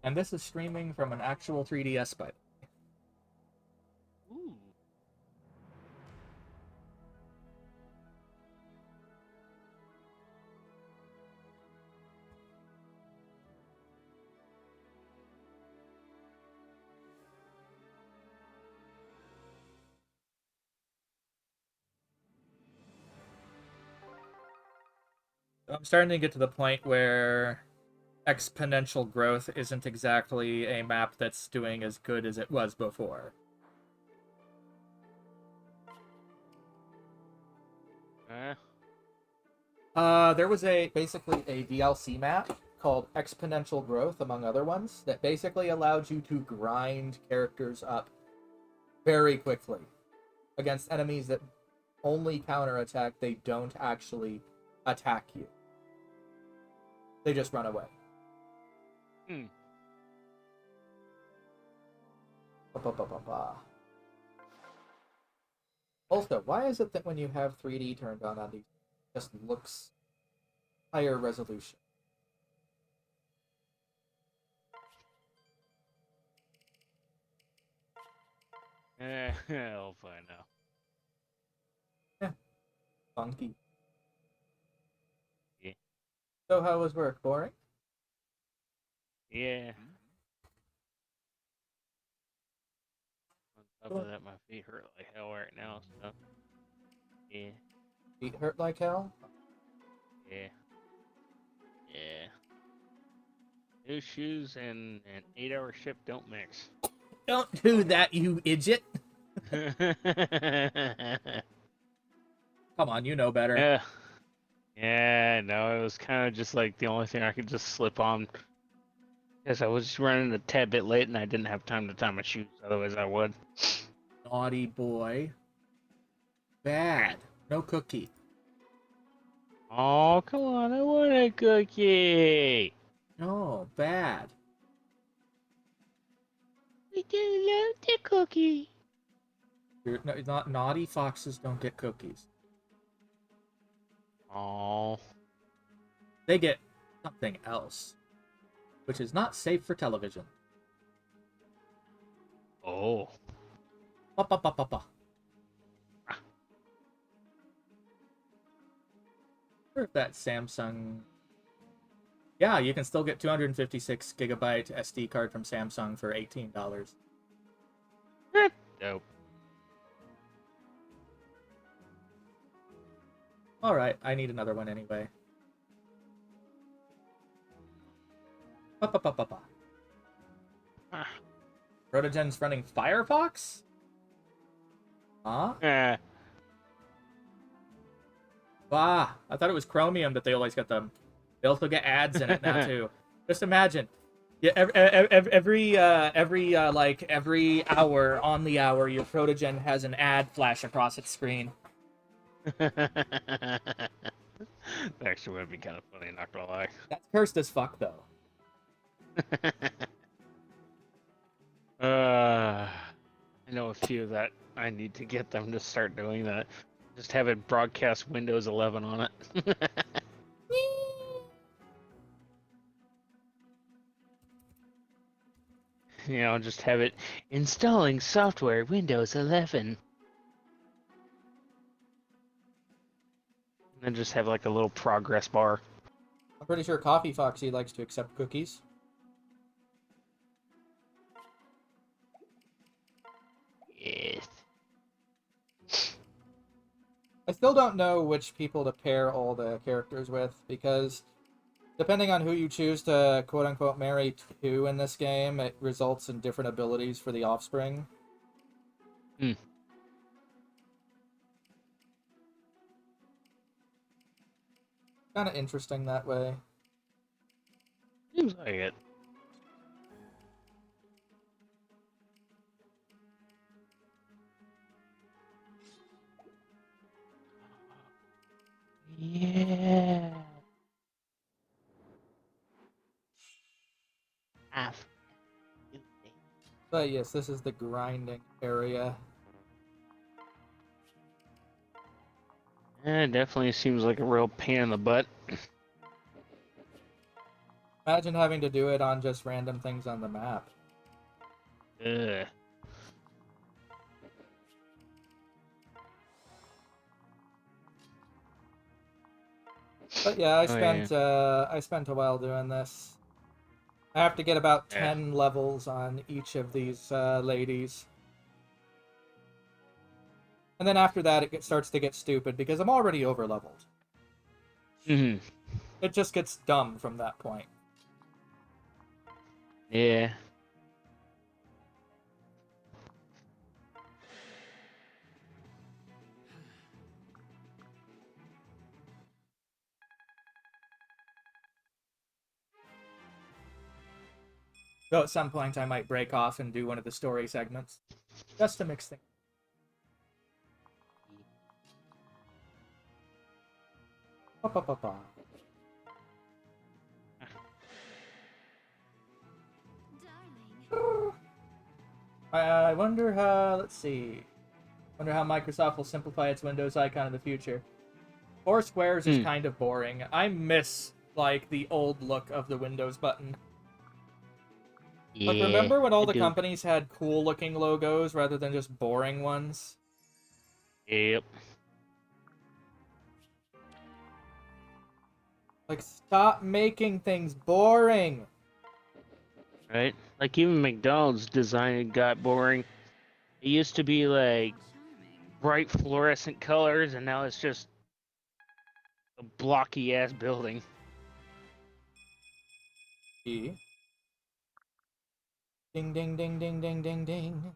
And this is streaming from an actual 3DS, by the way. Ooh. I'm starting to get to the point where exponential growth isn't exactly a map that's doing as good as it was before. Uh, There was basically a DLC map called Exponential Growth, among other ones, that basically allowed you to grind characters up very quickly against enemies that only counterattack. They don't actually attack you. They just run away. hmm. Ba, ba, ba, ba, ba. Also, why is it that when you have 3D turned on these, it just looks higher resolution? I'll find out. Eh, funky. Yeah. So how was work? Boring? Yeah. On top Cool. of that, my feet hurt like hell right now, so. Yeah. Feet hurt like hell? Yeah. Yeah. New shoes and an 8-hour shift don't mix. Don't do that, you idiot! Come on, you know better. Yeah. Yeah, no, it was kind of just like the only thing I could just slip on. Because I was running a tad bit late and I didn't have time to tie my shoes, otherwise I would. Naughty boy. Bad. No cookie. Oh, come on, I want a cookie! No, bad. We do love the cookie! Not naughty foxes don't get cookies. Oh. They get something else, which is not safe for television. Oh. Pa pa pa pa pa. Or if that Samsung. Yeah, you can still get 256 gigabyte SD card from Samsung for $18. Dope. All right, I need another one anyway. Pa pa pa pa pa. Ah. Protogen's running Firefox? Huh? Eh. Ah, I thought it was Chromium that they always get them. They also get ads in it now too. Just imagine, yeah, every hour on the hour, your Protogen has an ad flash across its screen. That actually would be kind of funny, not gonna lie. That's cursed as fuck, though. I know a few that I need to get them to start doing that. Just have it broadcast Windows 11 on it. Just have it installing software Windows 11. And then just have like a little progress bar. I'm pretty sure Coffee Foxy likes to accept cookies. Yes. I still don't know which people to pair all the characters with, because depending on who you choose to quote-unquote marry to in this game, it results in different abilities for the offspring. Hmm. Kind of interesting that way. Seems like it. Yeah. Absolutely. But yes, this is the grinding area. Yeah, it definitely seems like a real pain in the butt. Imagine having to do it on just random things on the map. Ugh. But yeah, Oh yeah. I spent a while doing this. I have to get about Yeah. 10 levels on each of these ladies. And then after that, starts to get stupid because I'm already over leveled. Mhm. It just gets dumb from that point. Yeah. Though at some point I might break off and do one of the story segments. Just to mix things. Pa, pa, pa, pa. I wonder how. Let's see. Wonder how Microsoft will simplify its Windows icon in the future. Four squares is Hmm. kind of boring. I miss like the old look of the Windows button. Like, Yeah. remember when all I the do. companies had cool looking logos rather than just boring ones? Yep. Like, stop making things boring. Right. Like even McDonald's design got boring. It used to be like bright fluorescent colors, and now it's just a blocky ass building. E. Ding ding ding ding ding ding ding.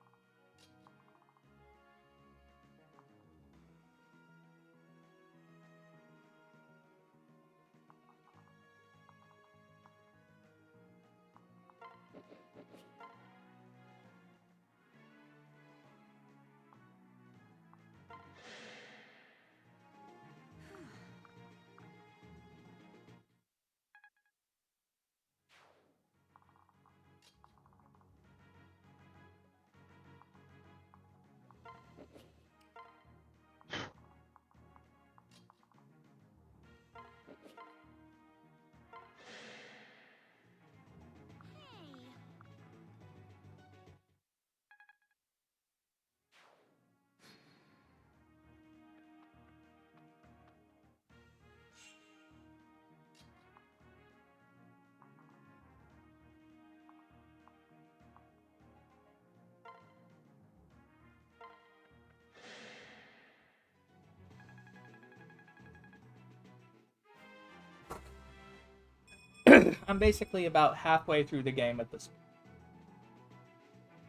I'm basically about halfway through the game at this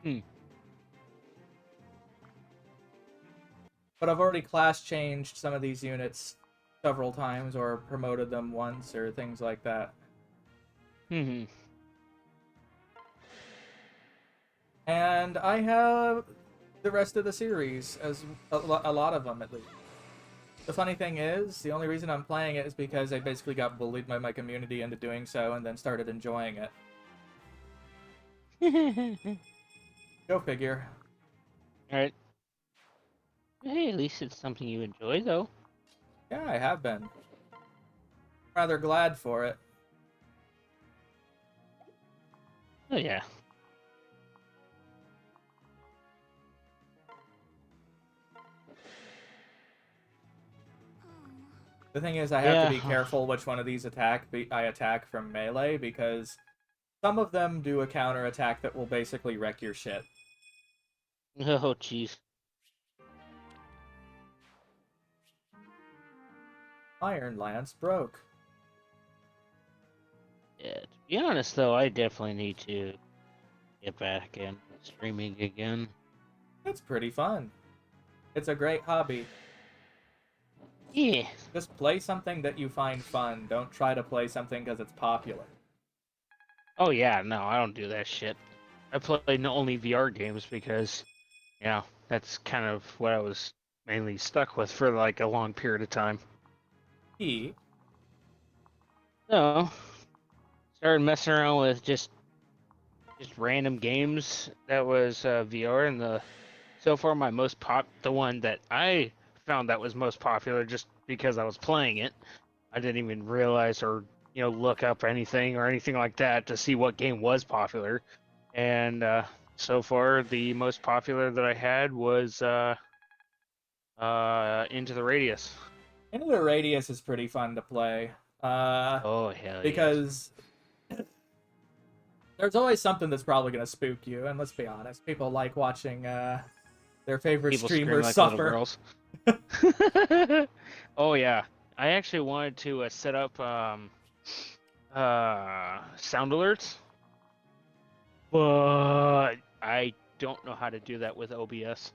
point. Hmm. But I've already class changed some of these units several times or promoted them once or things like that. Hmm. And I have the rest of the series, as a lot of them at least. The funny thing is, the only reason I'm playing it is because I basically got bullied by my community into doing so and then started enjoying it. Go figure. All right. Hey, at least it's something you enjoy, though. Yeah, I have been. Rather glad for it. Oh yeah. The thing is, I have to Yeah. be careful which one of these I attack from melee because some of them do a counter attack that will basically wreck your shit. Oh jeez. Iron Lance broke. Yeah. To be honest, though, I definitely need to get back in streaming again. It's pretty fun. It's a great hobby. Yeah. Just play something that you find fun. Don't try to play something because it's popular. Oh yeah. No, I don't do that shit. I play only VR games because, that's kind of what I was mainly stuck with for like a long period of time. He, So, started messing around with just random games that was VR, and the so far my the one that I found that was most popular just because I was playing it. I didn't even realize or look up anything or anything like that to see what game was popular. And so far, the most popular that I had was Into the Radius. Into the Radius is pretty fun to play. Oh hell yes! Because there's always something that's probably gonna spook you, and let's be honest, people like watching their favorite People scream streamers like little suffer. girls. Oh yeah, I actually wanted to set up sound alerts, but I don't know how to do that with OBS.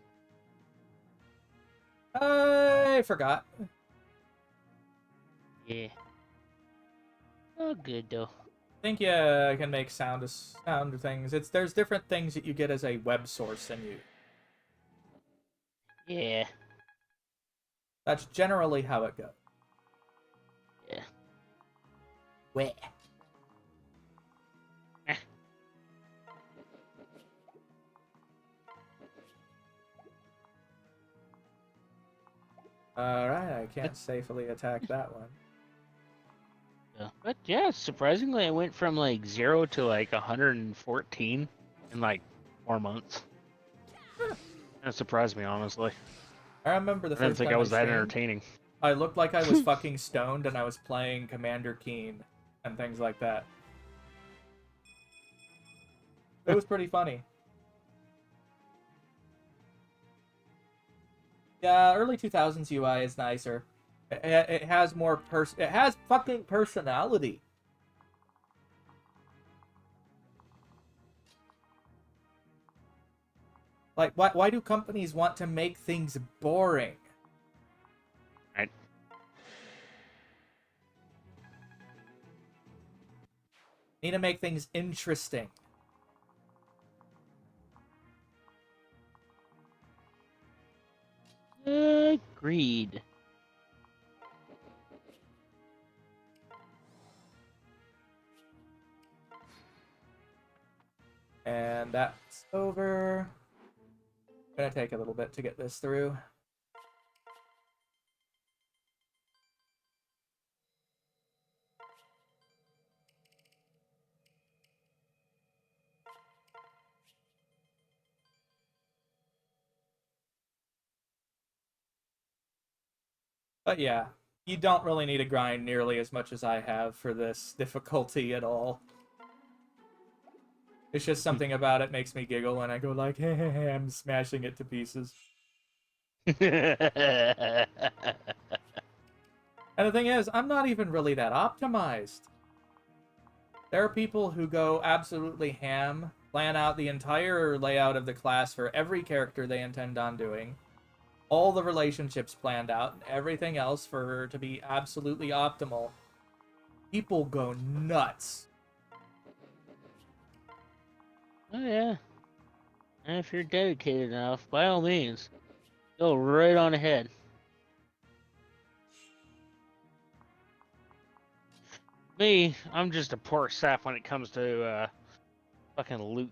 I forgot. Yeah. Oh, good though. I think you can make sound things. There's different things that you get as a web source, and you Yeah. that's generally how it goes. Yeah. Where? Alright, I can't safely attack that one. Yeah. But yeah, surprisingly, I went from like 0 to like 114 in like 4 months. That surprised me, honestly. I remember the I didn't first think I time I was that streamed, entertaining. I looked like I was fucking stoned and I was playing Commander Keen and things like that. It was pretty funny. Yeah, early 2000s UI is nicer. It has more it has fucking personality. Like, why do companies want to make things boring? Right. Need to make things interesting. Agreed. And that's over. Gonna take a little bit to get this through. But yeah, you don't really need to grind nearly as much as I have for this difficulty at all. It's just something about it makes me giggle when I go like, hey, hey, hey, I'm smashing it to pieces. And the thing is, I'm not even really that optimized. There are people who go absolutely ham, plan out the entire layout of the class for every character they intend on doing, all the relationships planned out, and everything else for her to be absolutely optimal. People go nuts. Oh yeah. And if you're dedicated enough, by all means, go right on ahead. Me, I'm just a poor sap when it comes to fucking loot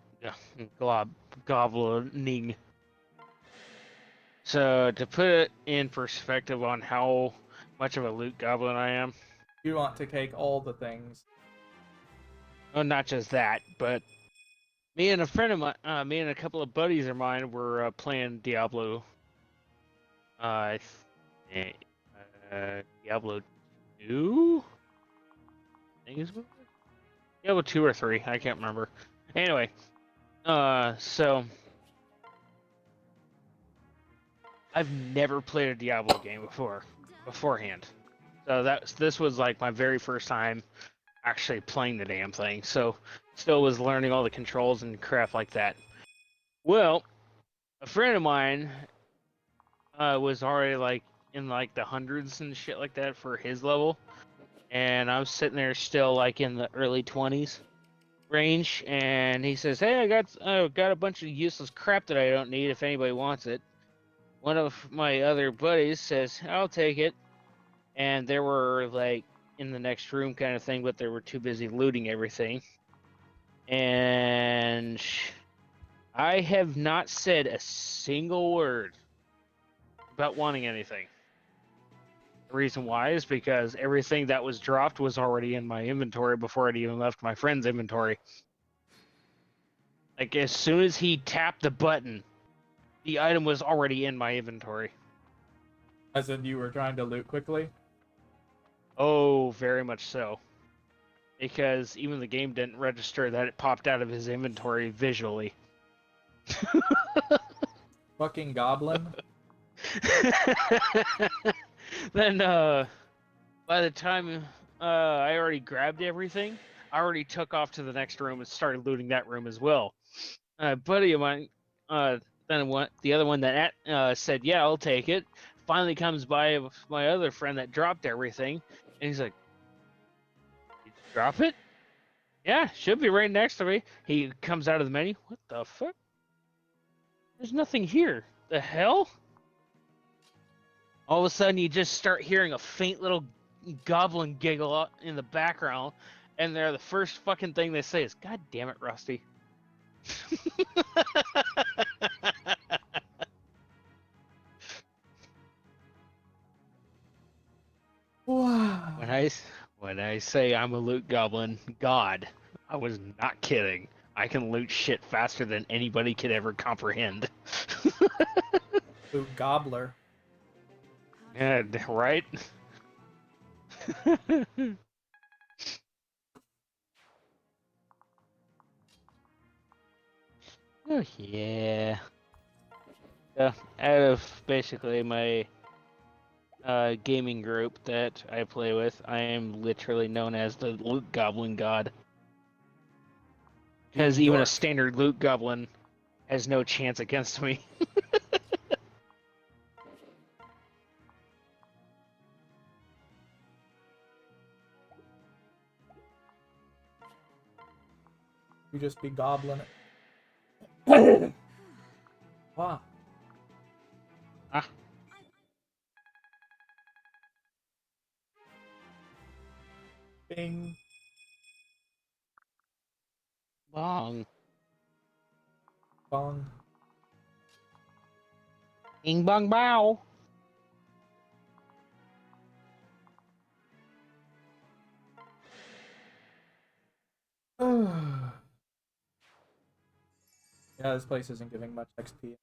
gobbling. So to put it in perspective on how much of a loot goblin I am, You want to take all the things. well, not just that, but me and a friend of mine, me and a couple of buddies of mine were playing Diablo. Uh, Diablo 2? I think it's Diablo 2 or 3. I can't remember. Anyway, so I've never played a Diablo game beforehand. So this was like my very first time actually playing the damn thing. So still was learning all the controls and crap like that. Well, a friend of mine was already like in like the hundreds and shit like that for his level, and I'm sitting there still like in the early 20s range, and he says, "Hey, I got a bunch of useless crap that I don't need if anybody wants it." One of my other buddies says, "I'll take it," and they were like in the next room kind of thing, but they were too busy looting everything. And I have not said a single word about wanting anything. The reason why is because everything that was dropped was already in my inventory before it even left my friend's inventory. Like, as soon as he tapped the button, the item was already in my inventory. As in, you were trying to loot quickly? Oh, very much so. Because even the game didn't register that it popped out of his inventory visually. Fucking goblin. Then, by the time I already grabbed everything, I already took off to the next room and started looting that room as well. A buddy of mine, the other one that said, "Yeah, I'll take it," finally comes by with my other friend that dropped everything, and he's like, "Did you drop it?" "Yeah, should be right next to me." He comes out of the menu. What the fuck? There's nothing here. The hell? All of a sudden, you just start hearing a faint little goblin giggle up in the background, and they're the first fucking thing they say is, "God damn it, Rusty." Wow. When I say I'm a loot goblin god, I was not kidding. I can loot shit faster than anybody could ever comprehend. Loot gobbler. Yeah, right? Oh yeah. Out of basically my gaming group that I play with, I am literally known as the loot goblin god. You Because even a dork. standard loot goblin has no chance against me. You just be goblin. Wow. Ah, Bing. bong. Bong. Bing bong bow. Yeah, this place isn't giving much XP.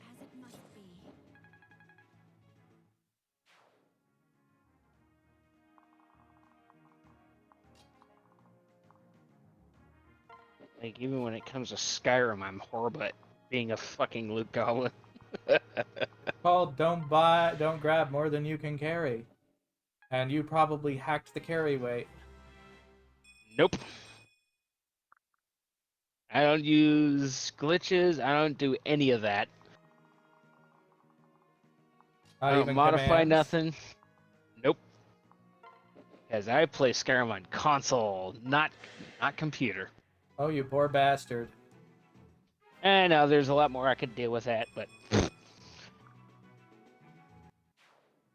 As it must be. Like, even when it comes to Skyrim, I'm horrible at being a fucking loot goblin. Called don't grab more than you can carry. And you probably hacked the carry weight. Nope. I don't use glitches. I don't do any of that. I Not don't even modify commands. nothing. Nope. Because I play Skyrim on console, not computer. Oh, you poor bastard. And now there's a lot more I could deal with that, but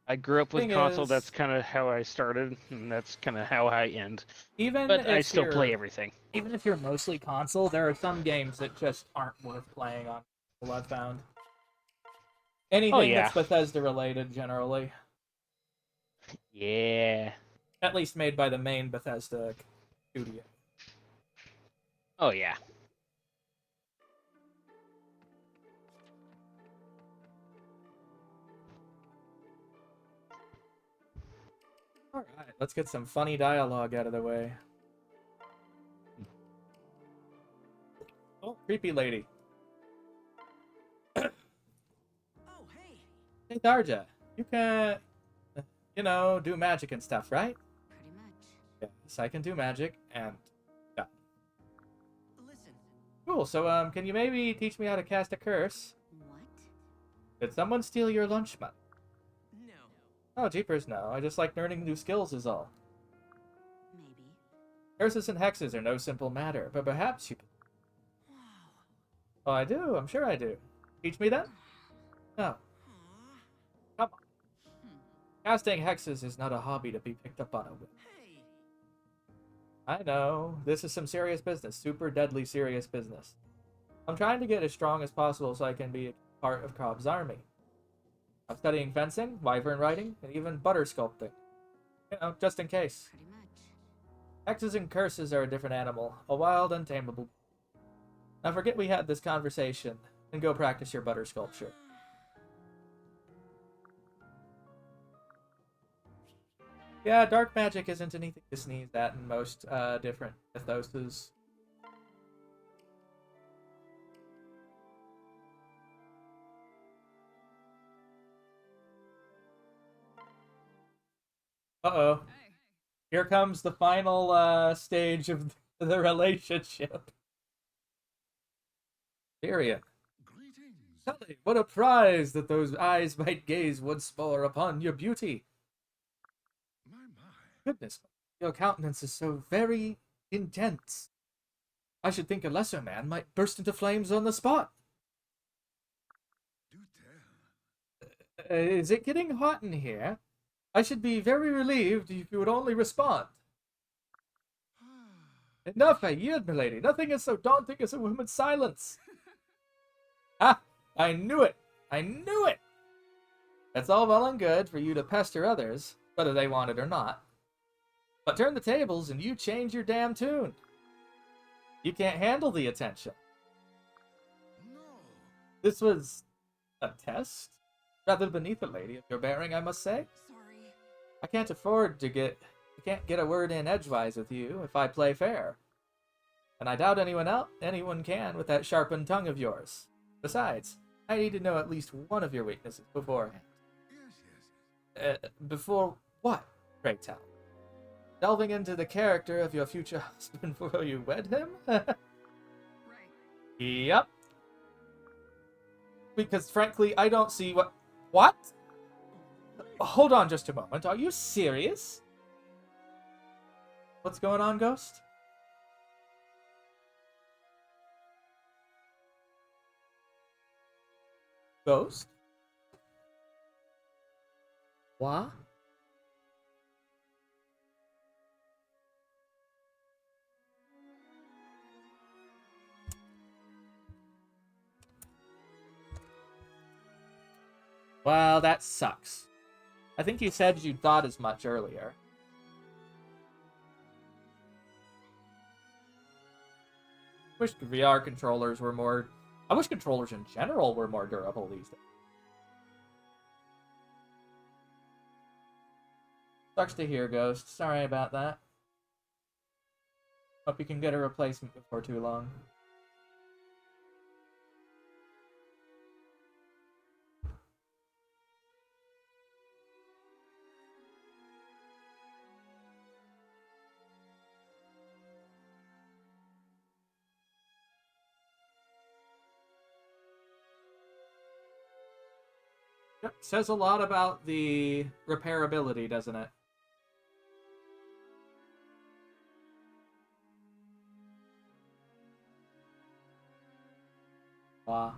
I grew up with Thing console. is, That's kind of how I started, and that's kind of how I end. even But I if still play you're everything. even if you're mostly console, there are some games that just aren't worth playing on console, I've found. Oh Anything yeah, that's Bethesda related, generally. yeah. At least made by the main Bethesda studio. Oh yeah. Alright, let's get some funny dialogue out of the way. Oh, creepy lady. Oh, hey. Hey, Darja, you can, do magic and stuff, right? Pretty much. Yes, I can do magic, and Cool. So, can you maybe teach me how to cast a curse? What? Did someone steal your lunch money? No. Oh, jeepers, no. I just like learning new skills is all. Maybe. Curses and hexes are no simple matter, but perhaps you... Wow. Oh, I do. I'm sure I do. Teach me then? No. Come on. Casting hexes is not a hobby to be picked up on a whim. Hey. I know. This is some serious business. Super deadly serious business. I'm trying to get as strong as possible so I can be a part of Cobb's army. I'm studying fencing, wyvern riding, and even butter sculpting. You know, just in case. Pretty much. Hexes and curses are a different animal. A wild, untamable. Now forget we had this conversation, and go practice your butter sculpture. Yeah, dark magic isn't anything to sneeze at in most different mythoses. Uh-oh. Hey. Here comes the final stage of the relationship. Tyrion. Greetings. Sully, what a prize that those eyes might gaze once more upon your beauty. My. Goodness, your countenance is so very intense. I should think a lesser man might burst into flames on the spot. Do tell. Is it getting hot in here? I should be very relieved if you would only respond. Enough, I yield, milady. Nothing is so daunting as a woman's silence. Ah, I knew it. I knew it. That's all well and good for you to pester others, whether they want it or not. But turn the tables and you change your damn tune. You can't handle the attention. No. This was a test? Rather beneath a lady of your bearing, I must say. Sorry. I can't afford to get... I can't get a word in edgewise with you if I play fair. And I doubt anyone can with that sharpened tongue of yours. Besides, I need to know at least one of your weaknesses beforehand. Yes. Before what, pray tell? Delving into the character of your future husband before you wed him? Right. Yep. Because frankly, I don't see what... What? Hold on just a moment. Are you serious? What's going on, Ghost? Ghost? What? Well, that sucks. I think you said you thought as much earlier. Wish VR controllers were more... I wish controllers in general were more durable these days. Sucks to hear, Ghost. Sorry about that. Hope you can get a replacement before too long. Yep, says a lot about the repairability, doesn't it? Wow.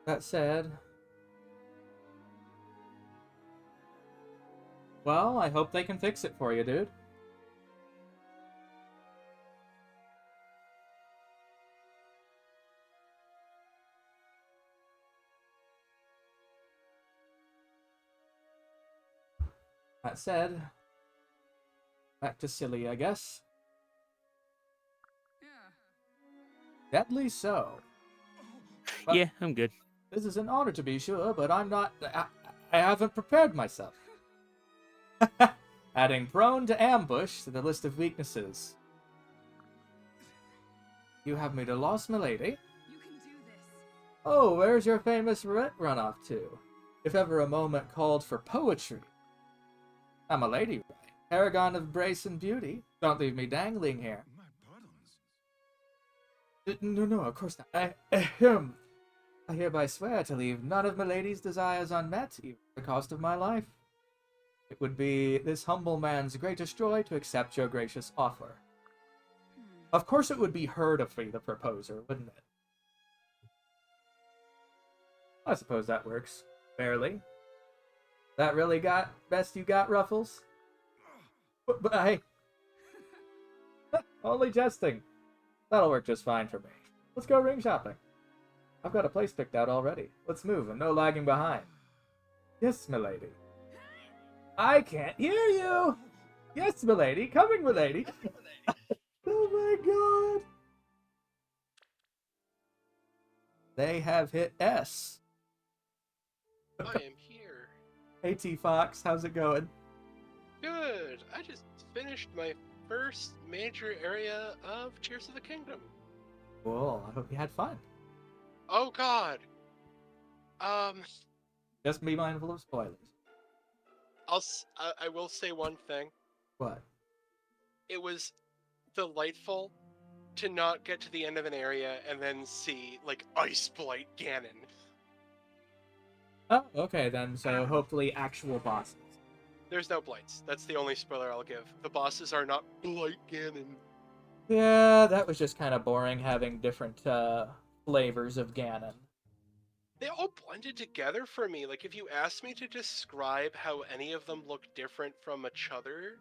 That said... Well, I hope they can fix it for you, dude. That said, back to silly, I guess. Yeah. Deadly so. Well, Yeah, I'm good. this is an honor to be sure, but I'm not... I haven't prepared myself. Adding prone to ambush to the list of weaknesses. You have me to loss, milady. You can do this. Oh, where's your famous roulette run off to? If ever a moment called for poetry, I'm a lady, right? Paragon of grace and beauty. Don't leave me dangling here. My buttons. No, no, of course not. Ahem. I hereby swear to leave none of milady's desires unmet, even at the cost of my life. It would be this humble man's greatest joy to accept your gracious offer. Of course it would be her to be the proposer, wouldn't it? I suppose that works. Fairly. That really got best you got, Ruffles? But hey, only jesting. That'll work just fine for me. Let's go ring shopping. I've got a place picked out already. Let's move and no lagging behind. Yes, milady. I can't hear you! Yes, milady. Coming, milady. Oh my god. They have hit S. I am here. Hey, T-Fox. How's it going? Good. I just finished my first major area of Tears of the Kingdom. Cool. I hope you had fun. Oh God. Just be mindful of spoilers. I will say one thing. What? It was delightful to not get to the end of an area and then see like Ice Blight Ganon. Oh, okay then. So hopefully actual bosses. There's no blights. That's the only spoiler I'll give. The bosses are not Blight Ganon. Yeah, that was just kind of boring having different flavors of Ganon. They all blended together for me. Like, if you asked me to describe how any of them look different from each other,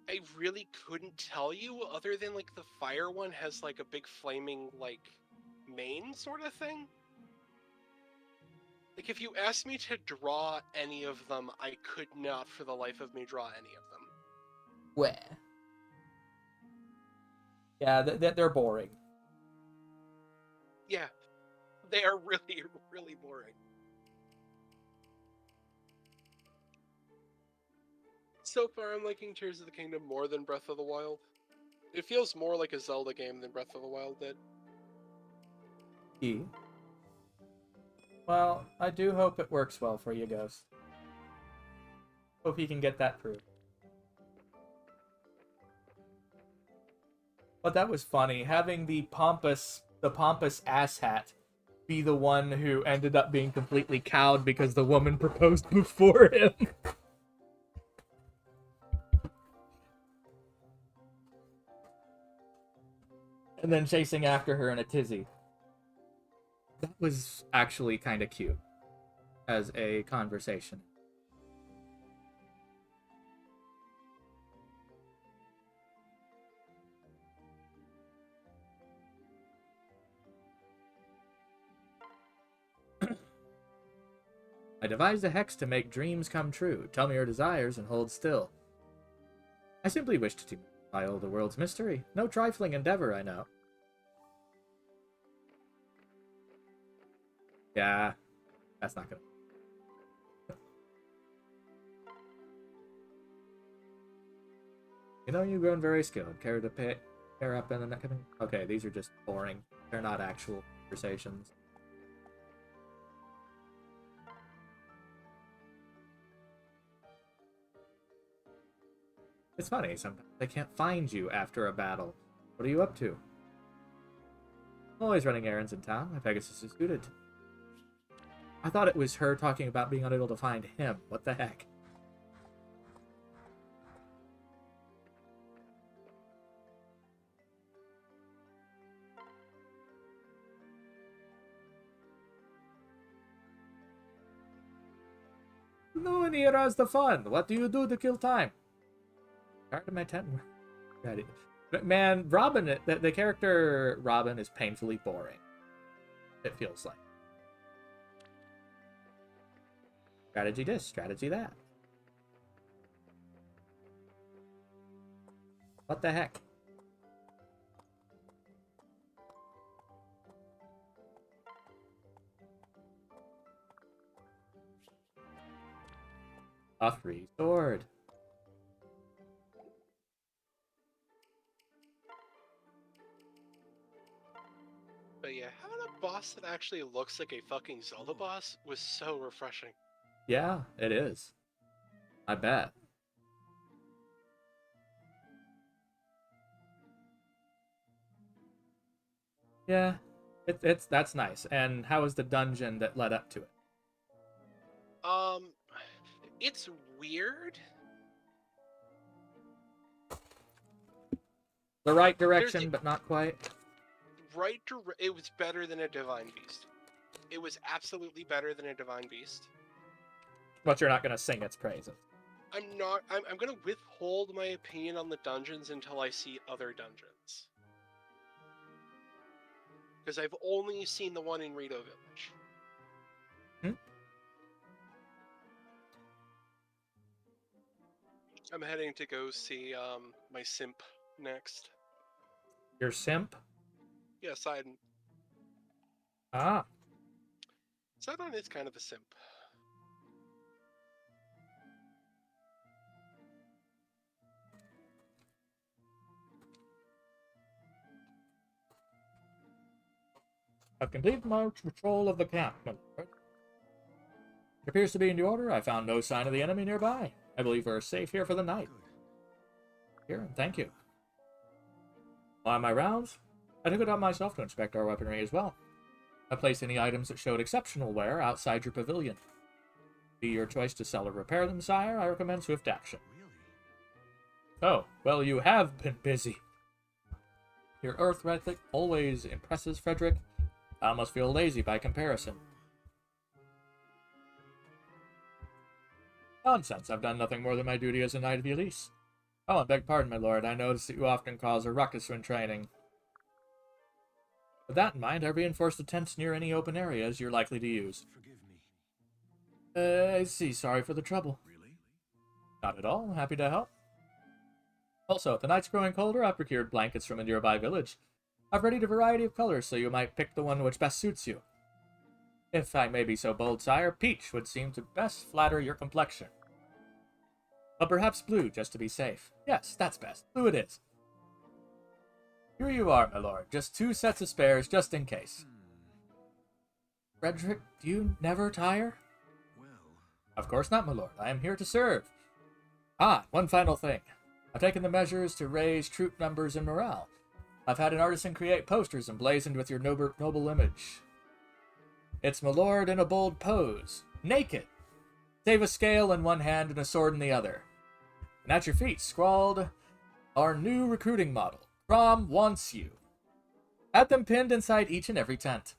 I really couldn't tell you, other than, like, the fire one has, like, a big flaming, like, mane sort of thing. Like, if you asked me to draw any of them, I could not, for the life of me, draw any of them. Where? Yeah, they're boring. Yeah, they are really, really boring. So far, I'm liking Tears of the Kingdom more than Breath of the Wild. It feels more like a Zelda game than Breath of the Wild did. Well, I do hope it works well for you, Ghost. Hope you can get that proved. But that was funny, having the pompous asshat be the one who ended up being completely cowed because the woman proposed before him. And then chasing after her in a tizzy. That was actually kind of cute as a conversation. I devised a hex to make dreams come true. Tell me your desires and hold still. I simply wish to demystify the world's mystery. No trifling endeavor, I know. Yeah, that's not gonna. You know, you've grown very skilled. Care to pair up in the neck? Okay, these are just boring. They're not actual conversations. It's funny, sometimes I can't find you after a battle. What are you up to? I'm always running errands in town. My Pegasus is suited. I thought it was her talking about being unable to find him. What the heck? No one here has the fun. What do you do to kill time? Guard my tent. But man, Robin, the character Robin is painfully boring. It feels like. Strategy this, strategy that. What the heck? A free sword. But yeah, having a boss that actually looks like a fucking Zelda boss was so refreshing. Yeah, it is. I bet. Yeah, that's nice. And how was the dungeon that led up to it? It's weird. The right There's direction, but not quite. it was better than a Divine Beast. It was absolutely better than a Divine Beast. But you're not gonna sing its praises. I'm gonna withhold my opinion on the dungeons until I see other dungeons. Because I've only seen the one in Rito Village. Hmm? I'm heading to go see my simp next. Your simp? Yeah, Sidon. Ah. Sidon is kind of a simp. I've completed my patrol of the camp, my lord. It appears to be in the order. I found no sign of the enemy nearby. I believe we're safe here for the night. Here, and thank you. On my rounds, I took it on myself to inspect our weaponry as well. I placed any items that showed exceptional wear outside your pavilion. Be your choice to sell or repair them, sire. I recommend swift action. Oh, well, you have been busy. Your earth ethic always impresses, Frederick. I almost feel lazy by comparison. Nonsense, I've done nothing more than my duty as a Knight of the Elise. Oh, and beg pardon, my lord, I notice that you often cause a ruckus when training. With that in mind, I reinforced the tents near any open areas you're likely to use. Forgive me. I see, sorry for the trouble. Really? Not at all, happy to help. Also, if the night's growing colder, I've procured blankets from a nearby village. I've readied a variety of colors, so you might pick the one which best suits you. If I may be so bold, sire, peach would seem to best flatter your complexion. But perhaps blue, just to be safe. Yes, that's best. Blue it is. Here you are, my lord. Just 2 sets of spares, just in case. Frederick, do you never tire? Well, Of course not, my lord. I am here to serve. Ah, one final thing. I've taken the measures to raise troop numbers and morale. I've had an artisan create posters emblazoned with your noble image. It's my lord in a bold pose, naked, save a scale in one hand and a sword in the other. And at your feet, scrawled, our new recruiting model. Crom wants you. Had them pinned inside each and every tent.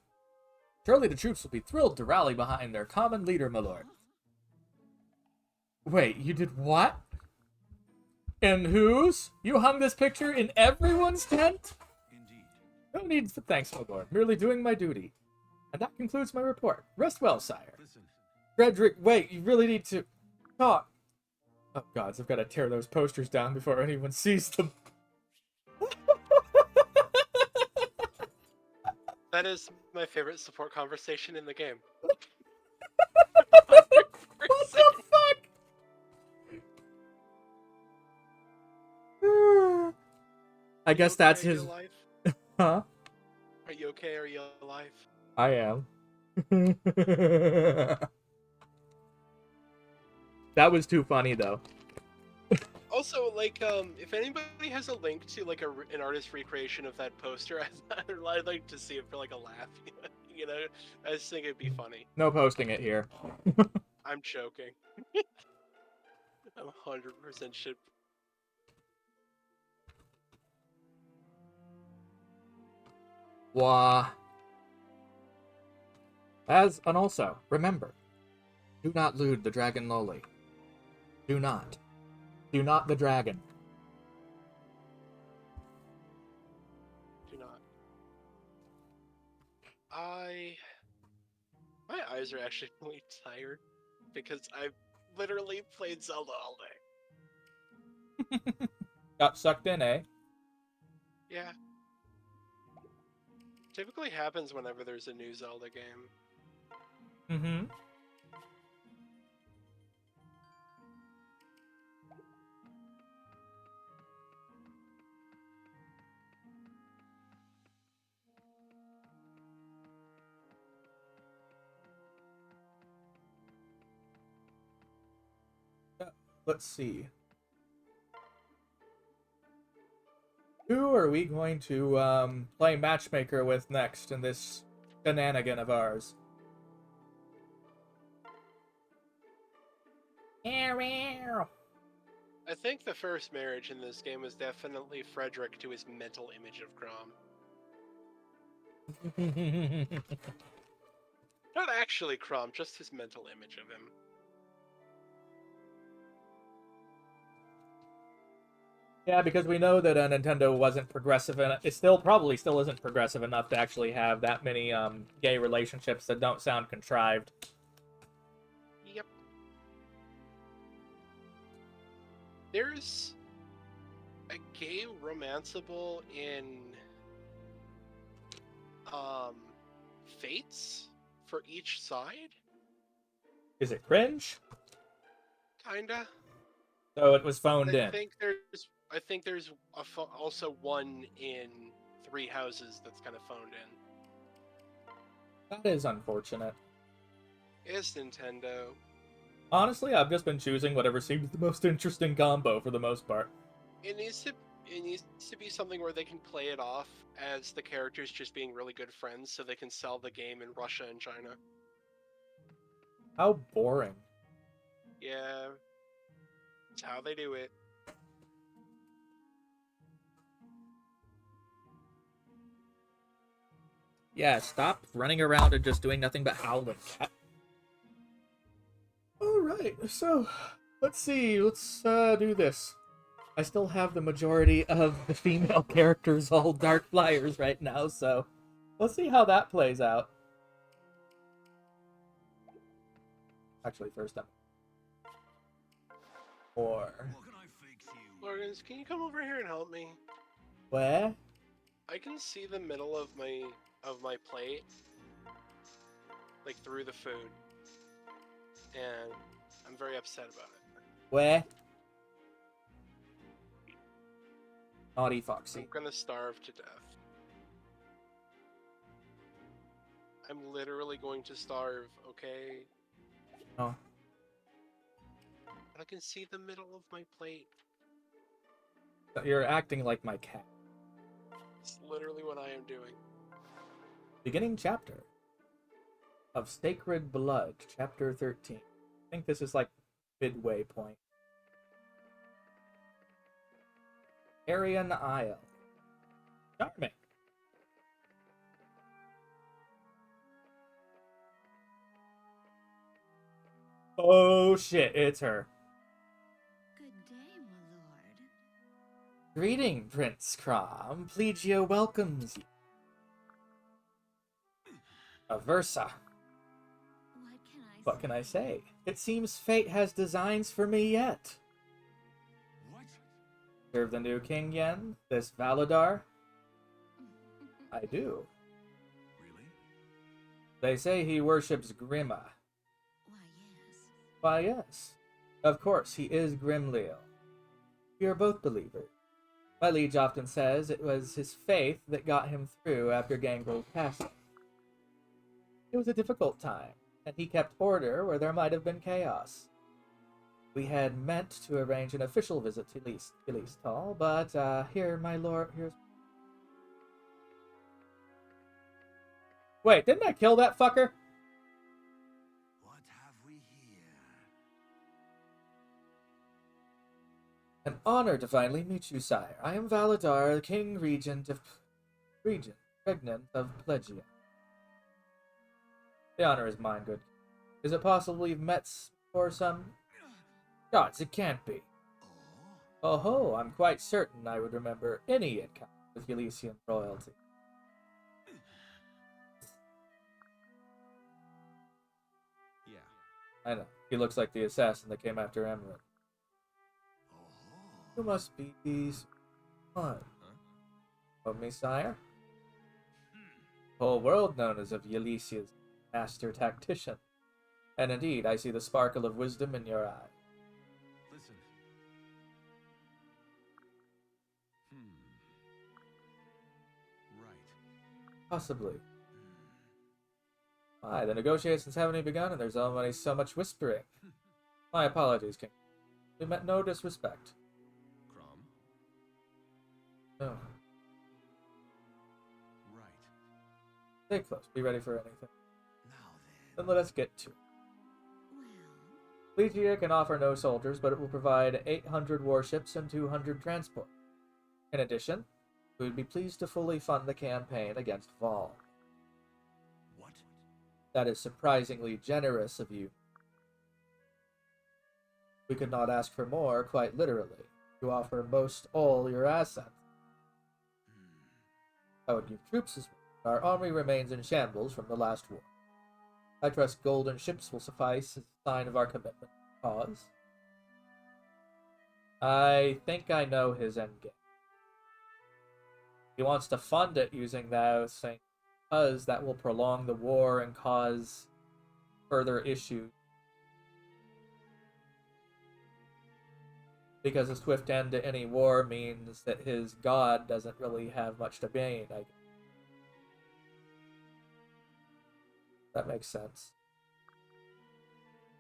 Surely the troops will be thrilled to rally behind their common leader, my lord. Wait, you did what? In whose? You hung this picture in everyone's tent? indeed. No need for thanks, my lord. Merely doing my duty. And that concludes my report. Rest well, sire. Listen, Frederick, wait, you really need to talk. Oh, gods, I've got to tear those posters down before anyone sees them. That is my favorite support conversation in the game. What the fuck? I guess that's his. Alive? Huh? Are you okay? Are you alive? I am. That was too funny, though. Also, like, if anybody has a link to like an artist recreation of that poster, I'd like to see it for like a laugh. You know, I just think it'd be funny. No posting it here. I'm joking. I'm 100% shit. Wah. And also, remember, do not lewd the dragon lowly. Do not. Do not the dragon. Do not. My eyes are actually really tired because I've literally played Zelda all day. Got sucked in, eh? Yeah. Typically happens whenever there's a new Zelda game. Mm-hmm. let's see. Who are we going to play matchmaker with next in this shenanigan of ours? I think the first marriage in this game was definitely Frederick to his mental image of Crom. Not actually Crom, just his mental image of him. Yeah, because we know that Nintendo wasn't progressive, and it probably still isn't progressive enough to actually have that many gay relationships that don't sound contrived. Yep. There's a gay romanceable in Fates for each side? Is it cringe? Kinda. So it was phoned I in. I think there's also one in Three Houses that's kind of phoned in. That is unfortunate. It's Nintendo. Honestly, I've just been choosing whatever seems the most interesting combo for the most part. It needs to be something where they can play it off as the characters just being really good friends, so they can sell the game in Russia and China. How boring. Yeah, it's how they do it. Yeah, stop running around and just doing nothing but howling. Alright, so let's see. Let's do this. I still have the majority of the female characters all dark flyers right now, so let's see how that plays out. Actually, first up. Or What can I fix you? Lorgans, can you come over here and help me? where? I can see the middle of my plate, like through the food, and I'm very upset about it. Where? Naughty I'm Foxy. gonna starve to death. I'm literally going to starve, okay? Oh. But I can see the middle of my plate. You're acting like my cat. It's literally what I am doing. Beginning chapter of Sacred Blood, chapter 13. I think this is like midway point. Aryan Isle. Charming. Oh shit, it's her. Good day, my lord. Greeting, Prince Crom. Plegio welcomes you. Aversa. What can I say? It seems fate has designs for me yet. What? Serve the new king Yen, this Valadar? I do. Really? They say he worships Grima. Why, yes. Why, yes. Of course, he is Grimleal. We are both believers. My liege often says it was his faith that got him through after Gangrel Castle. It was a difficult time, and he kept order where there might have been chaos. We had meant to arrange an official visit to Listal, but here, my lord, here's... Wait, didn't I kill that fucker? What have we here? An honor to finally meet you, sire. I am Valadar, King Regent, Pregnant of Plegia. The honor is mine, good. Is it possible we've met for some... Gods, it can't be. Oh? Oh ho, I'm quite certain I would remember any encounter with Elysian royalty. Yeah. I know, he looks like the assassin that came after Emblem. Oh. You must be these... One. Huh? Of me, sire? Hmm. The whole world known as of Elysia's master tactician. And indeed, I see the sparkle of wisdom in your eye. Listen. Right. Possibly. Hmm. Why, the negotiations haven't even begun, and there's already so much whispering. My apologies, King. We meant no disrespect. Crom? No. Right. Stay close. Be ready for anything. Now Then let us get to it. Well, Legia can offer no soldiers, but it will provide 800 warships and 200 transport. In addition, we would be pleased to fully fund the campaign against Vol. what? That is surprisingly generous of you. We could not ask for more, quite literally. You offer most all your assets. I would give troops as well. Our army remains in shambles from the last war. I trust golden ships will suffice as a sign of our commitment to the cause. I think I know his endgame. He wants to fund it using those things because that will prolong the war and cause further issues. Because a swift end to any war means that his god doesn't really have much to gain. That makes sense.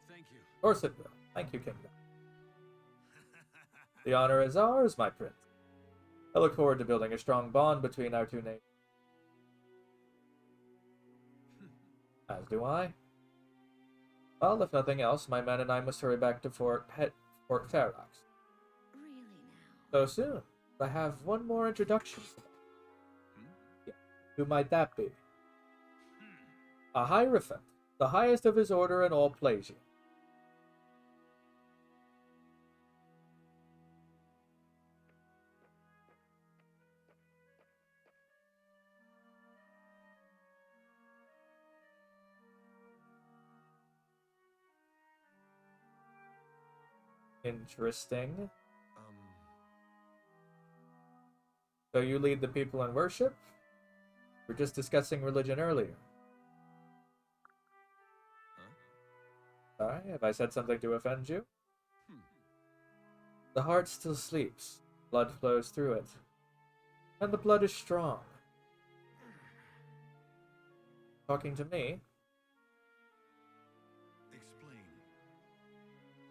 Thank you. Of course it will. Thank you, Kingdom. The honor is ours, my prince. I look forward to building a strong bond between our two nations. As do I. Well, if nothing else, my men and I must hurry back to Fort Ferox. really now. So soon. I have one more introduction. Yeah. Who might that be? A Hierophant, the highest of his order in all Plagia. Interesting. So you lead the people in worship? We were just discussing religion earlier. Sorry, have I said something to offend you? The heart still sleeps. Blood flows through it. And the blood is strong. Talking to me? Explain.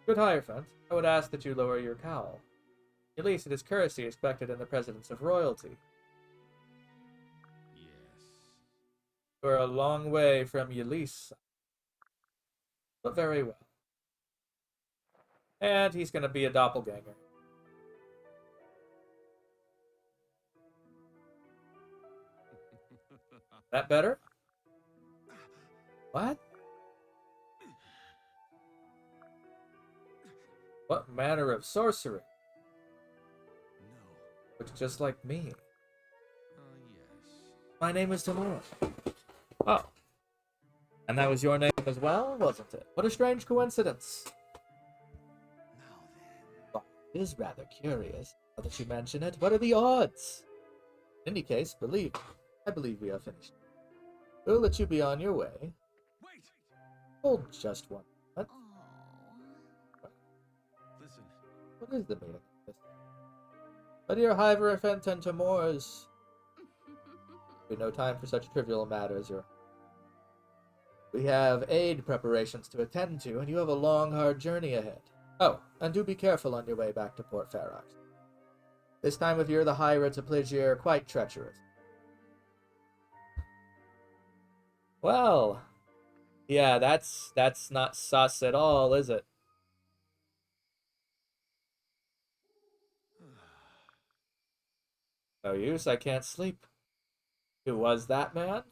Good Hierophant, I would ask that you lower your cowl. At least it is courtesy expected in the presence of royalty. Yes. We're a long way from Ylisse. But very well. And he's gonna be a doppelganger. That better? What? What manner of sorcery? No. Looks just like me. Yes. My name is Tamora. Oh. And that was your name as well, wasn't it? What a strange coincidence. Now then. Well, it is rather curious, now that you mention it. What are the odds? In any case, I believe we are finished. We'll let you be on your way. Wait! Hold just one. What? Oh. Listen. What is the meaning of this? My dear Hierophant and Tamors, we no time for such trivial matters. We have aid preparations to attend to, and you have a long, hard journey ahead. Oh, and do be careful on your way back to Port Ferox. This time of year, the high roads of Plagia are quite treacherous. Well, yeah, that's not sus at all, is it? No use, I can't sleep. Who was that man?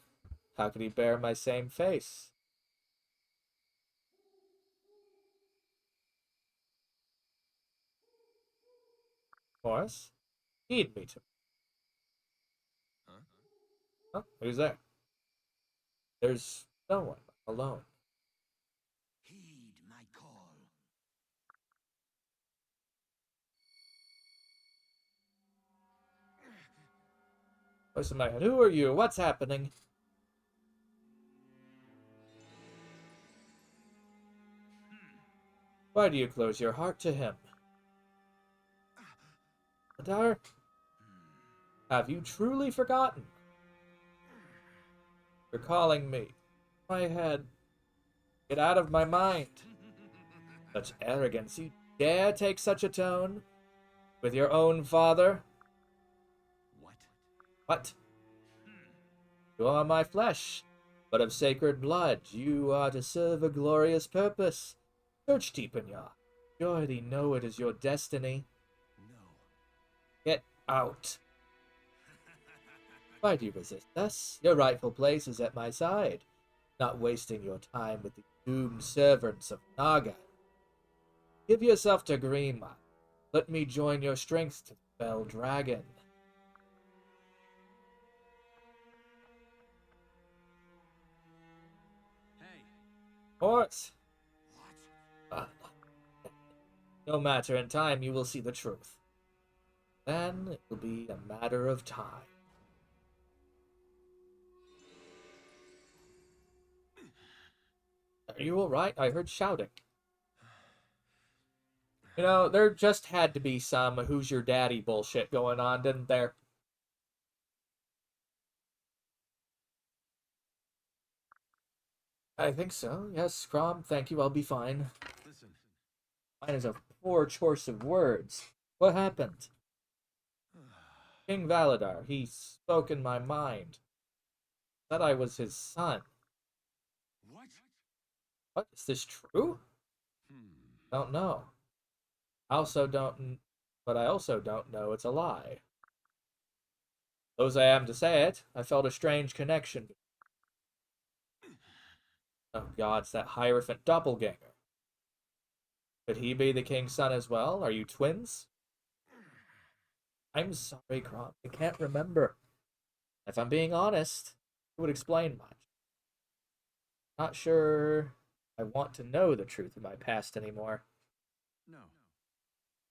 How could he bear my same face? Morris? Need me to. Huh? Huh? Who's there? There's no one. I'm alone. Heed my call. Voice in my head. Who are you? What's happening? Why do you close your heart to him? Adar, have you truly forgotten? You're calling me. My head. Get out of my mind. Such arrogance. You Dare take such a tone? With your own father? What? What? You are my flesh, but of sacred blood. You are to serve a glorious purpose. Search deep in your heart. You already know it is your destiny. No. Get out. Why do you resist us? Your rightful place is at my side, not wasting your time with the doomed servants of Naga. Give yourself to Grima. Let me join your strength to fell dragon. Hey. Horse! What? No matter, in time you will see the truth. Then it will be a matter of time. Are you alright? I heard shouting. You know, there just had to be some who's your daddy bullshit going on, didn't there? I think so. Yes, Crom, thank you, I'll be fine. Listen. Mine is a poor choice of words. What happened? King Valadar, he spoke in my mind. Said I was his son. What? What? Is this true? Don't know. But I also don't know it's a lie. Those I am to say it, I felt a strange connection. Oh god, it's that Hierophant doppelganger. Could he be the king's son as well? Are you twins? I'm sorry, Crom. I can't remember. If I'm being honest, it would explain much. Not sure I want to know the truth of my past anymore. No.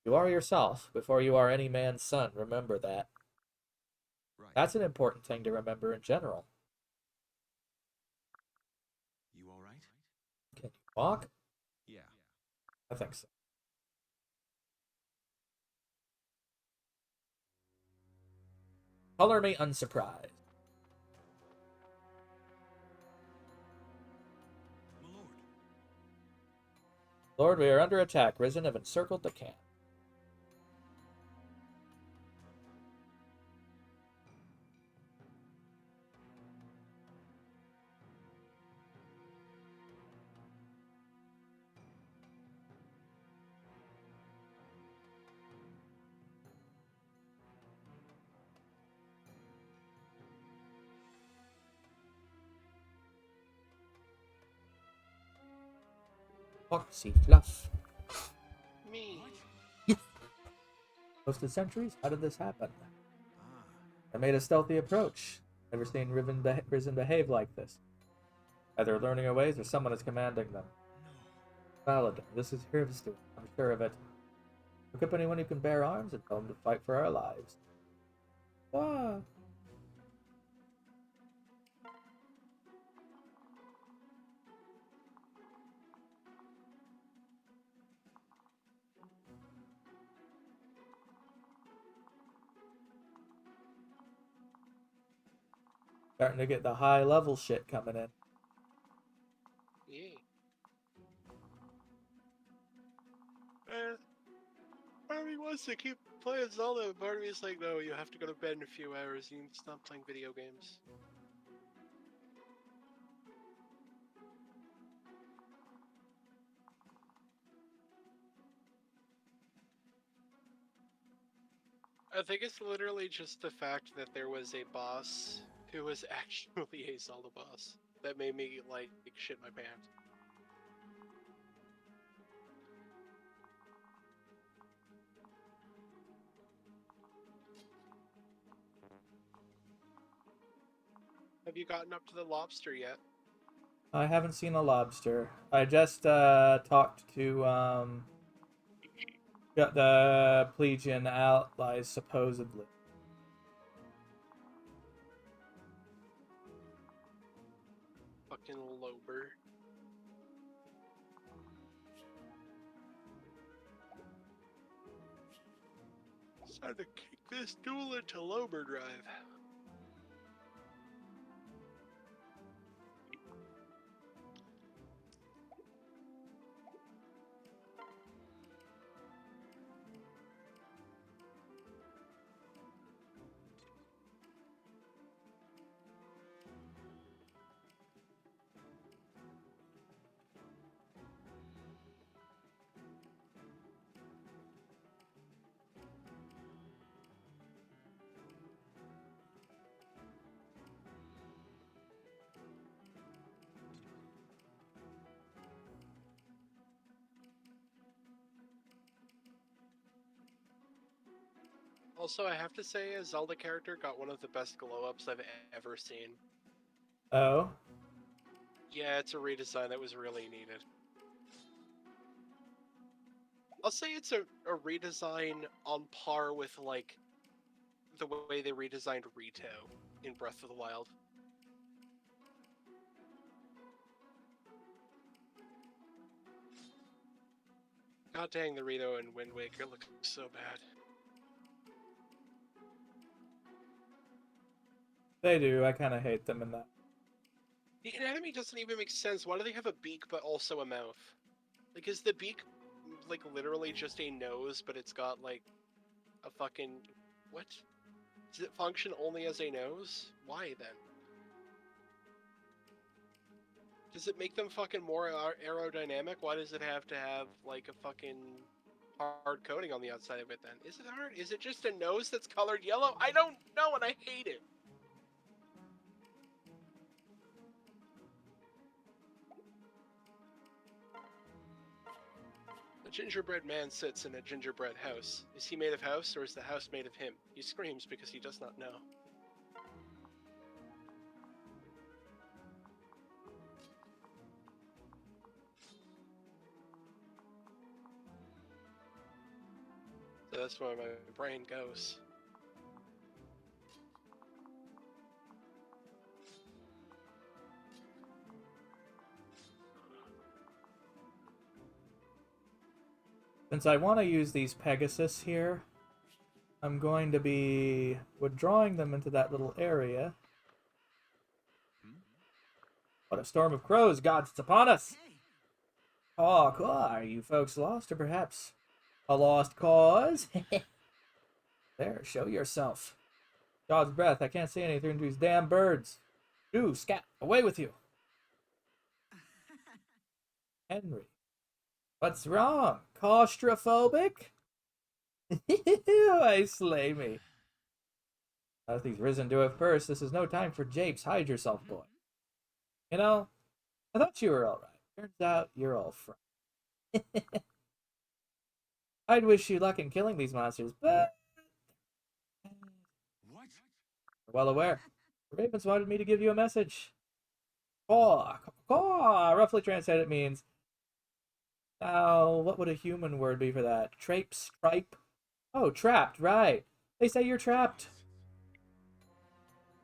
You are yourself before you are any man's son. Remember that. Right. That's an important thing to remember in general. You all right? Can you walk? Yeah. I think so. Color me unsurprised. My lord. Lord, we are under attack. Risen have encircled the camp. Foxy fluff. Me. Posted sentries? How did this happen? Ah. I made a stealthy approach. Never seen Risen behave like this. Either learning her ways or someone is commanding them. No. Valid. This is Hirv's doing. I'm sure of it. Look up anyone who can bear arms and tell them to fight for our lives. Ah. Starting to get the high level shit coming in. Yeah. Part of me wants to keep playing Zelda, and part of me is like, no, you have to go to bed in a few hours. You need to stop playing video games. I think it's literally just the fact that there was a boss who was actually a Zelda boss that made me, like, shit my pants. Have you gotten up to the lobster yet? I haven't seen a lobster. I just talked to got the Plegian allies supposedly. Fucking Lober. It's time to kick this duel into Lober Drive. Also, I have to say, a Zelda character got one of the best glow-ups I've ever seen. Oh. Yeah, it's a redesign that was really needed. I'll say it's a redesign on par with, like, the way they redesigned Rito in Breath of the Wild. God dang, the Rito in Wind Waker looks so bad. They do. I kind of hate them in that. The anatomy doesn't even make sense. Why do they have a beak but also a mouth? Like, is the beak, like, literally just a nose, but it's got, like, a fucking... What? Does it function only as a nose? Why, then? Does it make them fucking more aerodynamic? Why does it have to have, like, a fucking hard coating on the outside of it, then? Is it hard? Is it just a nose that's colored yellow? I don't know, and I hate it! A gingerbread man sits in a gingerbread house. Is he made of house, or is the house made of him? He screams because he does not know. So that's where my brain goes. Since I want to use these Pegasus here, I'm going to be withdrawing them into that little area. What a storm of crows, gods, it's upon us! Oh, cool. Are you folks lost, or perhaps a lost cause? There, show yourself. God's breath, I can't see anything through these damn birds. Shoo, scat, away with you! Henry. What's wrong? Claustrophobic? I slay me. As these risen do it first, this is no time for japes. Hide yourself, boy. You know, I thought you were alright. Turns out you're all friend. I'd wish you luck in killing these monsters, but What? you're well aware. The Ravens wanted me to give you a message. Caw, caw, roughly translated means, now, what would a human word be for that? Trape, stripe? Oh, trapped, right. They say you're trapped.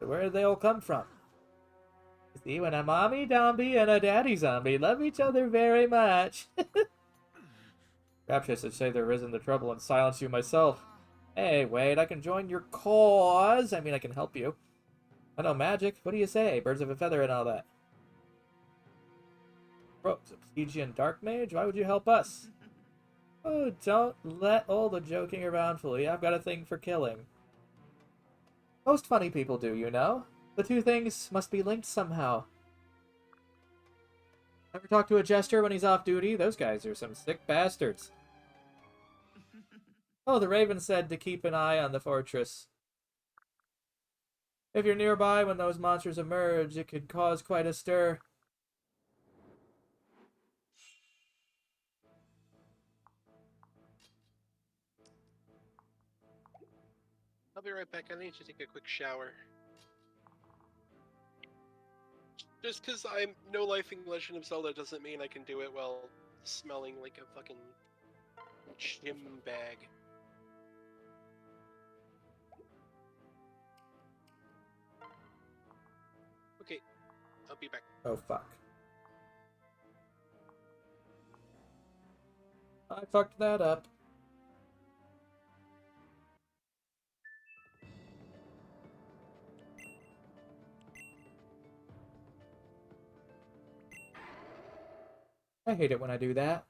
But where did they all come from? See, when a mommy zombie and a daddy zombie love each other very much. Perhaps I should say they're risen to trouble and silence you myself. Hey, wait, I can join your cause. I mean, I can help you. I know magic. What do you say? Birds of a feather and all that. Rogues, Obsidian Dark Mage? Why would you help us? Oh, don't let all the joking around fool you. I've got a thing for killing. Most funny people do, you know. The two things must be linked somehow. Ever talk to a jester when he's off duty? Those guys are some sick bastards. Oh, the Raven said to keep an eye on the fortress. If you're nearby when those monsters emerge, it could cause quite a stir. I'll be right back. I need to take a quick shower. Just because I'm no lifing Legend of Zelda doesn't mean I can do it while smelling like a fucking gym bag. Okay, I'll be back. Oh, fuck. I fucked that up. I hate it when I do that.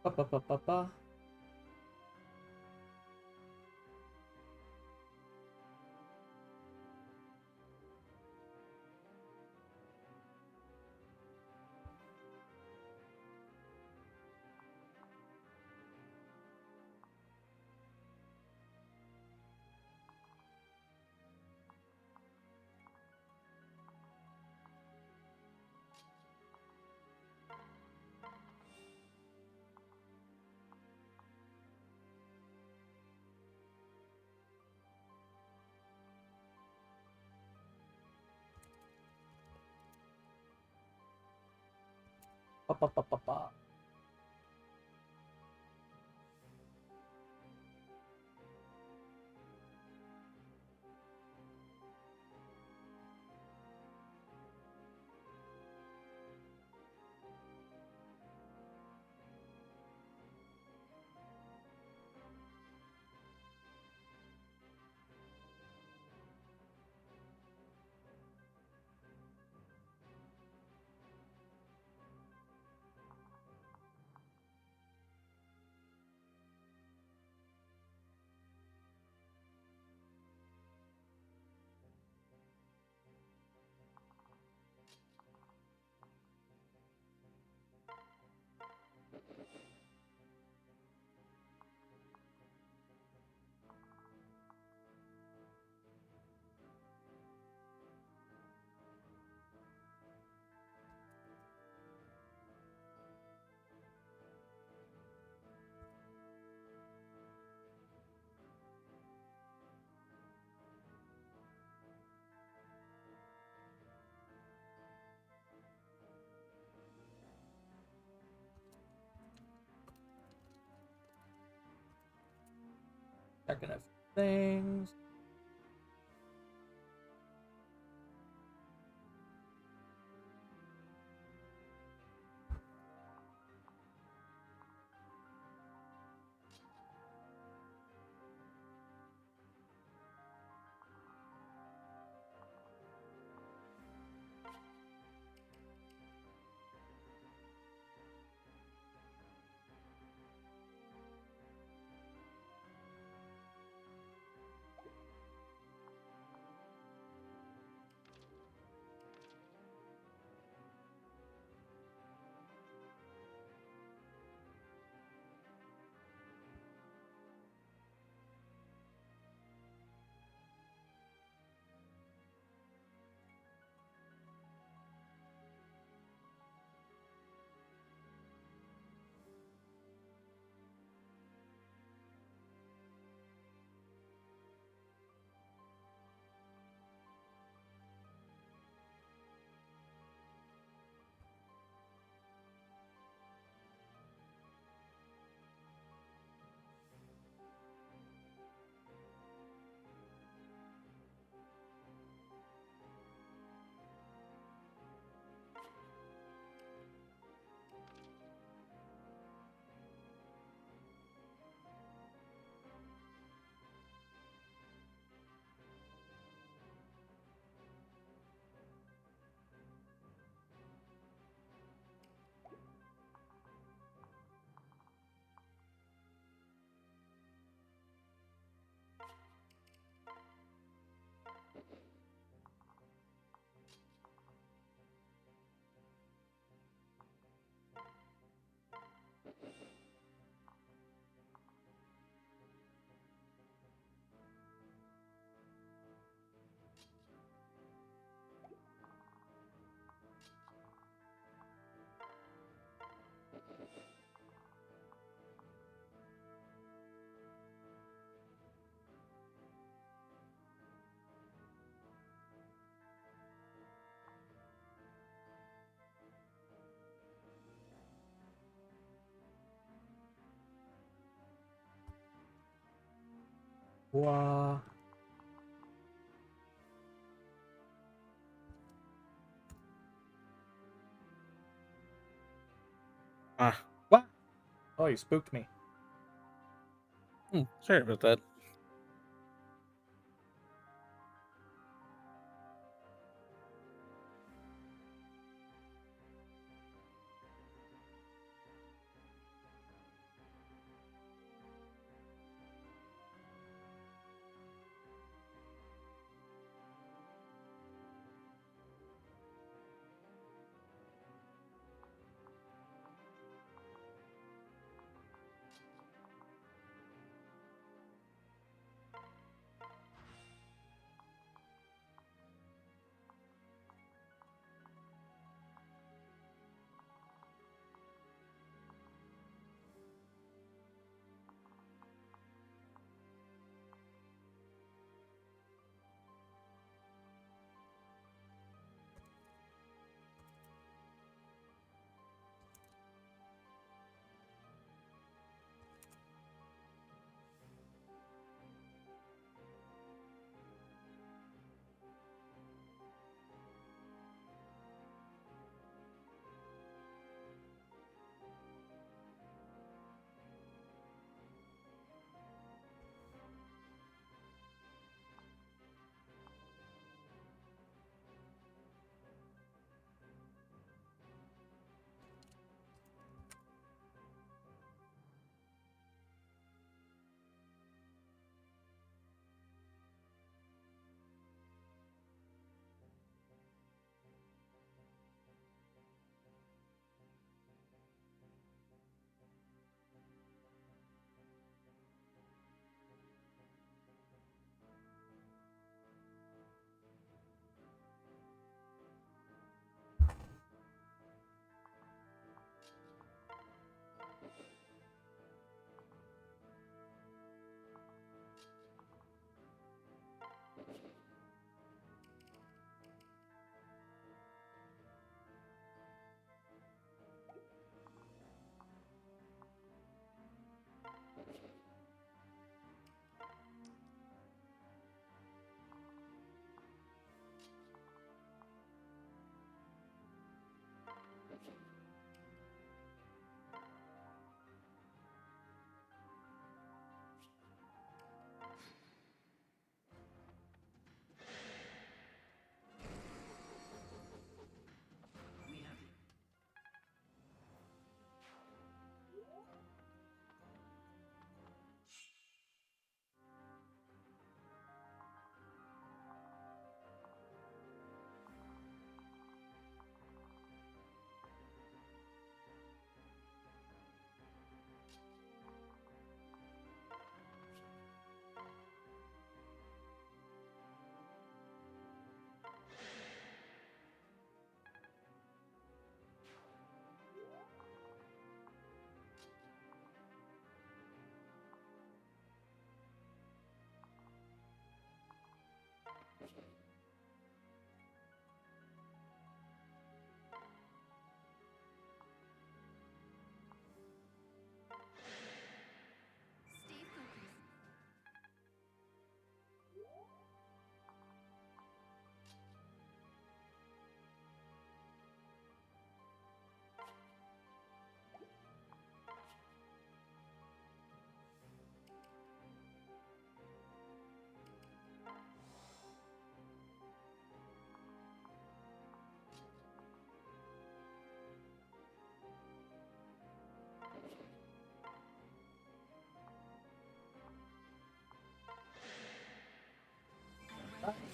Ba, ba, ba, ba, ba. Ba, ba, ba, ba, ba. Checking a few things. Wow. Ah, What? Oh, you spooked me. sorry about that.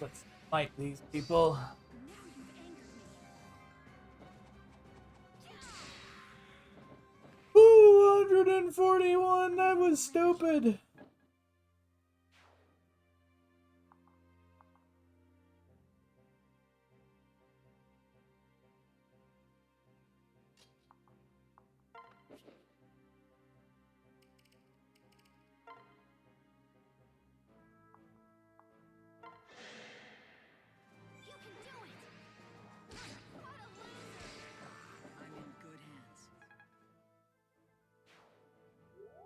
Let's fight these people. Now you've angered me. Ooh, 141. That was stupid. You can do it. What a loser. I'm in good hands. We'll do it together.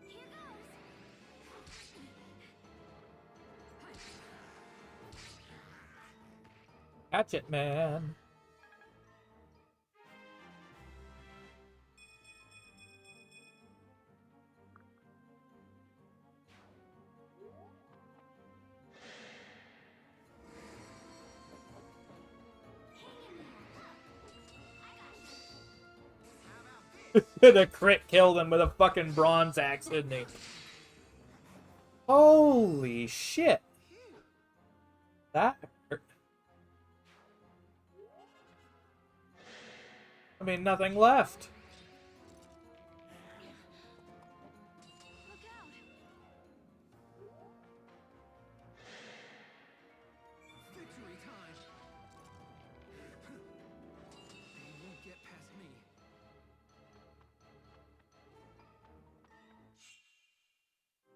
Here goes. Catch it, man. The crit killed him with a fucking bronze axe, didn't he? Holy shit. That hurt. I mean, nothing left. Look out. Victory time! They won't get past me. We can stop them. This could be tough.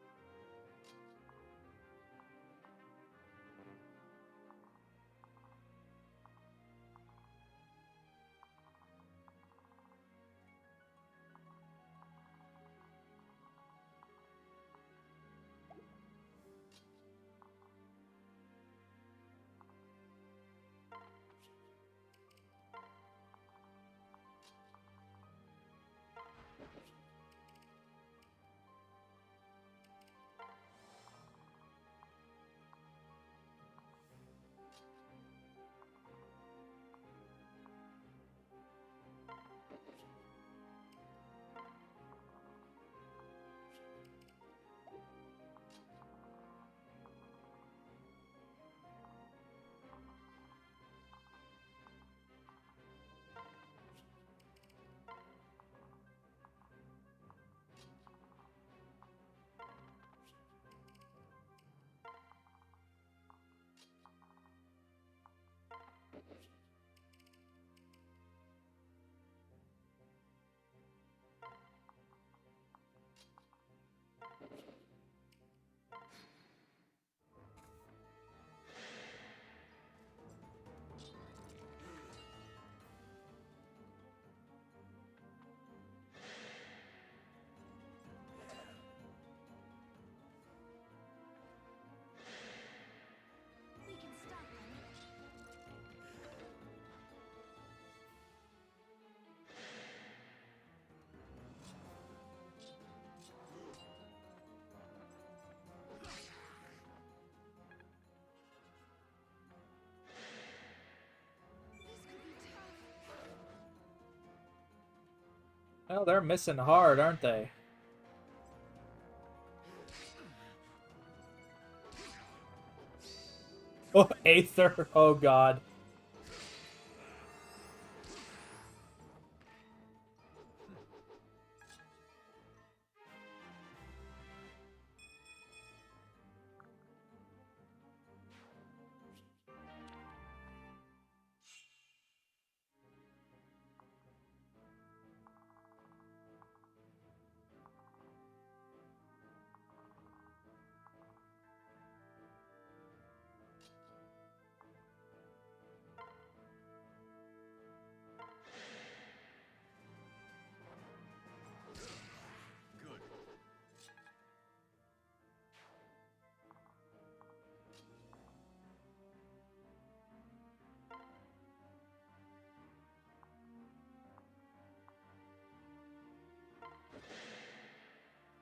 Well, they're missing hard, aren't they? Oh, Aether. Oh, God.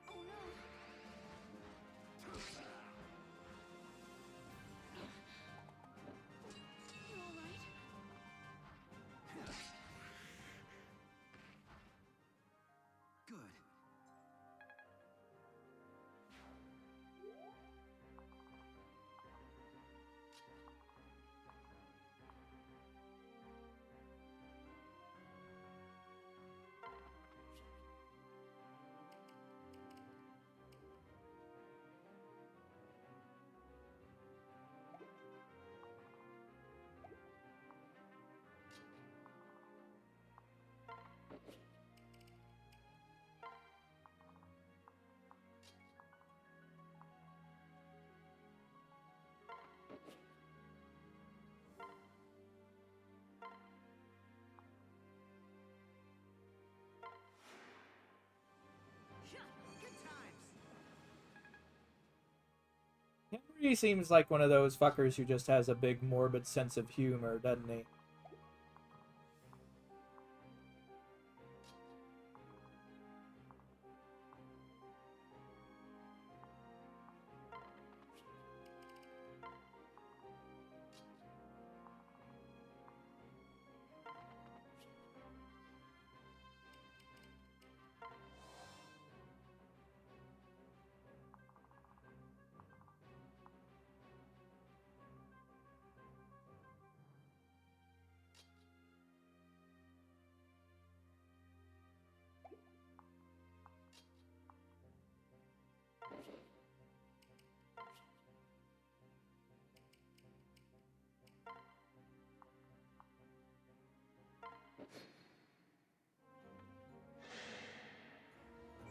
Oh no. You all right? Good. Good times. Henry seems like one of those fuckers who just has a big morbid sense of humor, doesn't he?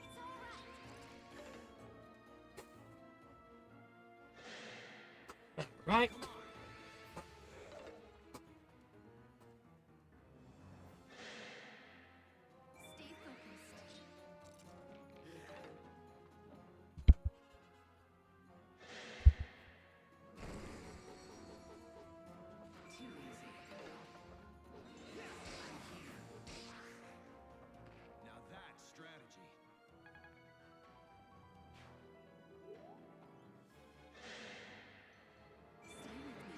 It's all right. Right. Stay focused. Too easy. Now that's strategy. Stay with me.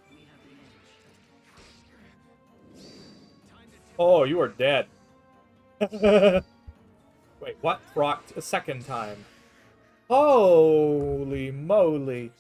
We have the edge. Time to Oh, you are dead. Wait, what? Procced a second time. Holy moly.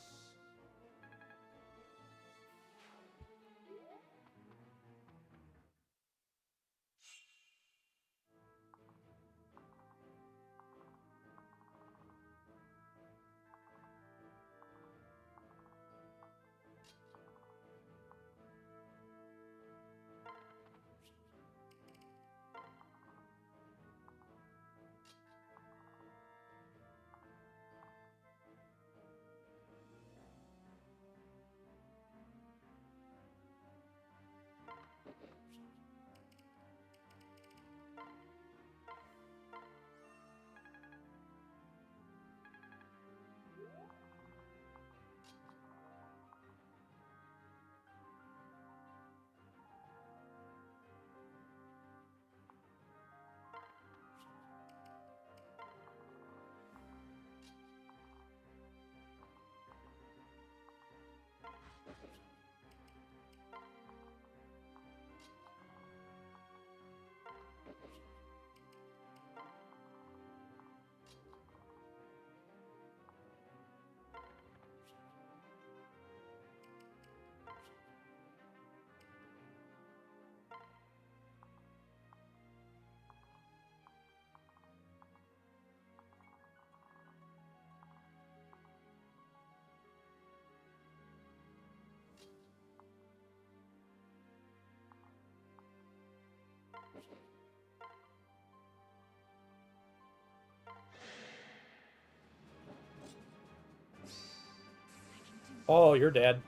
Oh, you're dead.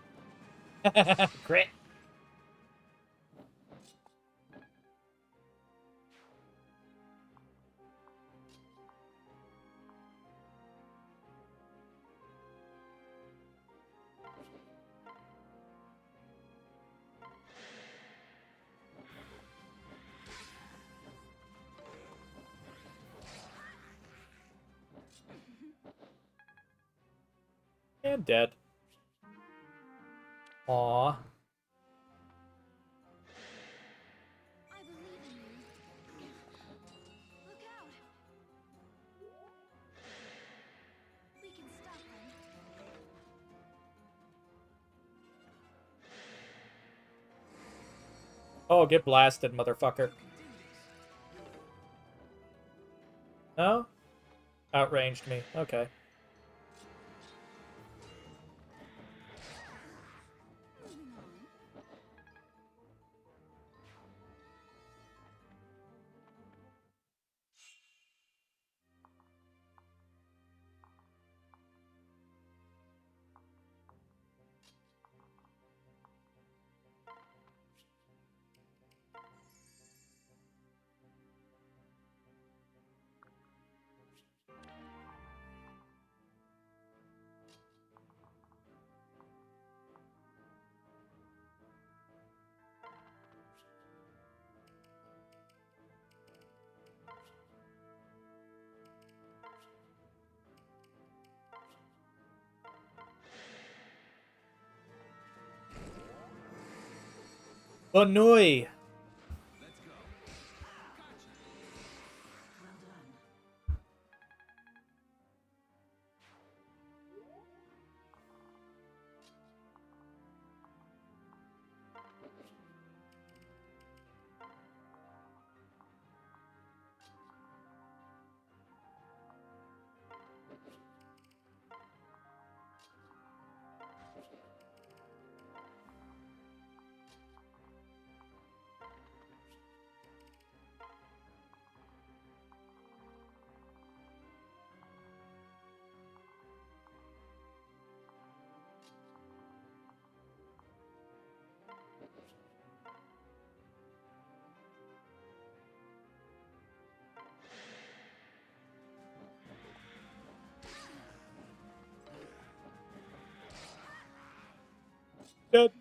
Crit. And dead. Aw. I believe in you. Look out! We can stop them. Oh, get blasted, motherfucker. No? Outranged me. Okay. Moving on. Bonui. Let's go. Gotcha. Well done. Dead.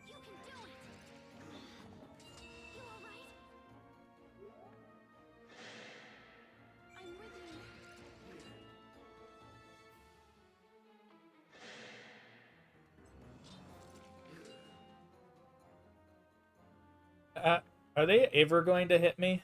You can do it! You alright? I'm with you. Are they ever going to hit me?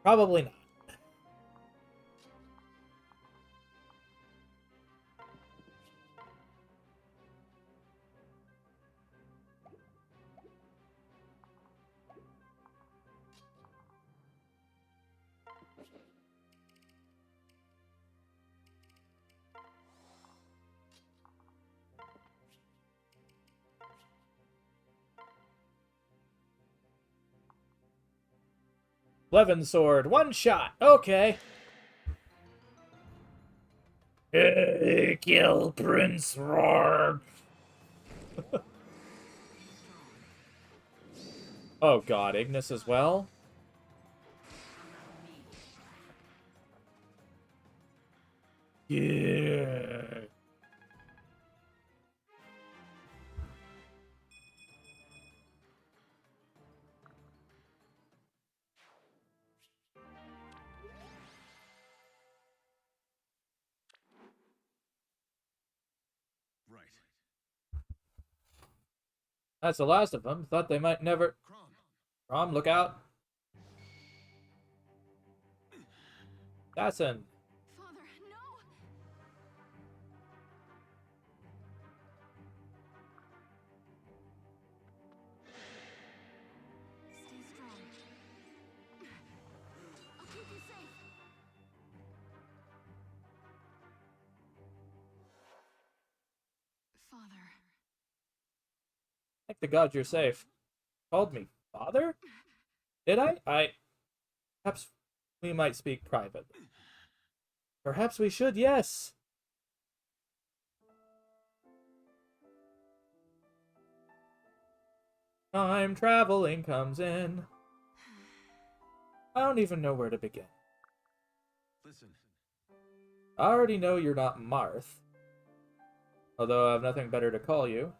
Probably not. Levin sword, one shot. Okay. Kill Prince Roar. Oh god, Ignis as well? Yeah. Right. That's the last of them. Thought they might never... Crom. Rom, look out. Assassin. Father, no! Stay strong. I'll keep you safe. Father. Thank the gods you're safe. Called me father? Did I? Perhaps we might speak privately. Perhaps we should, yes. Time traveling comes in. I don't even know where to begin. Listen, I already know you're not Marth, although I have nothing better to call you.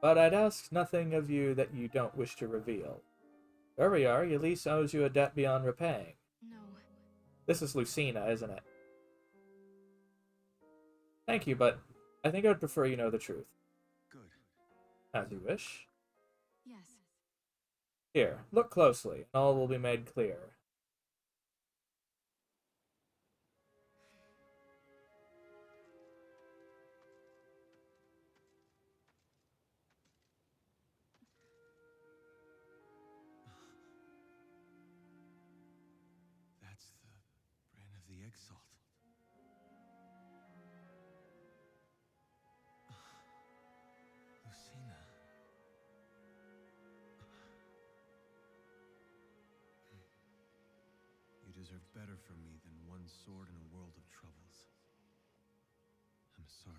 But I'd ask nothing of you that you don't wish to reveal. There we are, Elise owes you a debt beyond repaying. No. This is Lucina, isn't it? Thank you, but I think I would prefer you know the truth. good. As you wish. Yes. Here, look closely, and all will be made clear. That's the brand of the egg salt. Lucina. You deserve better from me than one sword in a world of troubles. I'm sorry.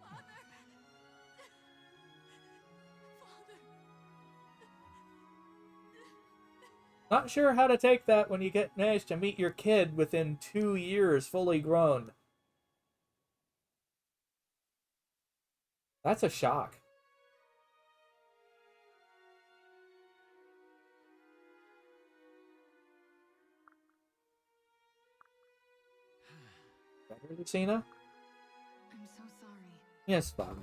Father! Father! Not sure how to take that when you manage to meet your kid within 2 years fully grown. That's a shock. Better, Lucina? I'm so sorry. Yes, Bob.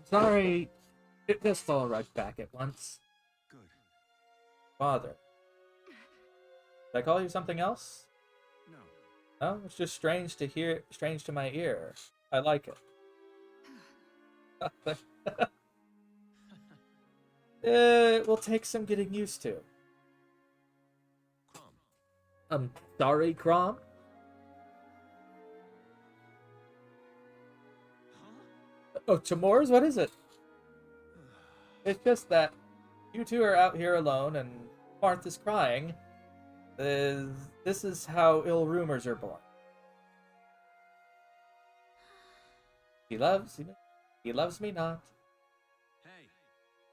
Sorry, it just all rushed back at once. Good. Father. Did I call you something else? No. No, it's just strange to hear, strange to my ear. I like it. It will take some getting used to. Crom. Sorry, Crom? Huh? Oh, Chamors? What is it? It's just that you two are out here alone and Martha's crying. This is how ill rumors are born. He loves me. He loves me not. Hey.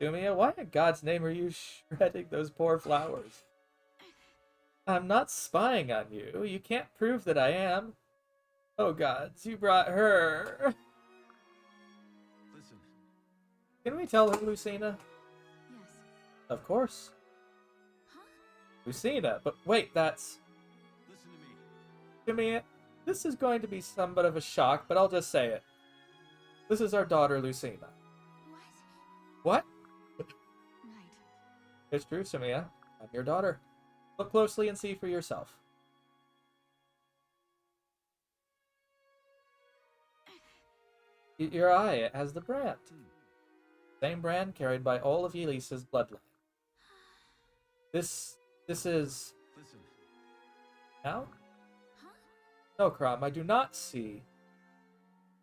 Jumia, why in God's name are you shredding those poor flowers? I'm not spying on you. You can't prove that I am. Oh gods, you brought her. Listen. Can we tell her, Lucina? Yes. Of course. Huh? Lucina, but wait, that's... Listen to me. Jumia, this is going to be somewhat of a shock, but I'll just say it. This is our daughter, Lucina. What? What? Right. It's true, Sumia. I'm your daughter. Look closely and see for yourself. Your eye, it has the brand. Same brand carried by all of Elise's bloodline. This is... Listen. Now? Huh? No, Crom, I do not see.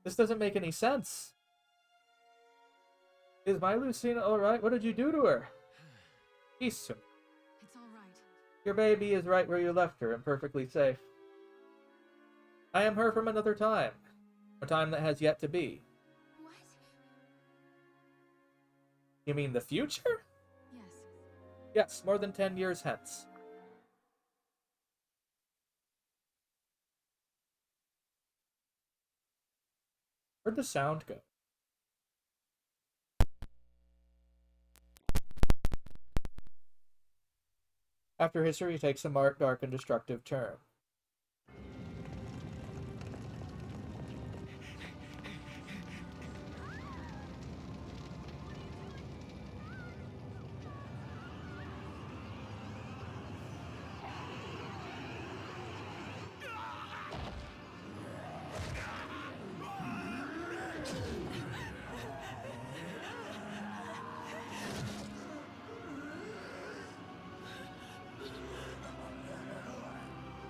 This doesn't make any sense. Is my Lucina alright? What did you do to her? Peace, Sumia. It's all right. Your baby is right where you left her and perfectly safe. I am her from another time. A time that has yet to be. What? You mean the future? Yes. Yes, more than 10 years hence. Where'd the sound go? After history takes a dark and destructive turn.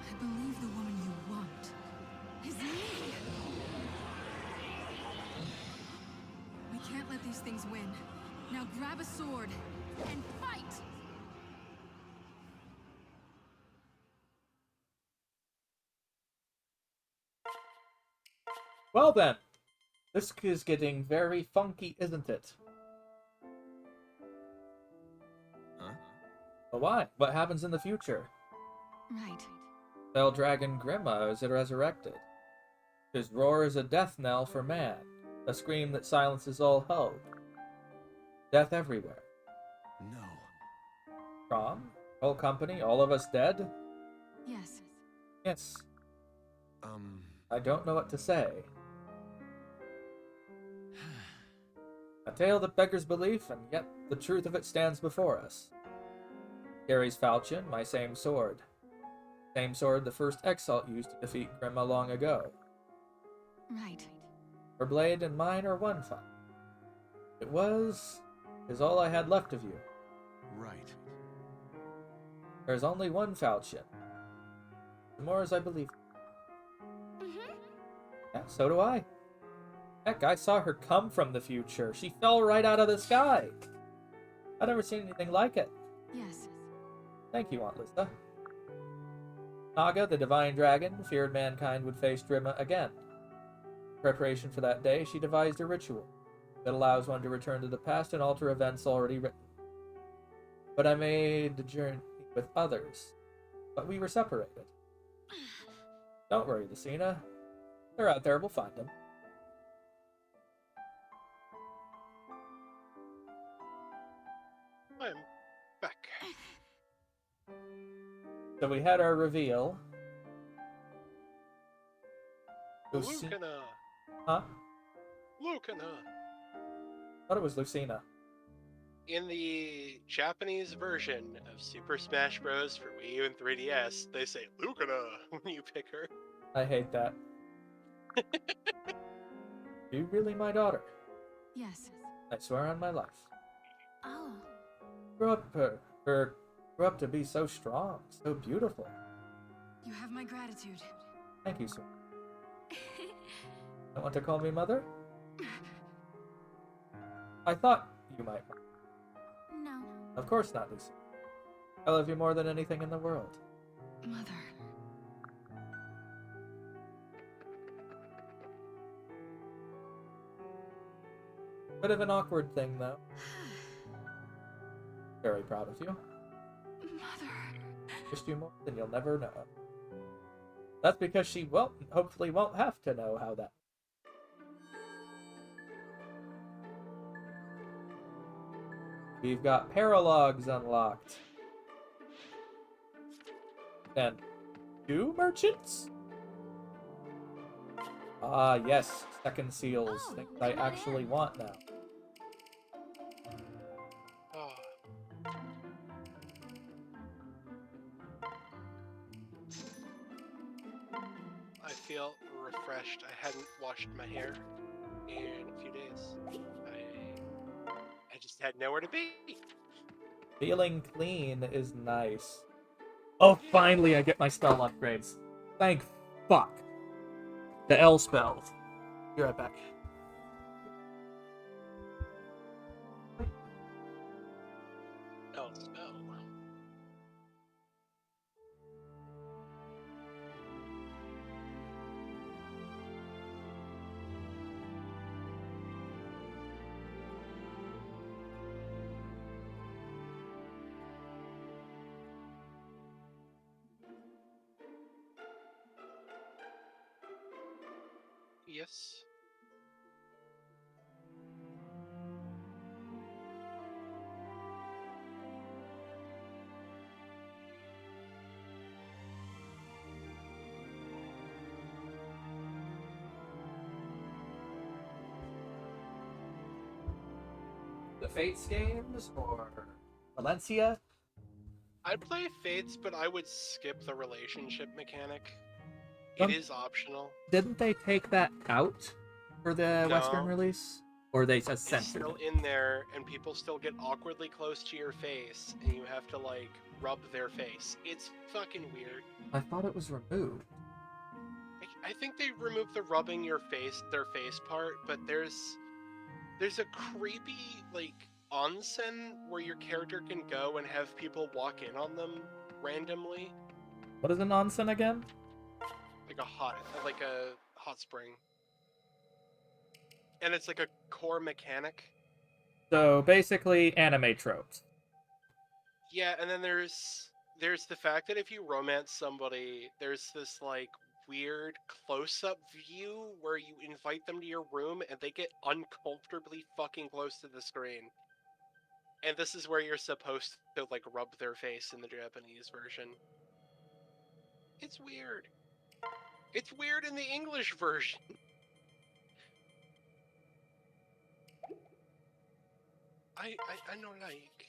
I believe the woman you want is me. We can't let these things win. Now grab a sword and fight! Well then, this is getting very funky, isn't it? Huh? But why? What happens in the future? Right. Fell dragon Grima is resurrected. His roar is a death knell for man, a scream that silences all hope. Death everywhere. No. Prom? Whole company? All of us dead? Yes. Yes. Um. I don't know what to say. A tale that beggars belief, and yet the truth of it stands before us. Carries falchion, my same sword. Same sword the first Exalt used to defeat Grima long ago. Right. Her blade and mine are one fight. It is all I had left of you. Right. There's only one falchion. The more as I believe. Mm-hmm. Yeah, so do I. Heck, I saw her come from the future. She fell right out of the sky. I've never seen anything like it. Yes. Thank you, Aunt Lisa. Naga, the divine dragon, feared mankind would face Grima again. In preparation for that day, she devised a ritual that allows one to return to the past and alter events already written. But I made the journey with others, but we were separated. Don't worry, Lucina. They're out there, we'll find them. I'm back. So we had our reveal. Lucina. Huh? Lucina. Thought it was Lucina. In the Japanese version of Super Smash Bros. For Wii U and 3DS, they say Lucina when you pick her. I hate that. You really my daughter? Yes. I swear on my life. Oh. Grew up to be so strong, so beautiful. You have my gratitude. Thank you, sir. Don't want to call me mother? I thought you might. No. Of course not, Lucy. I love you more than anything in the world. Mother. Bit of an awkward thing, though. Very proud of you. Mother. Wished you more than you'll never know. That's because she hopefully won't have to know how that. We've got paralogs unlocked. And 2 merchants? Ah, yes. Second seals. Oh, Things I come on actually in. want now. Oh. I feel refreshed. I hadn't washed my hair in a few days. I just had nowhere to be. Feeling clean is nice. Oh, finally I get my spell upgrades. Thank fuck. The L spell. Be right back. Oh, no. Yes. Fates games or Valencia. I'd play Fates, but I would skip the relationship mechanic. It Don't- is optional. Didn't they take that out for the Western No. release? Or they just It's censored still it? in there, and people still get awkwardly close to your face, and you have to, like, rub their face. It's fucking weird. I thought it was removed. I think they removed the rubbing their face part, but there's a creepy, like, onsen where your character can go and have people walk in on them randomly. What is an onsen again? Like a hot spring. And it's like a core mechanic. So basically, anime tropes. Yeah, and then there's the fact that if you romance somebody, there's this like weird close-up view where you invite them to your room and they get uncomfortably fucking close to the screen. And this is where you're supposed to like rub their face in the Japanese version. It's weird. It's weird in the English version. I know like.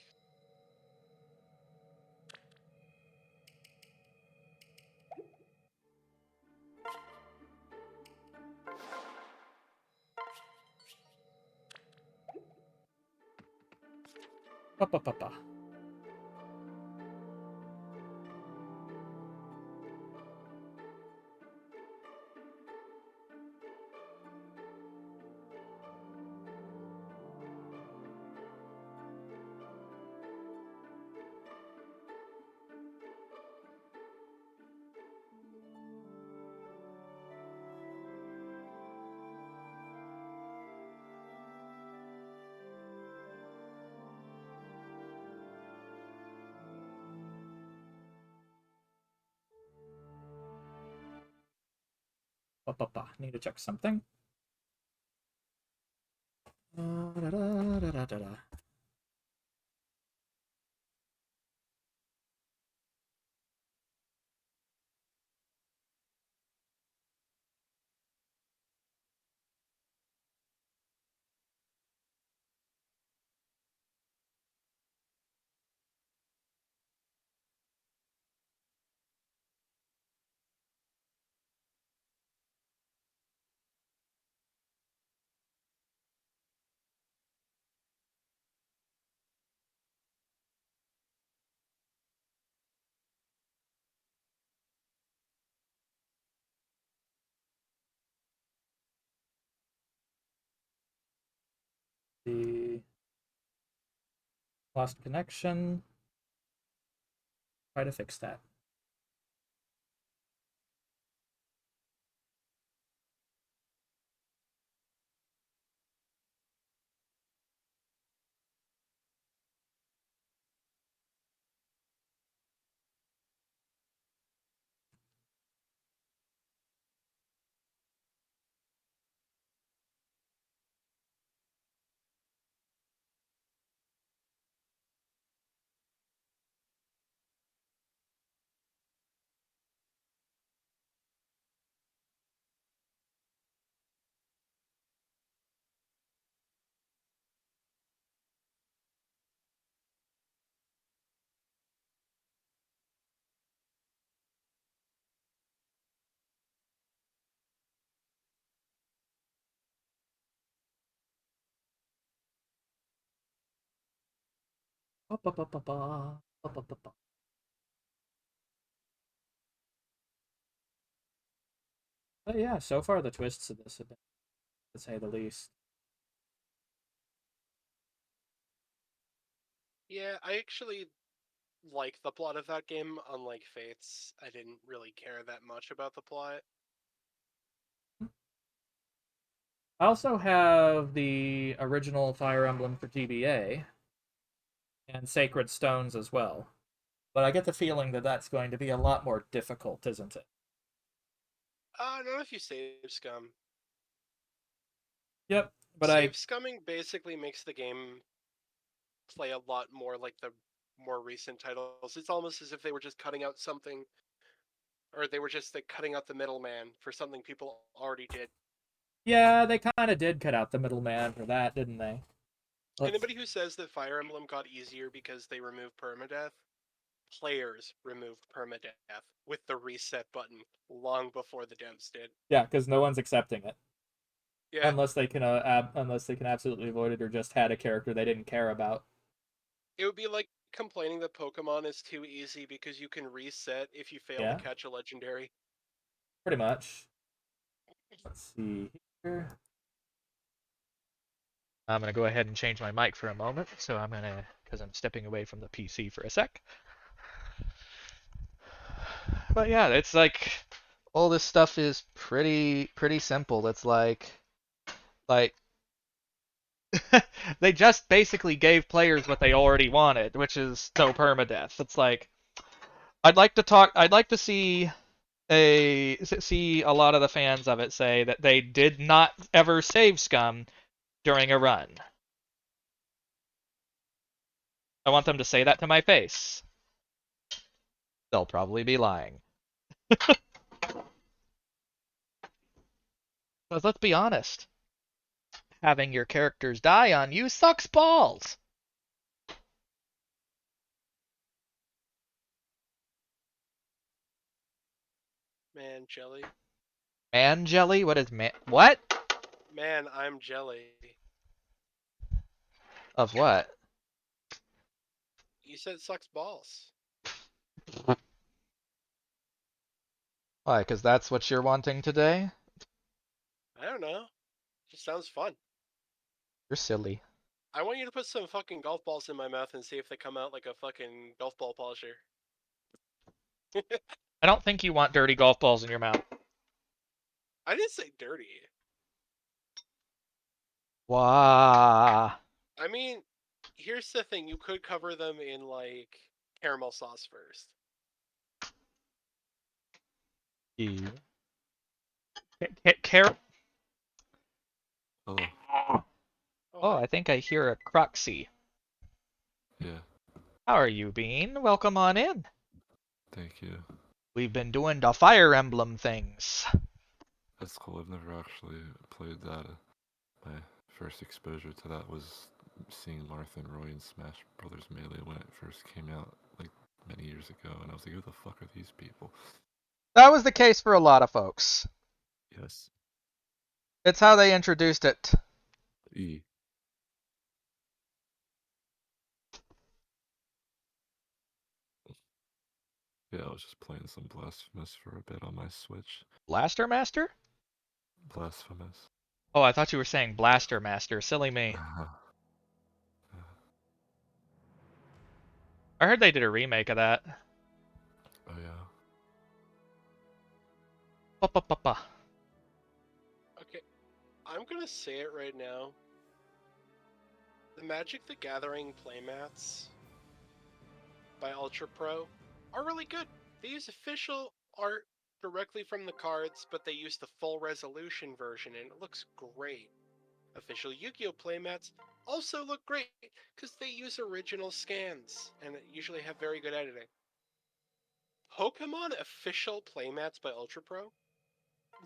Pa pa pa pa. Pa pa pa. Need to check something. Da-da-da-da-da-da. The lost connection. Try to fix that. Pa pa pa pa pa. Pa pa pa pa. But yeah, so far the twists of this have been, to say the least. Yeah, I actually like the plot of that game, unlike Fates. I didn't really care that much about the plot. I also have the original Fire Emblem for GBA and Sacred Stones as well. But I get the feeling that that's going to be a lot more difficult, isn't it? Not if you save scum. Yep, but Save scumming basically makes the game play a lot more like the more recent titles. It's almost as if they were just cutting out something, or they were just like cutting out the middleman for something people already did. yeah, they kind of did cut out the middleman for that, didn't they? Let's- Anybody who says that Fire Emblem got easier because they removed permadeath, players removed permadeath with the reset button long before the devs did. Yeah, because no one's accepting it Yeah, unless they can absolutely avoid it or just had a character they didn't care about. it would be like complaining that Pokemon is too easy because you can reset if you fail Yeah. to catch a legendary. Pretty much. Let's see here. I'm gonna go ahead and change my mic for a moment, so because I'm stepping away from the PC for a sec. But yeah, it's like all this stuff is pretty simple. It's like they just basically gave players what they already wanted, which is no permadeath. It's like I'd like to see a lot of the fans of it say that they did not ever save scum during a run. I want them to say that to my face. They'll probably be lying. But let's be honest. Having your characters die on you sucks balls. Man, jelly. Man jelly? What is man? What? Man, I'm jelly. Of what? You said it sucks balls. Why? Because that's what you're wanting today? I don't know. Just sounds fun. You're silly. I want you to put some fucking golf balls in my mouth and see if they come out like a fucking golf ball polisher. I don't think you want dirty golf balls in your mouth. I didn't say dirty. Wah. I mean, here's the thing. You could cover them in, like, caramel sauce first. Yeah. Hello. Oh, I think I hear a Cruxy. Yeah, How are you, Bean? Welcome on in. thank you. We've been doing the Fire Emblem things. That's cool. I've never actually played that. My first exposure to that was seeing Martha and Roy in Smash Brothers Melee when it first came out, like many years ago, and I was like, who the fuck are these people? That was the case for a lot of folks. Yes. It's how they introduced it. E. Yeah, I was just playing some Blasphemous for a bit on my Switch. Blaster Master? Blasphemous. Oh, I thought you were saying Blaster Master. Silly me. I heard they did a remake of that. Oh yeah. Ba-ba-ba-ba. Okay, I'm gonna say it right now. The Magic the Gathering playmats by Ultra Pro are really good. They use official art directly from the cards, but they use the full resolution version, and it looks great. Official Yu-Gi-Oh! Playmats also look great because they use original scans and usually have very good editing. Pokemon official playmats by Ultra Pro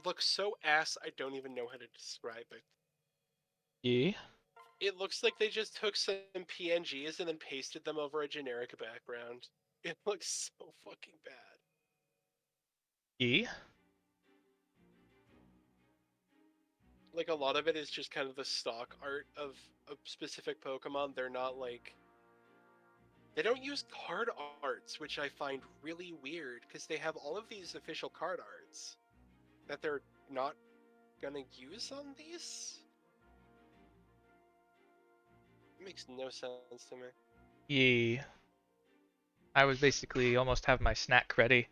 look so ass I don't even know how to describe it. Yeah. It looks like they just took some PNGs and then pasted them over a generic background. It looks so fucking bad. Yeah. Like, a lot of it is just kind of the stock art of a specific Pokemon. They're not like... They don't use card arts, which I find really weird, because they have all of these official card arts that they're not gonna use on these? It makes no sense to me. Yeah. I was basically almost have my snack ready.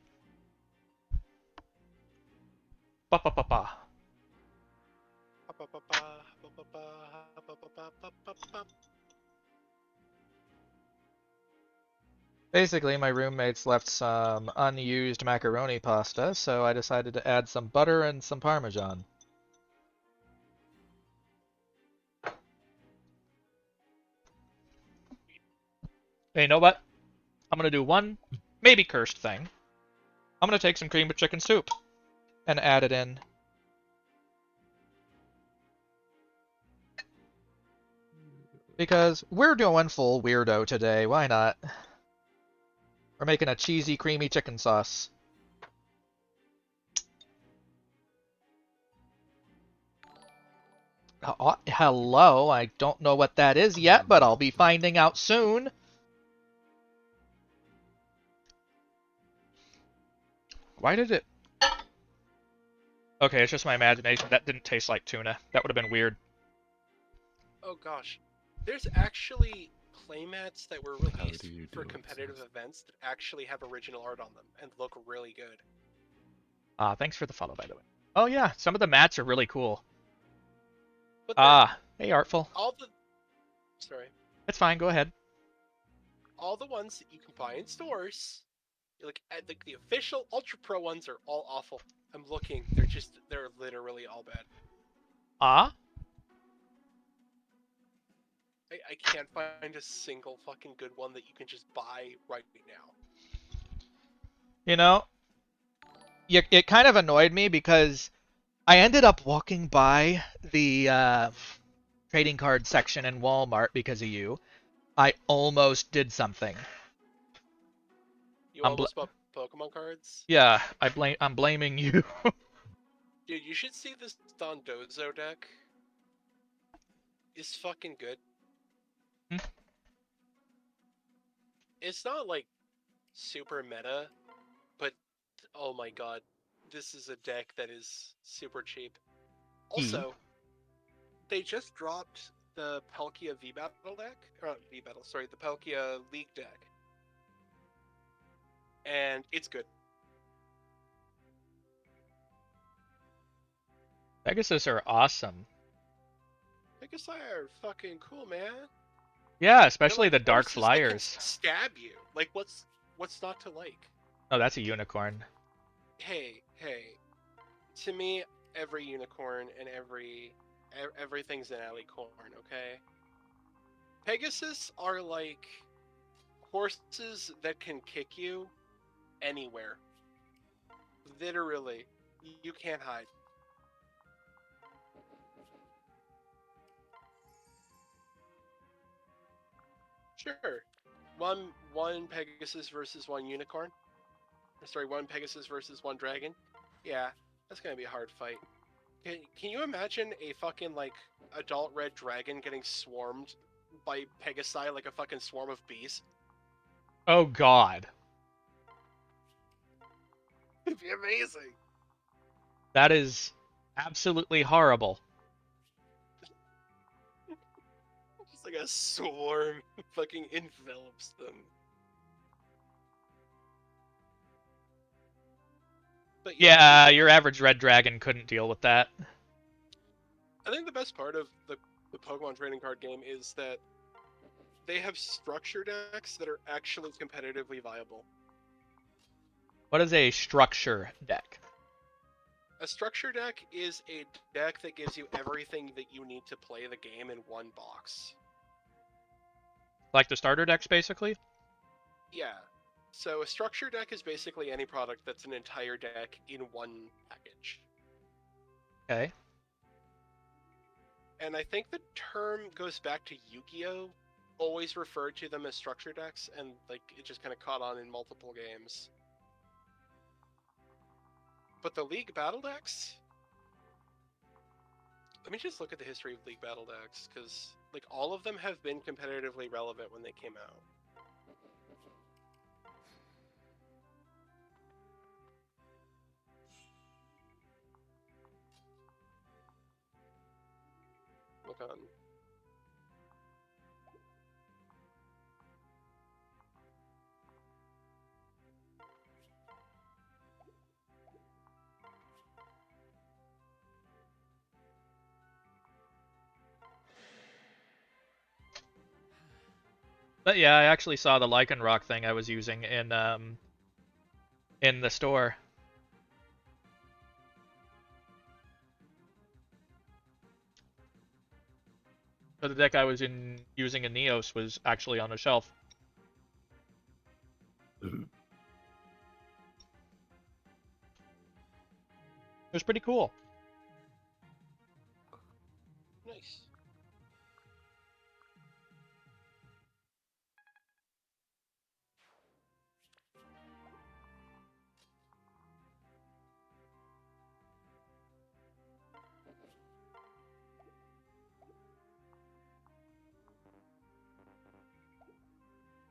Ba-ba-ba-ba. Basically, my roommates left some unused macaroni pasta, so I decided to add some butter and some Parmesan. Hey, you know what? I'm gonna do one, maybe cursed thing. I'm gonna take some cream of chicken soup and add it in. Because we're doing full weirdo today. Why not? We're making a cheesy, creamy chicken sauce. Hello, I don't know what that is yet, but I'll be finding out soon. Why did it... Okay, it's just my imagination. That didn't taste like tuna. That would have been weird. Oh gosh, there's actually playmats that were How released do you for deal with competitive this? events that actually have original art on them and look really good. Thanks for the follow, by the way. Oh yeah, some of the mats are really cool. But they're Hey Artful. all the sorry, It's fine, go ahead. all the ones that you can buy in stores, like the official Ultra Pro ones are all awful. I'm looking, they're literally all bad. I can't find a single fucking good one that you can just buy right now. You know, it kind of annoyed me because I ended up walking by the trading card section in Walmart because of you. I almost did something. You I'm bl almost bought Pokemon cards? Yeah, I'm blaming you. Dude, you should see this Dondozo deck. It's fucking good. Hmm? It's not like super meta, but oh my god, this is a deck that is super cheap. Also, they just dropped the Palkia V Battle deck, or not V Battle, sorry, the Palkia League deck, and it's good. Pegasus are awesome. Pegasus are fucking cool, man. Yeah, They're especially like the Dark horses that can Flyers. stab you. Like, what's not to like? Oh, that's a unicorn. Hey, to me, every unicorn and everything's an alicorn, okay? Pegasus are like horses that can kick you anywhere. Literally, you can't hide. Sure, one Pegasus versus one unicorn. Sorry, one Pegasus versus one dragon. Yeah, that's gonna be a hard fight. Can you imagine a fucking like adult red dragon getting swarmed by Pegasi like a fucking swarm of bees? Oh god. It'd be amazing. That is absolutely horrible. Just like a swarm fucking envelops them. But Yeah, your average red dragon couldn't deal with that. I think the best part of the Pokemon trading card game is that they have structure decks that are actually competitively viable. What is a structure deck? A structure deck is a deck that gives you everything that you need to play the game in one box. Like the starter decks, basically? Yeah. So a structure deck is basically any product that's an entire deck in one package. Okay. And I think the term goes back to Yu-Gi-Oh! Always referred to them as structure decks, and like it just kind of caught on in multiple games. But the League Battle decks? Let me just look at the history of League Battle decks, because like all of them have been competitively relevant when they came out. Look on. But yeah, I actually saw the Lycanroc thing I was using in the store. So the deck I was using in Neos was actually on the shelf. It was pretty cool. Nice.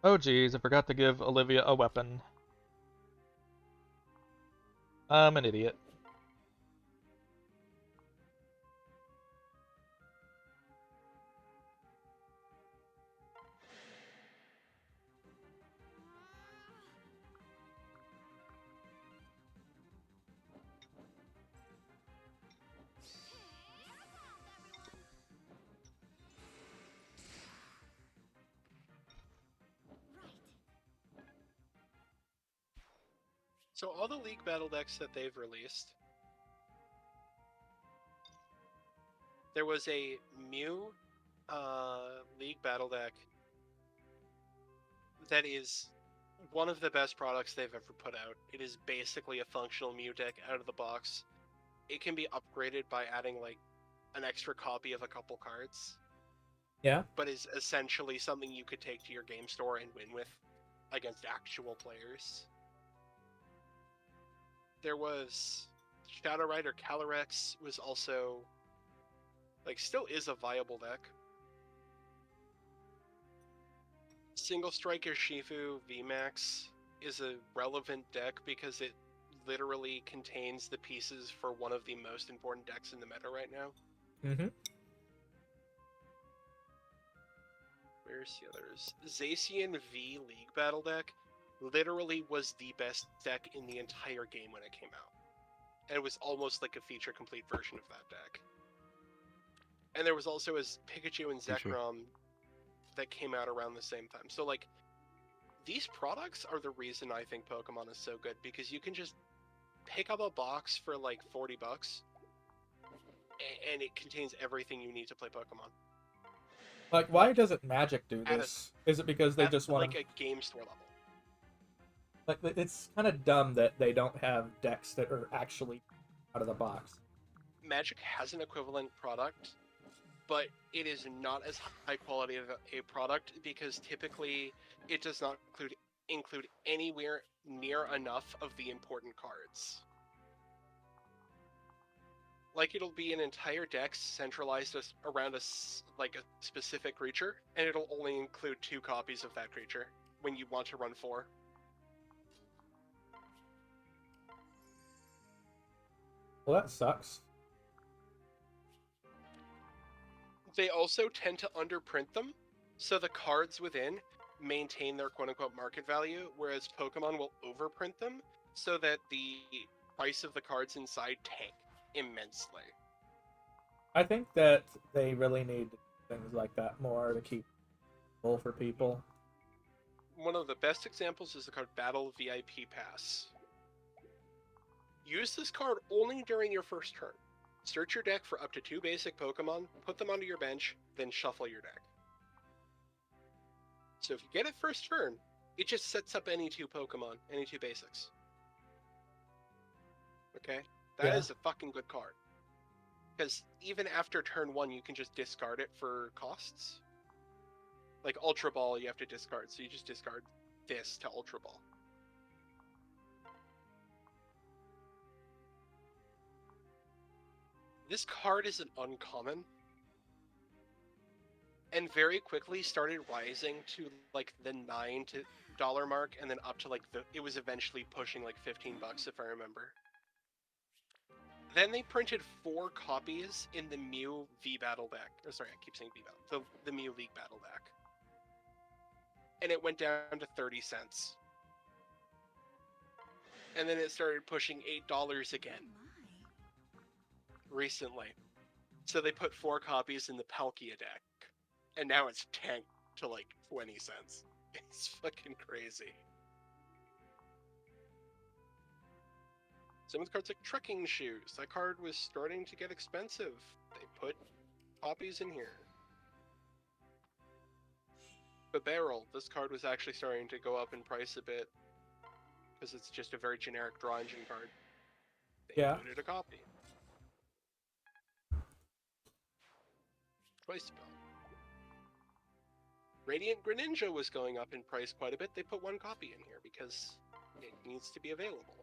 Oh geez, I forgot to give Olivia a weapon. I'm an idiot. So all the League battle decks that they've released, there was a Mew League battle deck that is one of the best products they've ever put out. It is basically a functional Mew deck out of the box. It can be upgraded by adding like an extra copy of a couple cards, Yeah. but is essentially something you could take to your game store and win with against actual players. There was Shadow Rider Calyrex was also like still is a viable deck. Single Striker Shifu VMAX is a relevant deck because it literally contains the pieces for one of the most important decks in the meta right now. Mm-hmm. Where's the others? Zacian V League Battle deck literally was the best deck in the entire game when it came out. And it was almost like a feature complete version of that deck. And there was also a Pikachu and Feature. Zekrom that came out around the same time. So like these products are the reason I think Pokemon is so good, because you can just pick up a box for like $40 and it contains everything you need to play Pokemon. Like, why doesn't Magic do At a- this? Is it because they At just want like to... a game store level. Like, it's kind of dumb that they don't have decks that are actually out of the box. Magic has an equivalent product, but it is not as high quality of a product because typically it does not include anywhere near enough of the important cards. Like it'll be an entire deck centralized around a specific creature, and it'll only include 2 copies of that creature when you want to run 4. Well, that sucks. They also tend to underprint them, so the cards within maintain their quote-unquote market value, whereas Pokemon will overprint them so that the price of the cards inside tank immensely. I think that they really need things like that more to keep full for people. One of the best examples is the card Battle VIP Pass. Use this card only during your first turn. Search your deck for up to 2 basic Pokemon, put them onto your bench, then shuffle your deck. So if you get it first turn, it just sets up any 2 Pokemon, any 2 basics. Okay? That is a fucking good card. Because even after turn 1, you can just discard it for costs. Like Ultra Ball, you have to discard, so you just discard this to Ultra Ball. This card is an uncommon, and very quickly started rising to like the $9 mark, and then up to like it was eventually pushing like $15 if I remember. Then they printed 4 copies in the Mew V Battle deck. Or sorry, I keep saying V Battle. The Mew League Battle deck. And it went down to 30 cents. And then it started pushing $8 again. Recently. So they put 4 copies in the Palkia deck. And now it's tanked to like 20 cents. It's fucking crazy. Some of the cards like Trekking Shoes. That card was starting to get expensive. They put copies in here. But Barrel, this card was actually starting to go up in price a bit. Because it's just a very generic draw engine card. They included a copy. Twice spell. Radiant Greninja was going up in price quite a bit. They put 1 copy in here because it needs to be available.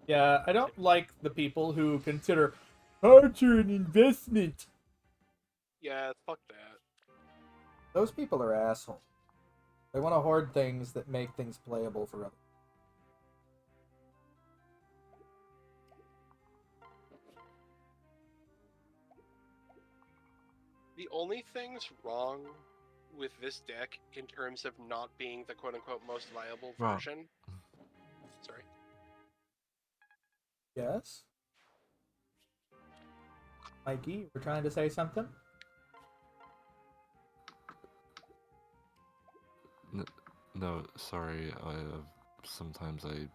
Yeah, I don't like the people who consider cards an investment. Yeah, fuck that. Those people are assholes. They want to hoard things that make things playable for others. The only things wrong with this deck in terms of not being the quote-unquote most viable Well, version... Sorry. Yes? Mikey, you were trying to say something? no, sorry. Sometimes I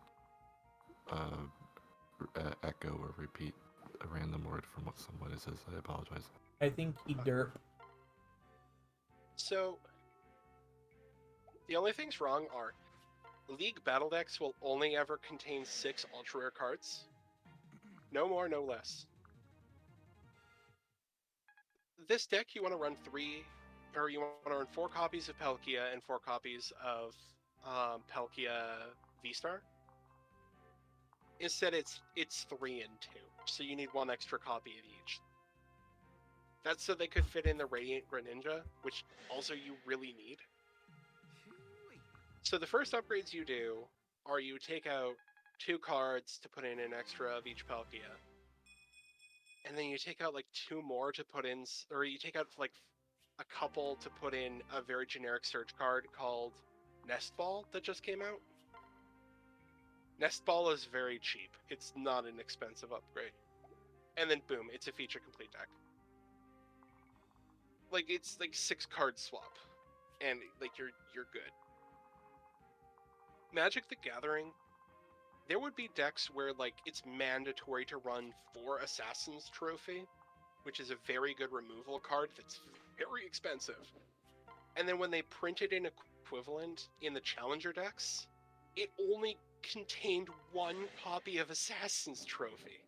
echo or repeat a random word from what somebody says. I apologize. I think he derp. So, the only things wrong are League battle decks will only ever contain 6 ultra rare cards. No more, no less. This deck, you want to run 4 copies of Palkia and 4 copies of Palkia V-Star. Instead, it's 3 and 2, so you need 1 extra copy of each. That's so they could fit in the Radiant Greninja, which also you really need. So the first upgrades you do are you take out 2 cards to put in an extra of each Palkia. And then you take out like 2 more to put in, or you take out like a couple to put in a very generic search card called Nest Ball that just came out. Nest Ball is very cheap. It's not an expensive upgrade. And then boom, it's a feature complete deck. Like it's like 6 card swap. And like you're good. Magic the Gathering, there would be decks where like it's mandatory to run 4 Assassin's Trophy, which is a very good removal card that's very expensive. And then when they printed an equivalent in the Challenger decks, it only contained 1 copy of Assassin's Trophy.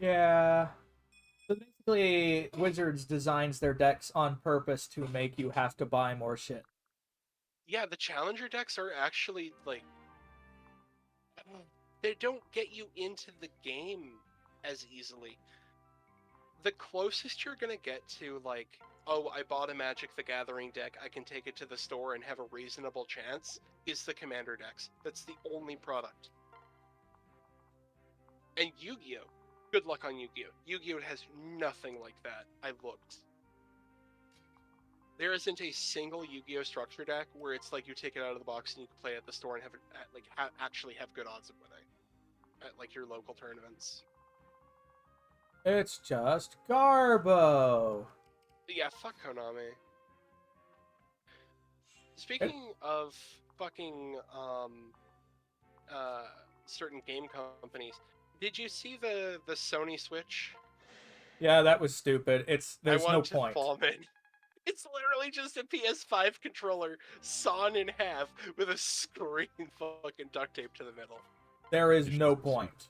Yeah. So basically, Wizards designs their decks on purpose to make you have to buy more shit. Yeah, the Challenger decks are actually like... they don't get you into the game as easily. The closest you're gonna get to, like, oh, I bought a Magic the Gathering deck, I can take it to the store and have a reasonable chance, is the Commander decks. That's the only product. And Yu-Gi-Oh! Good luck on Yu-Gi-Oh! Yu-Gi-Oh! Has nothing like that. I looked. There isn't a single Yu-Gi-Oh! Structure deck where it's like you take it out of the box and you can play it at the store and have it actually have good odds of winning at like your local tournaments. It's just Garbo. But yeah, fuck Konami. Speaking of fucking certain game companies, did you see the Sony Switch? Yeah, that was stupid. There's I no want to point. vomit. It's literally just a PS5 controller sawn in half with a screen fucking duct tape to the middle. There is no point.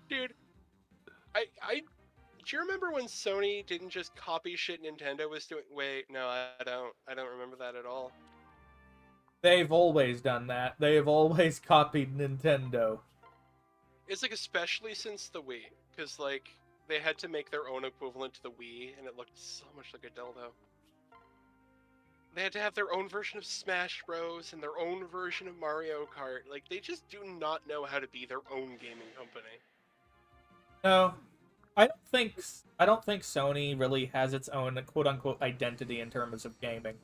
Dude, do you remember when Sony didn't just copy shit Nintendo was doing? Wait, no, I don't remember that at all. They've always done that. They have always copied Nintendo. It's like especially since the Wii, because like they had to make their own equivalent to the Wii, and it looked so much like a dildo. They had to have their own version of Smash Bros. And their own version of Mario Kart. Like they just do not know how to be their own gaming company. No, I don't think Sony really has its own quote unquote identity in terms of gaming.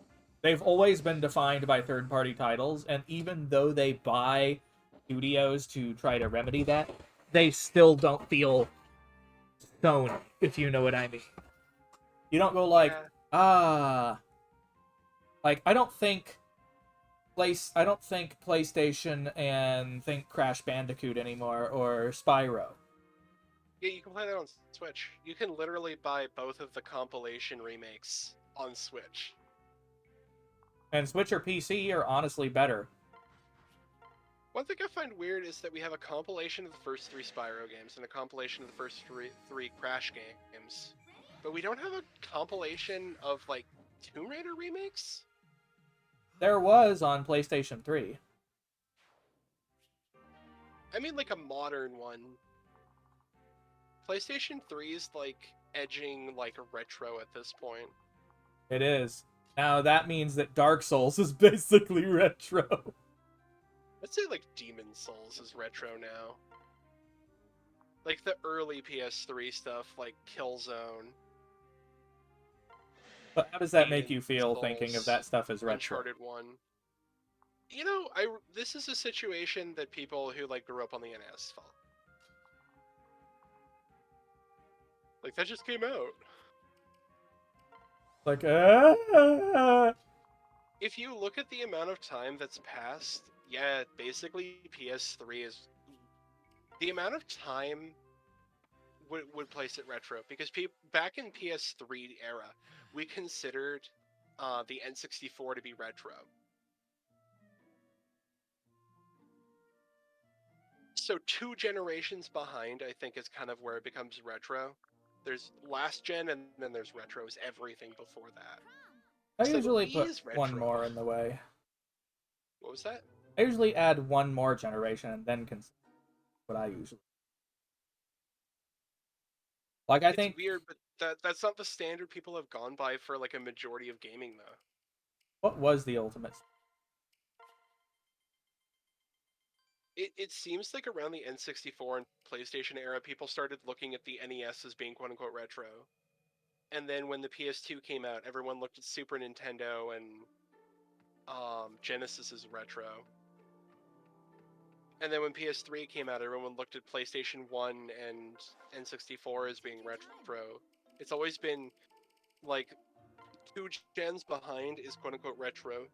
They've always been defined by third party titles, and even though they buy studios to try to remedy that, they still don't feel Sony, if you know what I mean. You don't go like, Yeah. like I don't think PlayStation and think Crash Bandicoot anymore or Spyro. Yeah, you can play that on Switch. You can literally buy both of the compilation remakes on Switch. And Switch or PC are honestly better. One thing I find weird is that we have a compilation of the first 3 Spyro games and a compilation of the first three Crash games. But we don't have a compilation of, like, Tomb Raider remakes? There was on PlayStation 3. I mean, like, a modern one. PlayStation 3's, like, edging like retro at this point. It is. Now that means that Dark Souls is basically retro. I'd say like Demon Souls is retro now. Like the early PS3 stuff, like Killzone, But how does that make Demon you feel thinking of Souls, that stuff as retro? Uncharted 1. You know, this is a situation that people who like grew up on the NES felt. Like that just came out. Like, If you look at the amount of time that's passed, yeah, basically PS3 is the amount of time would place it retro because back in PS3 era, we considered the N64 to be retro. So 2 generations behind, I think, is kind of where it becomes retro. There's last gen, and then there's retros. Everything before that. I So the usually Wii put is one retro. more in the way. What was that? I usually add one more generation and then consider what I usually. Like, I It's think. weird, but that's not the standard people have gone by for like a majority of gaming, though. What was the ultimate? It seems like around the N64 and PlayStation era, people started looking at the NES as being quote unquote retro. And then when the PS2 came out, everyone looked at Super Nintendo and Genesis as retro. And then when PS3 came out, everyone looked at PlayStation 1 and N64 as being retro. It's always been like 2 gens behind is quote unquote retro.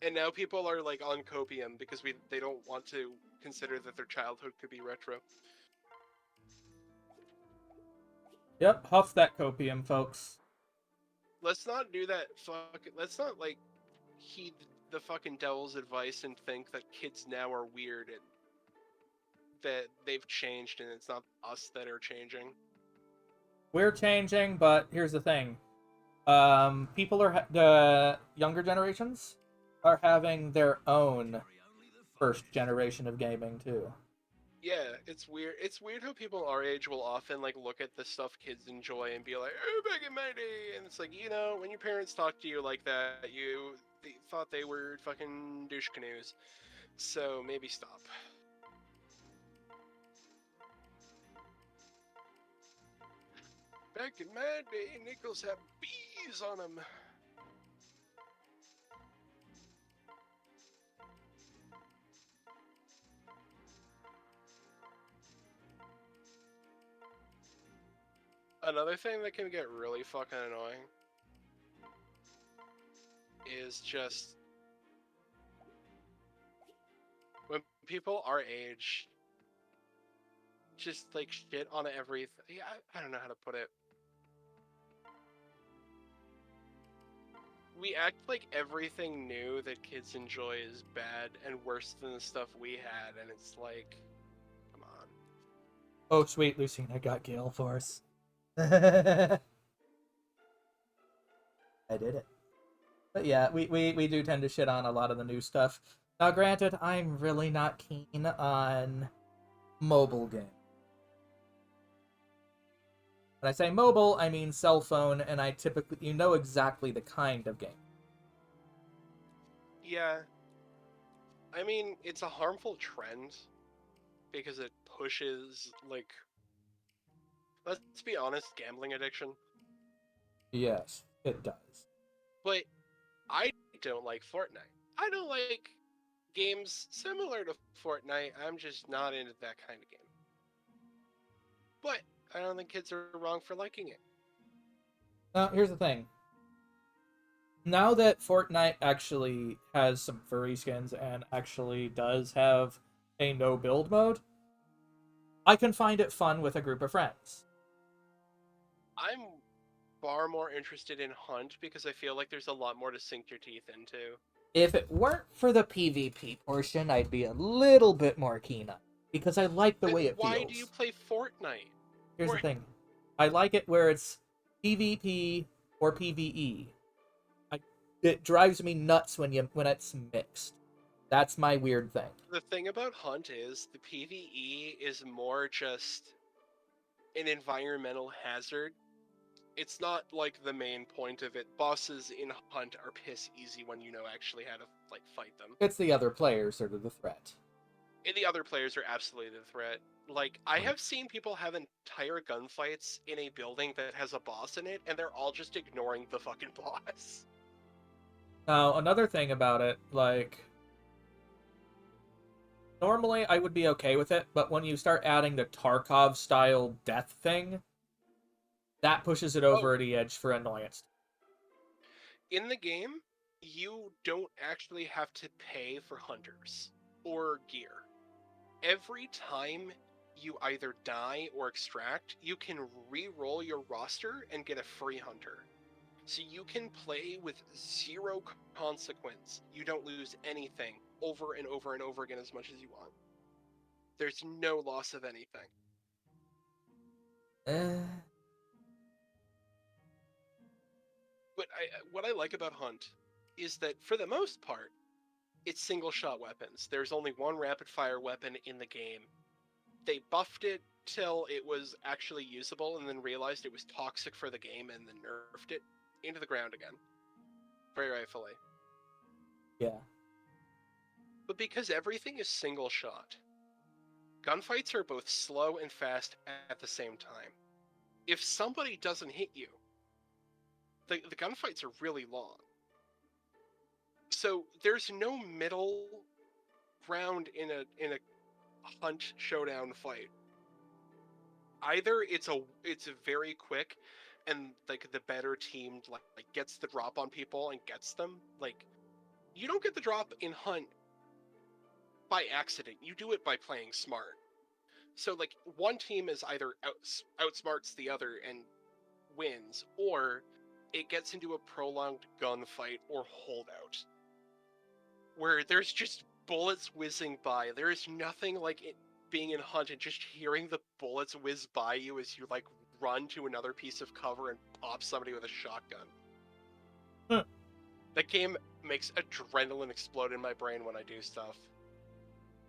And now people are like on copium because they don't want to consider that their childhood could be retro. Yep, huff that copium, folks. Let's not do that. Let's not like heed the fucking devil's advice and think that kids now are weird and that they've changed and it's not us that are changing. We're changing, but here's the thing. People are the younger generations are having their own first generation of gaming too. Yeah, it's weird. It's weird how people our age will often like look at the stuff kids enjoy and be like, "Oh, back in my day," and it's like, you know, when your parents talk to you like that, they thought they were fucking douche canoes. So maybe stop. Back in my day, nickels had bees on them. Another thing that can get really fucking annoying is just when people our age just like shit on everything. Yeah, I don't know how to put it. We act like everything new that kids enjoy is bad and worse than the stuff we had, and it's like, come on. Oh, sweet, Lucina got Gale Force. I did it. But yeah, we do tend to shit on a lot of the new stuff. Now, granted, I'm really not keen on mobile games. When I say mobile, I mean cell phone, and I typically, you know exactly the kind of game. Yeah. I mean, it's a harmful trend because it pushes, like, let's be honest, gambling addiction. Yes, it does. But I don't like Fortnite. I don't like games similar to Fortnite. I'm just not into that kind of game. But I don't think kids are wrong for liking it. Now, here's the thing. Now that Fortnite actually has some furry skins and actually does have a no build mode, I can find it fun with a group of friends. I'm far more interested in Hunt because I feel like there's a lot more to sink your teeth into. If it weren't for the PvP portion, I'd be a little bit more keen on it, because I like the way it feels. Why do you play Fortnite? Here's the thing. I like it where it's PvP or PvE. It drives me nuts when it's mixed. That's my weird thing. The thing about Hunt is the PvE is more just an environmental hazard. It's not like the main point of it. Bosses in Hunt are piss easy when you know actually how to like fight them. It's the other players that are the threat. And the other players are absolutely the threat. Like, I Right. have seen people have entire gunfights in a building that has a boss in it, and they're all just ignoring the fucking boss. Now, another thing about it, like, normally I would be okay with it, but when you start adding the Tarkov-style death thing, that pushes it over the edge for annoyance. In the game, you don't actually have to pay for hunters or gear. Every time you either die or extract, you can re-roll your roster and get a free hunter. So you can play with zero consequence. You don't lose anything over and over and over again as much as you want. There's no loss of anything. But what I like about Hunt is that for the most part, it's single shot weapons. There's only one rapid fire weapon in the game. They buffed it till it was actually usable and then realized it was toxic for the game and then nerfed it into the ground again. Very rightfully. Yeah. But because everything is single shot, gunfights are both slow and fast at the same time. If somebody doesn't hit you, the gunfights are really long. So there's no middle ground in a Hunt showdown fight. Either it's a very quick and like the better team like gets the drop on people and gets them. Like, you don't get the drop in Hunt by accident. You do it by playing smart. So like one team is either outsmarts the other and wins, or it gets into a prolonged gunfight or holdout where there's just bullets whizzing by. There is nothing like it being in Hunt and just hearing the bullets whiz by you as you like run to another piece of cover and pop somebody with a shotgun. Huh. That game makes adrenaline explode in my brain when I do stuff.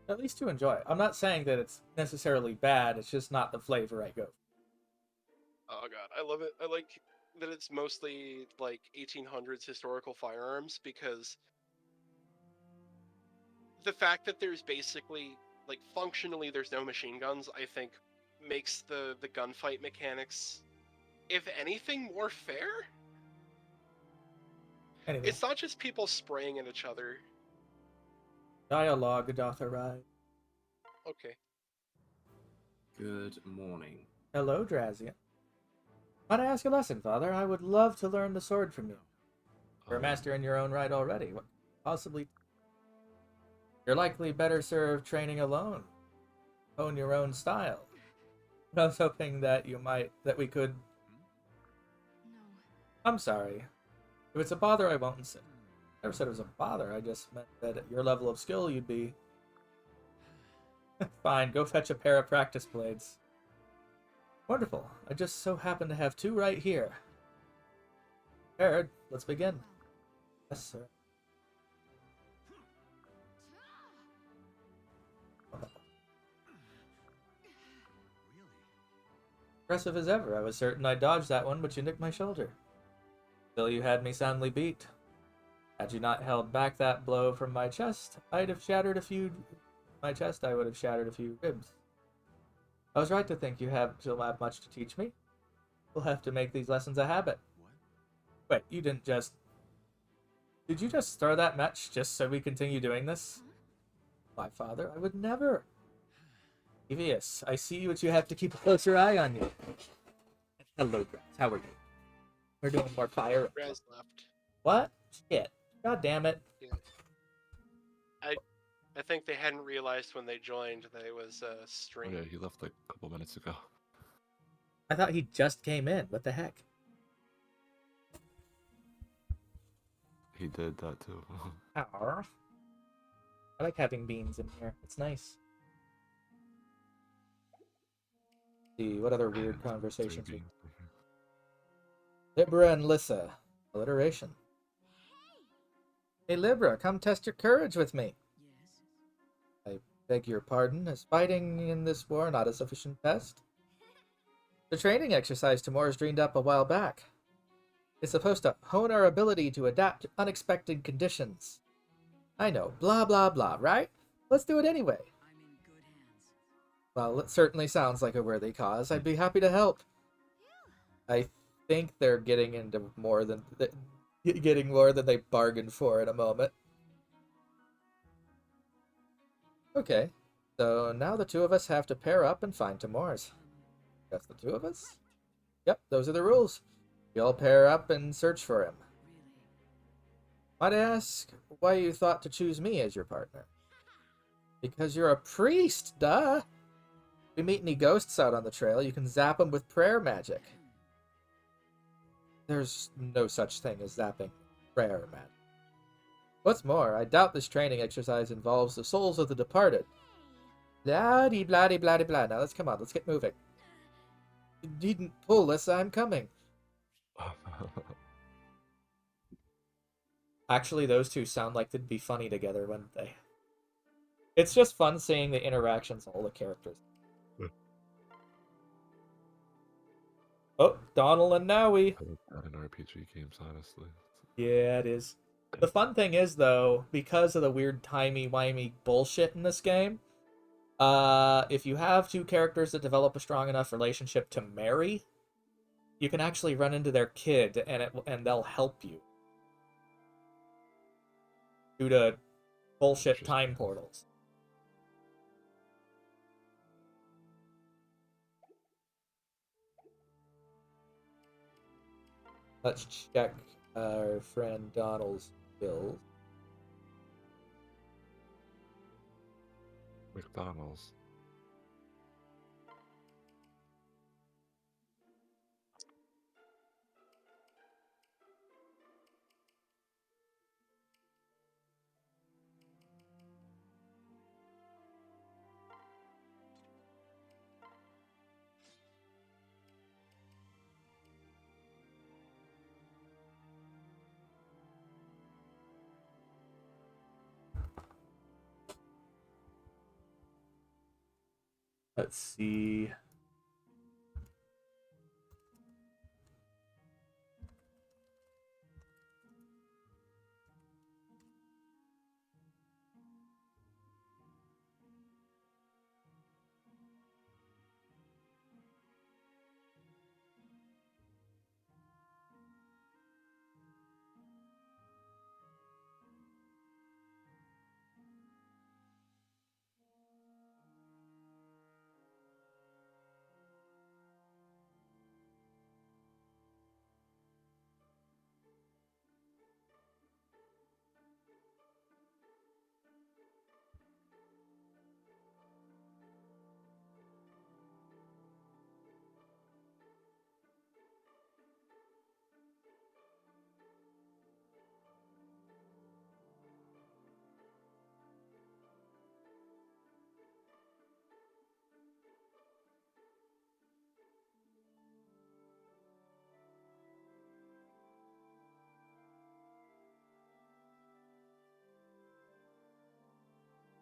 At least you enjoy it. I'm not saying that it's necessarily bad, it's just not the flavor I go for. Oh god, I love it. I like that it's mostly like 1800s historical firearms, because the fact that there's basically like functionally there's no machine guns, I think makes the gunfight mechanics, if anything, more fair. Anyway, It's not just people spraying at each other. dialogue doth arise. Okay. Good morning. Hello, Drazian. Might I ask a lesson, Father? I would love to learn the sword from you. You're a master in your own right already. What possibly? You're likely better served training alone. Own your own style. I was hoping that we could. No. I'm sorry. If it's a bother, I won't insist. I never said it was a bother. I just meant that at your level of skill, you'd be. Fine, go fetch a pair of practice blades. Wonderful. I just so happen to have two right here. Prepared. Let's begin. Yes, sir. Impressive as ever. I was certain I dodged that one, but you nicked my shoulder. Still, you had me soundly beat. Had you not held back that blow from my chest, I'd have shattered a few. My chest, I would have shattered a few ribs. I was right to think you still have much to teach me. We'll have to make these lessons a habit. What? Wait, you didn't just. Did you just throw that match just so we continue doing this? My father, I would never. Evius, I see what you have to keep a closer eye on you. Hello, Graz. How are you? We're doing more fire. Raz left. What? Shit. God damn it. Yeah. I think they hadn't realized when they joined that it was a Oh, stream. yeah, he left like a couple minutes ago. I thought he just came in. What the heck? He did that too. Arr. I like having beans in here. It's nice. See, what other weird conversations we... Libra and Lissa. Alliteration. Hey, Libra, come test your courage with me. Yes. I beg your pardon. Is fighting in this war not a sufficient test? The training exercise Timor's dreamed up a while back. It's supposed to hone our ability to adapt to unexpected conditions. I know, blah blah blah, right? Let's do it anyway. I'm in good hands. Well, it certainly sounds like a worthy cause. I'd be happy to help. I think they're getting into more than getting more than they bargained for in a moment. Okay, so now the two of us have to pair up and find Timor's. That's the two of us? Yep, those are the rules. We all pair up and search for him. Really? Might I ask why you thought to choose me as your partner? Because you're a priest, duh! If we meet any ghosts out on the trail, you can zap them with prayer magic. There's no such thing as zapping prayer magic. What's more, I doubt this training exercise involves the souls of the departed. Blah-de blah-de blah-de blah. Now let's come on, let's get moving. You needn't pull this, I'm coming. Actually, those two sound like they'd be funny together, wouldn't they? It's just fun seeing the interactions of all the characters. Oh, Donald and Nowie. I like that in RPG games, honestly. Yeah, it is. The fun thing is, though, because of the weird timey-wimey bullshit in this game, if you have two characters that develop a strong enough relationship to marry, you can actually run into their kid, and they'll help you. Due to bullshit time portals. Let's check our friend Donald's skills. McDonald's. Let's see.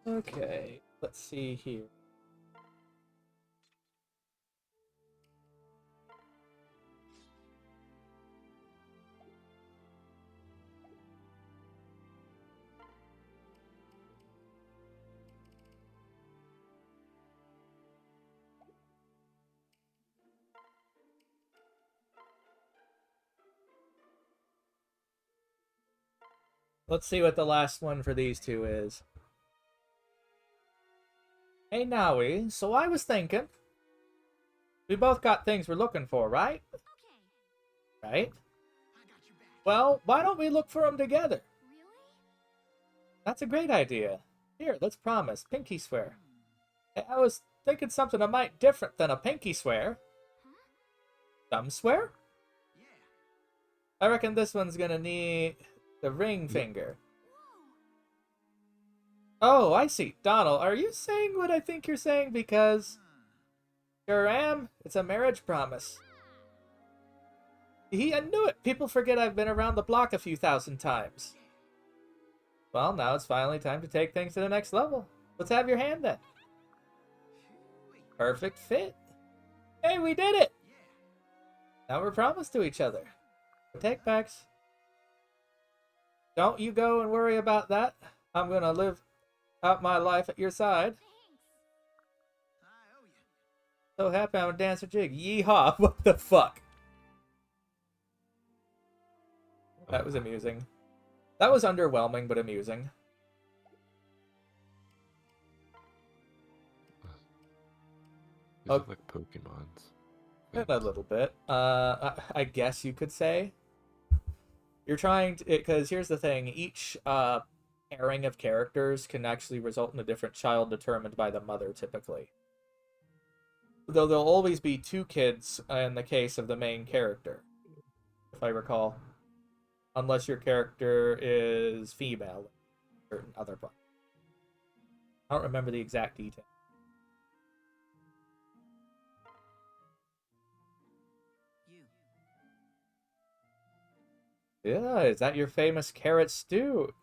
Okay, let's see here. Let's see what the last one for these two is. Hey, Nowie, so I was thinking, we both got things we're looking for, right? Okay. Right? I got your back. Well, why don't we look for them together? Really? That's a great idea. Here, let's promise. Pinky swear. I was thinking something a mite different than a pinky swear. Thumb swear? Yeah. I reckon this one's gonna need the ring finger. Oh, I see. Donald, are you saying what I think you're saying? Because sure am. It's a marriage promise. I knew it. People forget I've been around the block a few thousand times. Well, now it's finally time to take things to the next level. Let's have your hand then. Perfect fit. Hey, we did it! Yeah. Now we're promised to each other. Take backs. Don't you go and worry about that. I'm gonna live out my life at your side. So happy I'm a dancer jig. Yeehaw! What the fuck? That was amusing. That was underwhelming, but amusing. These Oh. are like Pokemons. A little bit. I guess you could say. You're trying to, because here's the thing: each pairing of characters can actually result in a different child determined by the mother, typically. Though there'll always be two kids in the case of the main character, if I recall, unless your character is female. Certain other part. I don't remember the exact detail. Yeah, is that your famous carrot stew?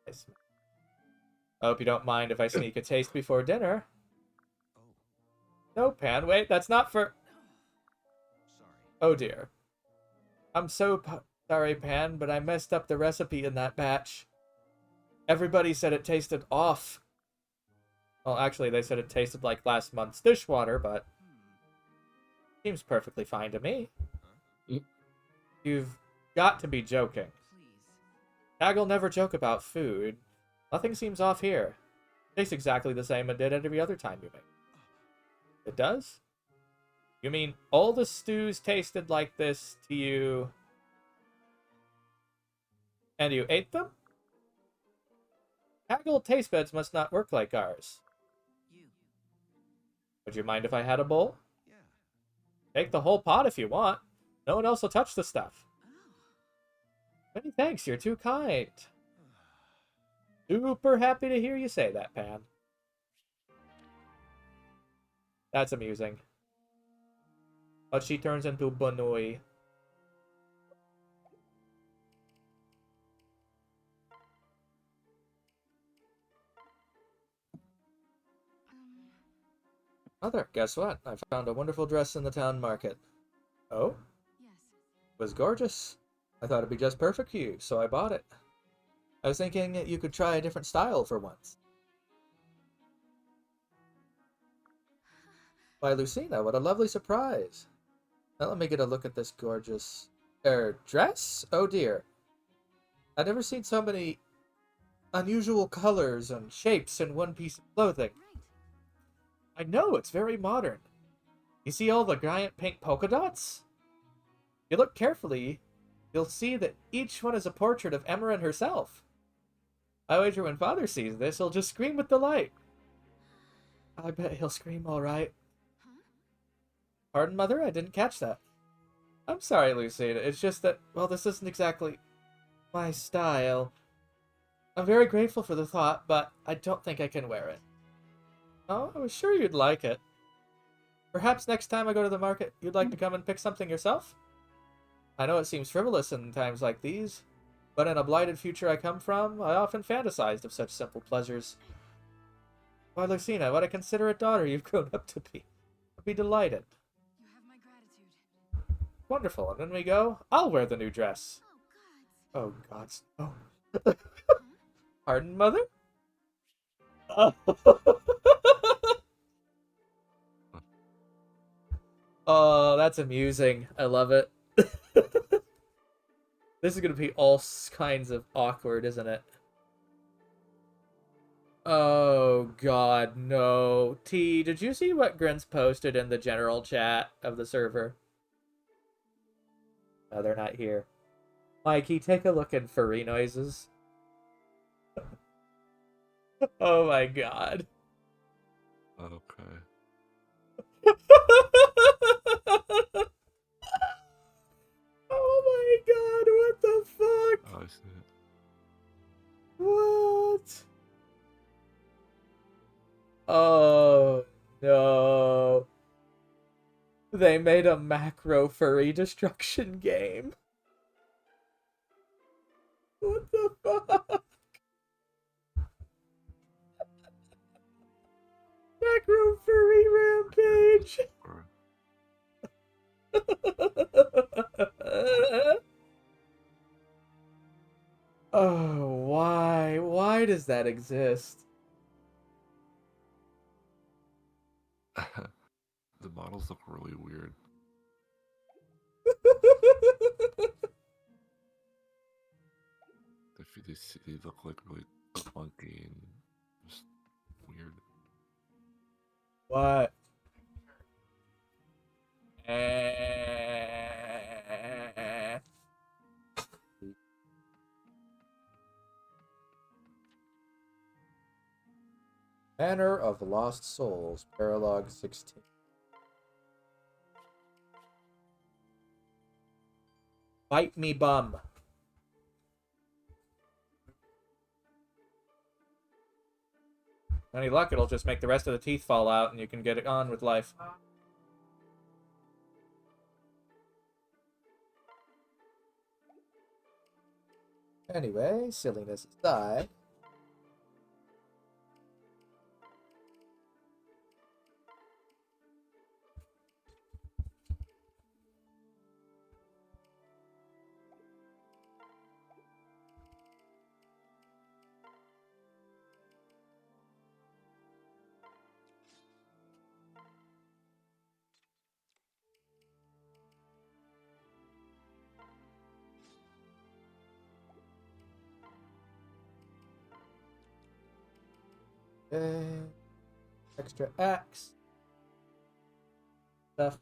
I hope you don't mind if I sneak a taste before dinner. No, Pan, wait, that's not for... Oh dear. I'm so sorry, Pan, but I messed up the recipe in that batch. Everybody said it tasted off. Well, actually, they said it tasted like last month's dishwater, but... Seems perfectly fine to me. You've got to be joking. Tag'll never joke about food. Nothing seems off here. Tastes exactly the same it did every other time you make it. It does? You mean all the stews tasted like this to you, and you ate them? Tag'll taste buds must not work like ours. Would you mind if I had a bowl? Take the whole pot if you want. No one else will touch the stuff. Many thanks, you're too kind. Super happy to hear you say that, Pan. That's amusing. But she turns into Banoi. Mother, guess what? I found a wonderful dress in the town market. Oh? Yes. It was gorgeous. I thought it'd be just perfect for you, so I bought it. I was thinking you could try a different style for once. Why, Lucina, what a lovely surprise. Now let me get a look at this gorgeous... dress? Oh dear. I've never seen so many unusual colors and shapes in one piece of clothing. Right. I know, it's very modern. You see all the giant pink polka dots? If you look carefully, you'll see that each one is a portrait of Emerin herself. I wager when Father sees this, he'll just scream with delight. I bet he'll scream all right. Huh? Pardon, Mother? I didn't catch that. I'm sorry, Lucina. It's just that, well, this isn't exactly my style. I'm very grateful for the thought, but I don't think I can wear it. Oh, I was sure you'd like it. Perhaps next time I go to the market, you'd like to come and pick something yourself? I know it seems frivolous in times like these, but in a blighted future I come from, I often fantasized of such simple pleasures. Why, Lucina, what a considerate daughter you've grown up to be. I'll be delighted. You have my gratitude. Wonderful, and when we go, I'll wear the new dress. Oh, God. Oh, gods. Oh. Pardon, Mother? Oh, that's amusing. I love it. This is going to be all kinds of awkward, isn't it? Oh, God, no. T, did you see what Grins posted in the general chat of the server? No, they're not here. Mikey, take a look in furry noises. Oh my God. Okay. Oh my God, what the fuck? Oh, I see it. What? Oh no. They made a macro furry destruction game. What the fuck? Macro furry rampage. Or that exist. The models look really weird. They look like really clunky and just weird. What? Manor of Lost Souls, Paralog 16. Bite me bum. Any luck, it'll just make the rest of the teeth fall out and you can get it on with life. Anyway, silliness aside. Extra X stuff.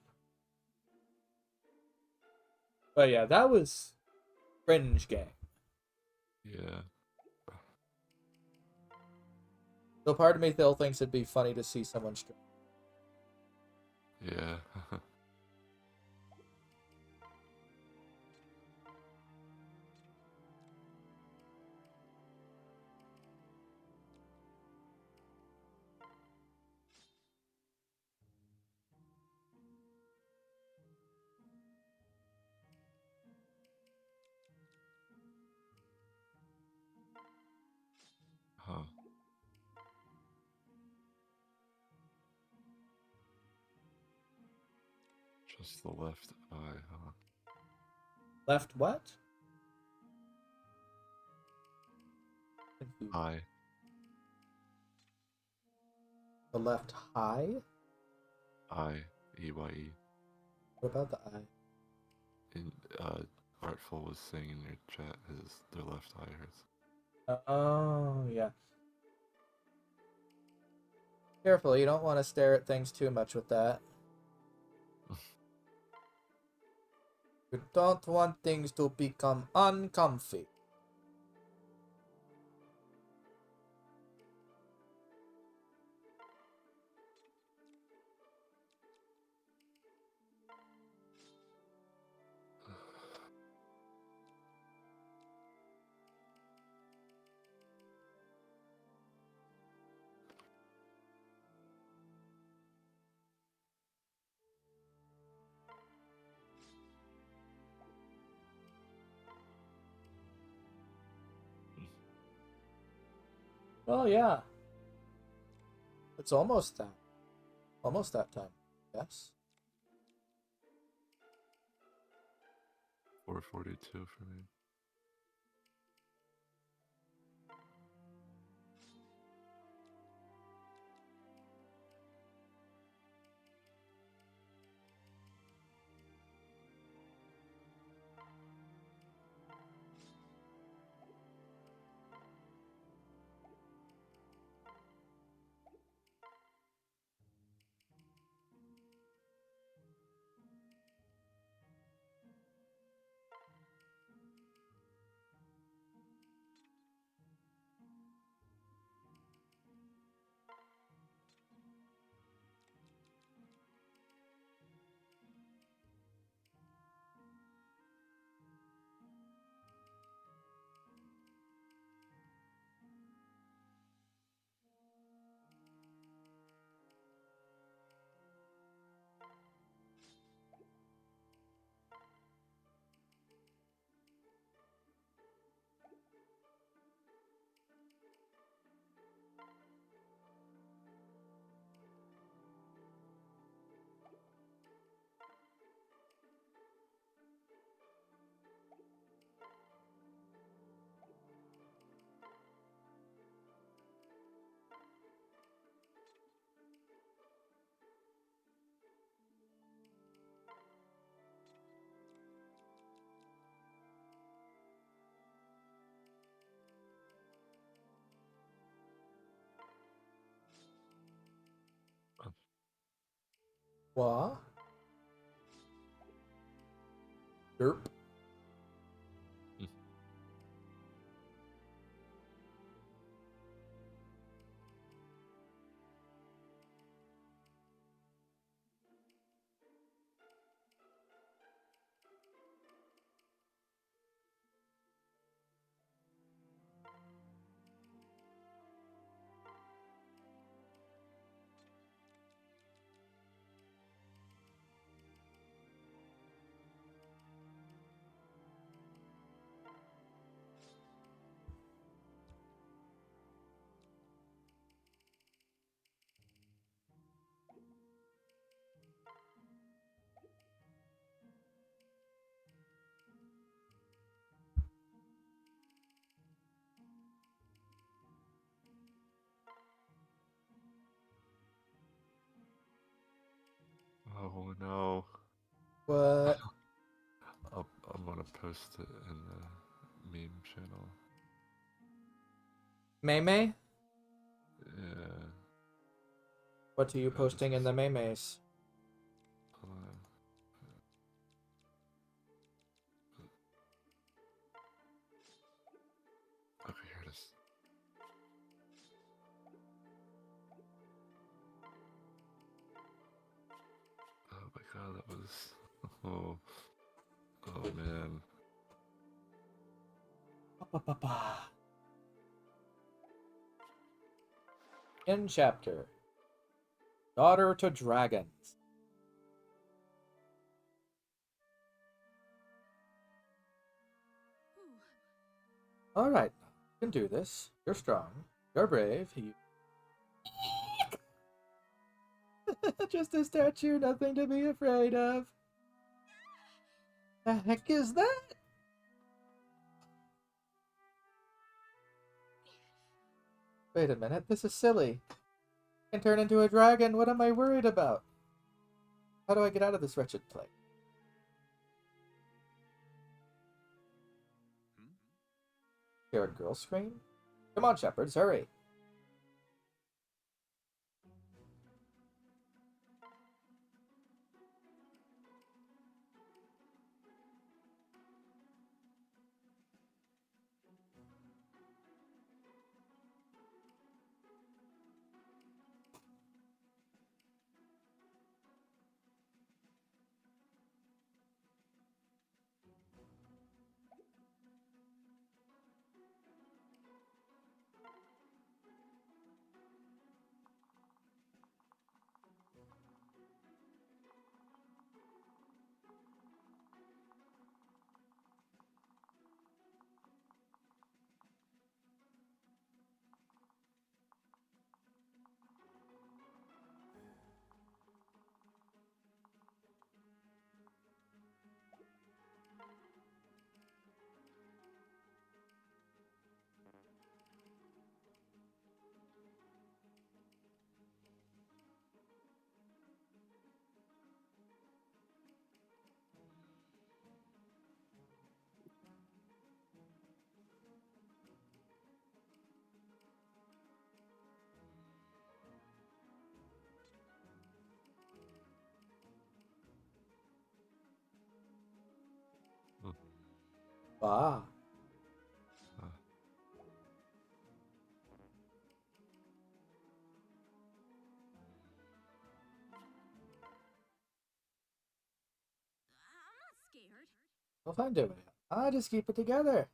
But yeah, that was cringe game. Yeah. So part of me still thinks it'd be funny to see someone stream. Yeah. Huh. Just the left eye, huh? Left what? Confused. Eye. The left high? Eye. E-Y-E. What about the eye? And, Artful was saying in your chat their left eye hurts. Oh, yeah. Careful, you don't want to stare at things too much with that. You don't want things to become uncomfy. Well, yeah. It's almost that. Almost that time. Yes. 442 for me. What? Derp. Oh no. What? I'm gonna post it in the meme channel. Meme? Yeah. What are you This posting in is- the memes? Hold on. Okay, here it is. Oh my god, that was. Oh, oh man. Ba-ba-ba-ba. In chapter Daughter to Dragons. Whew. Alright, you can do this. You're strong. You're brave. You... Just a statue, nothing to be afraid of. The heck is that? Wait a minute, this is silly. I can turn into a dragon, what am I worried about? How do I get out of this wretched place? Scared girl scream? Come on, shepherds, hurry. Ah. Uh, I'm not scared. Well, I'm doing it. I just keep it together.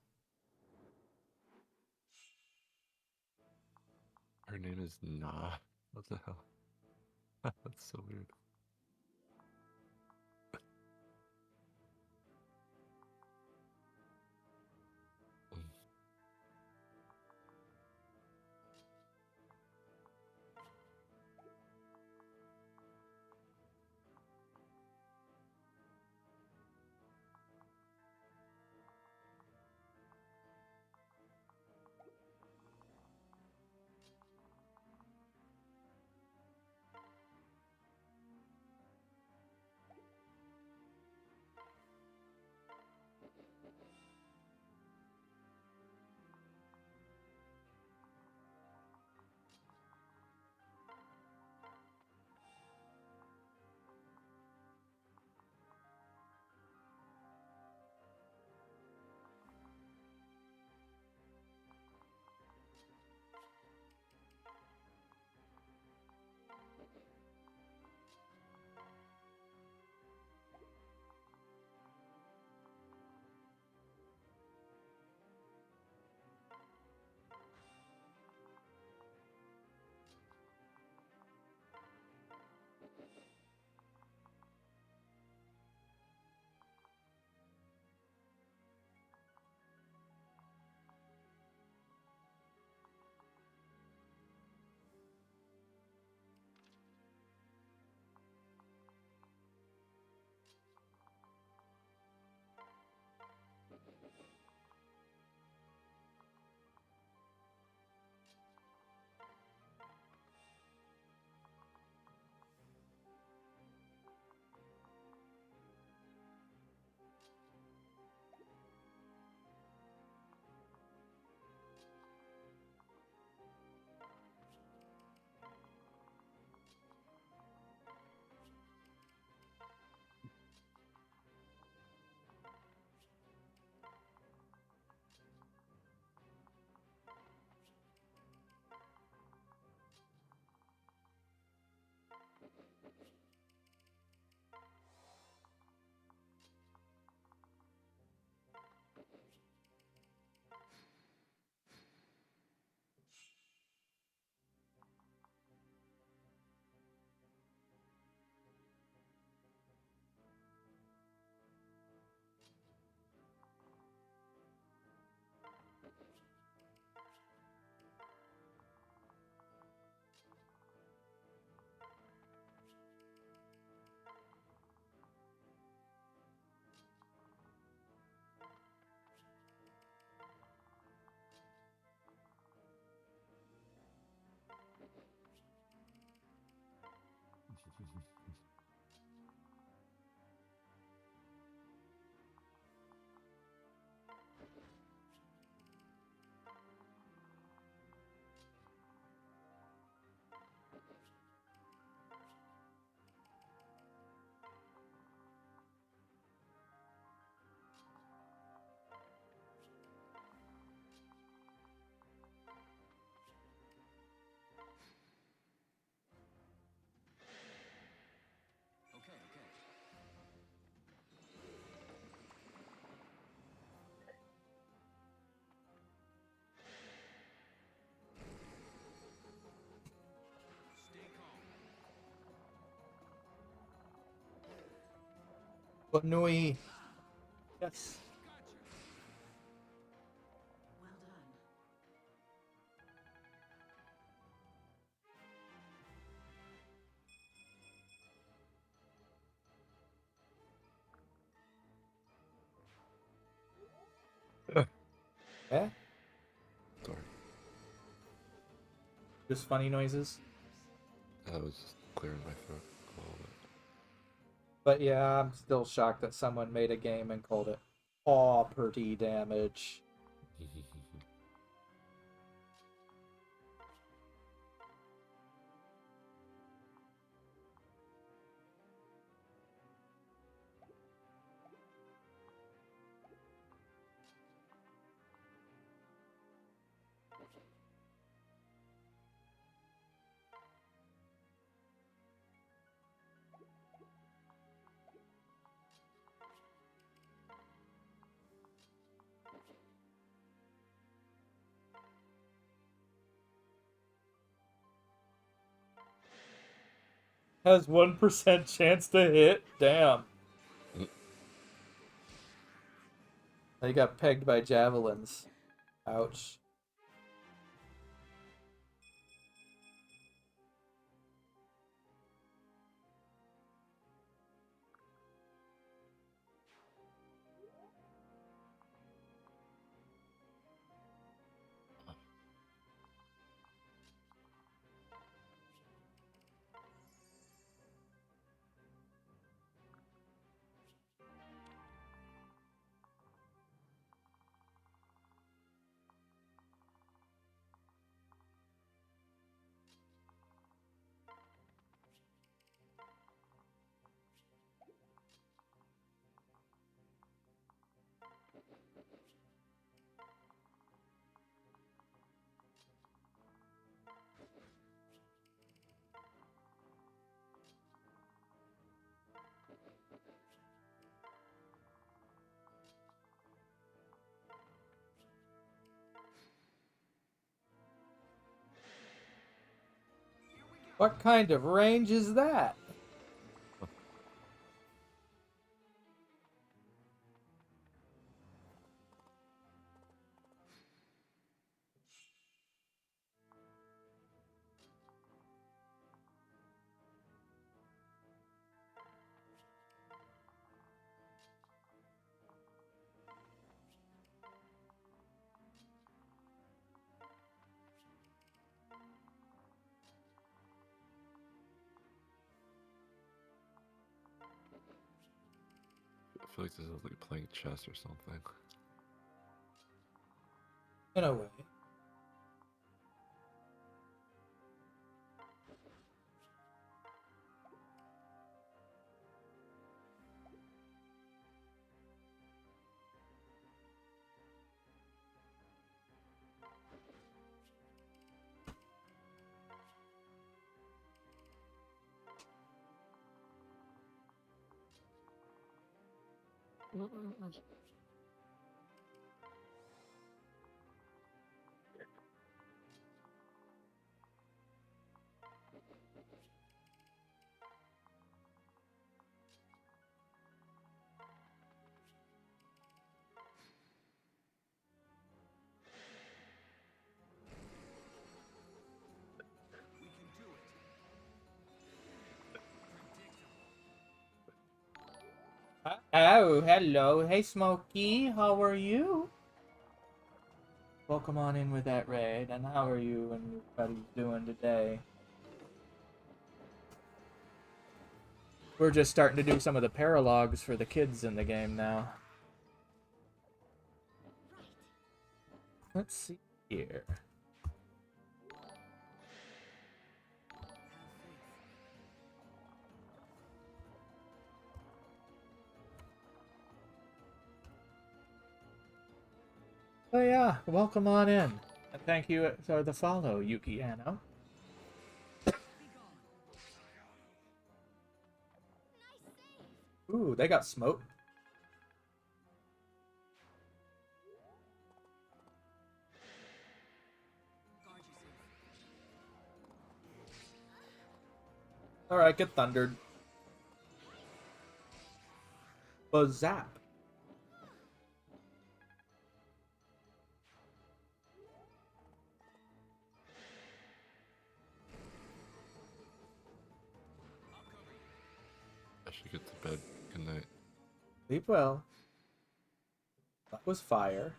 her name is Nah. What the hell? That's so weird. Okay, okay. Stay calm. Bonne nuit. Yes. Gotcha. Well done. Eh? Sorry. Just funny noises. I was just clearing my throat a little bit. But yeah, I'm still shocked that someone made a game and called it Property Damage. Has 1% chance to hit? Damn. They got pegged by javelins. Ouch. What kind of range is that? I feel like this is like playing chess or something. In a way. We can do it. Predictable. Oh, hello. Hey, Smokey. How are you? Welcome on in with that raid. And how are you and your buddies doing today? We're just starting to do some of the paralogs for the kids in the game now. Let's see here. Oh yeah, welcome on in. And thank you for the follow, Yuki Anno. Ooh, they got smoked. Guard yourself. Alright, get thundered. Bazap. I should get to bed. Good night. Sleep well. That was fire.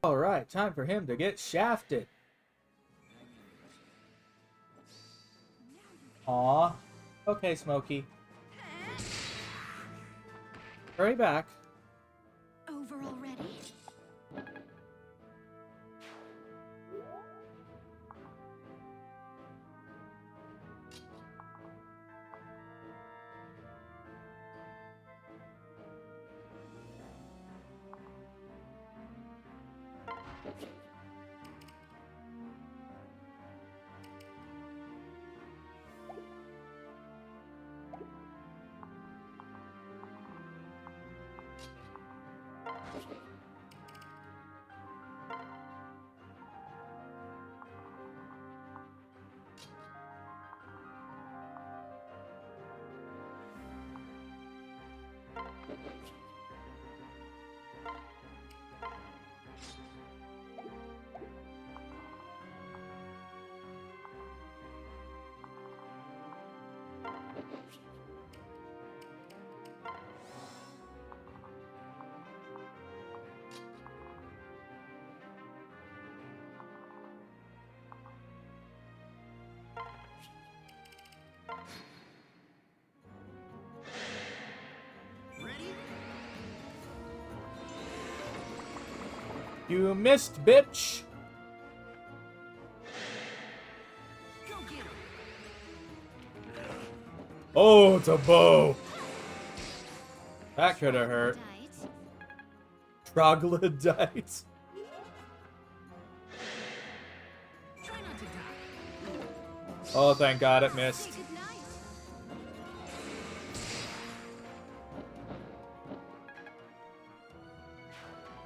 Alright, time for him to get shafted. Aw. Okay, Smokey. Hurry back. Over already? You missed, bitch! Go get him. Oh, it's a bow! That could have hurt. Troglodyte. Troglodyte. Try not to die. Oh, thank God it Say missed. goodnight.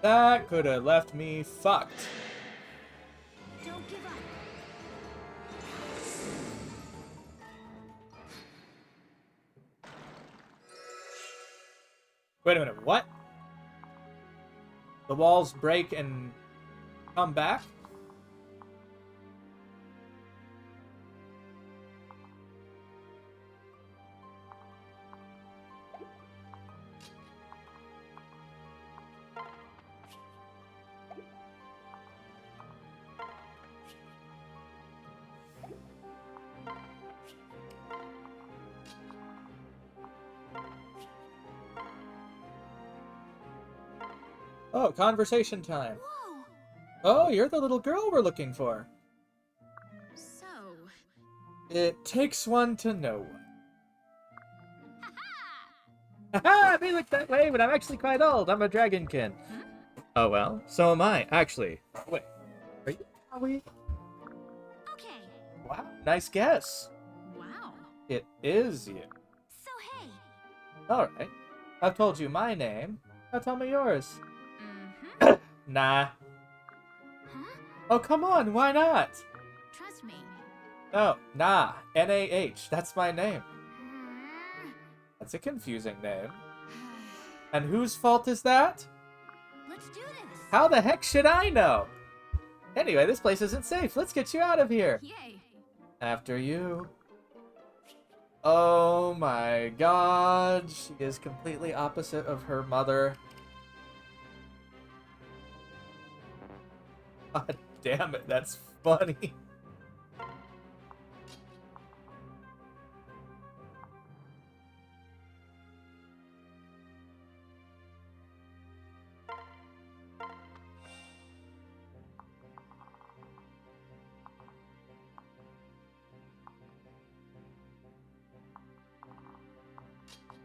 That could have left me fucked. Don't give up. Wait a minute, what? The walls break and come back? Oh, conversation time. Whoa! Oh, you're the little girl we're looking for. So, It takes one to know one. haha! Haha, I may look that way, but I'm actually quite old. I'm a dragonkin. Hmm? Oh well, so am I, actually. Wait, are we? Okay. Wow, nice guess. Wow. It is you. So hey. Alright. I've told you my name. Now tell me yours. Mm-hmm. Nah. Huh? Oh, come on, why not? Trust me. No, nah. N-A-H, that's my name. Hmm. That's a confusing name. And whose fault is that? Let's do this. How the heck should I know? Anyway, this place isn't safe. Let's get you out of here. Yay. After you. Oh my god. She is completely opposite of her mother. God damn it, that's funny.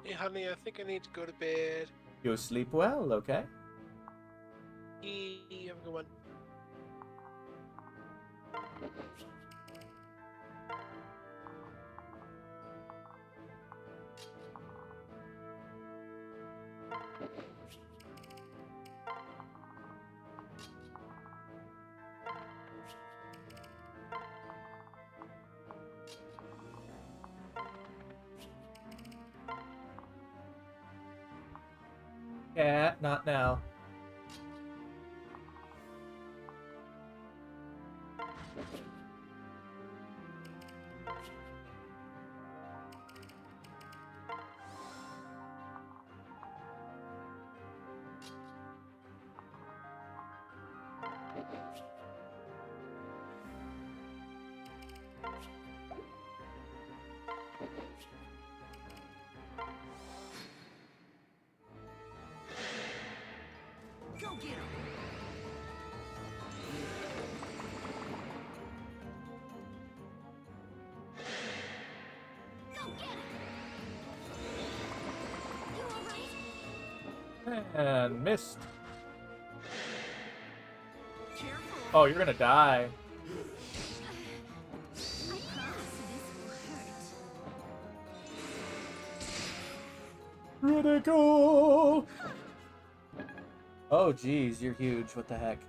Hey, honey, I think I need to go to bed. You sleep well, okay? Have a good one. Cat, not now. Go get him. Go get him. You alright? And missed. Careful. Oh, you're gonna die. I promise this will hurt. Critical! Oh, geez, you're huge. What the heck?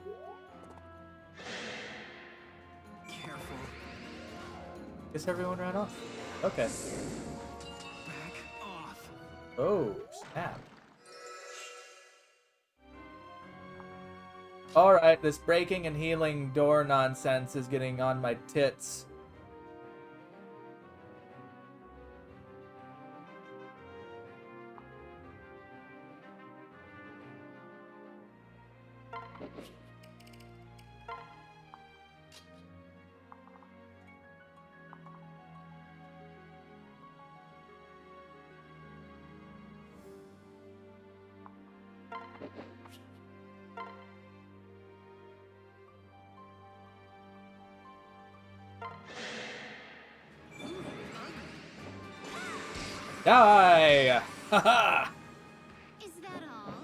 Careful. Guess everyone ran off. Okay. Back off. Oh, snap. Alright, this breaking and healing door nonsense is getting on my tits. Die! Haha! Is that all?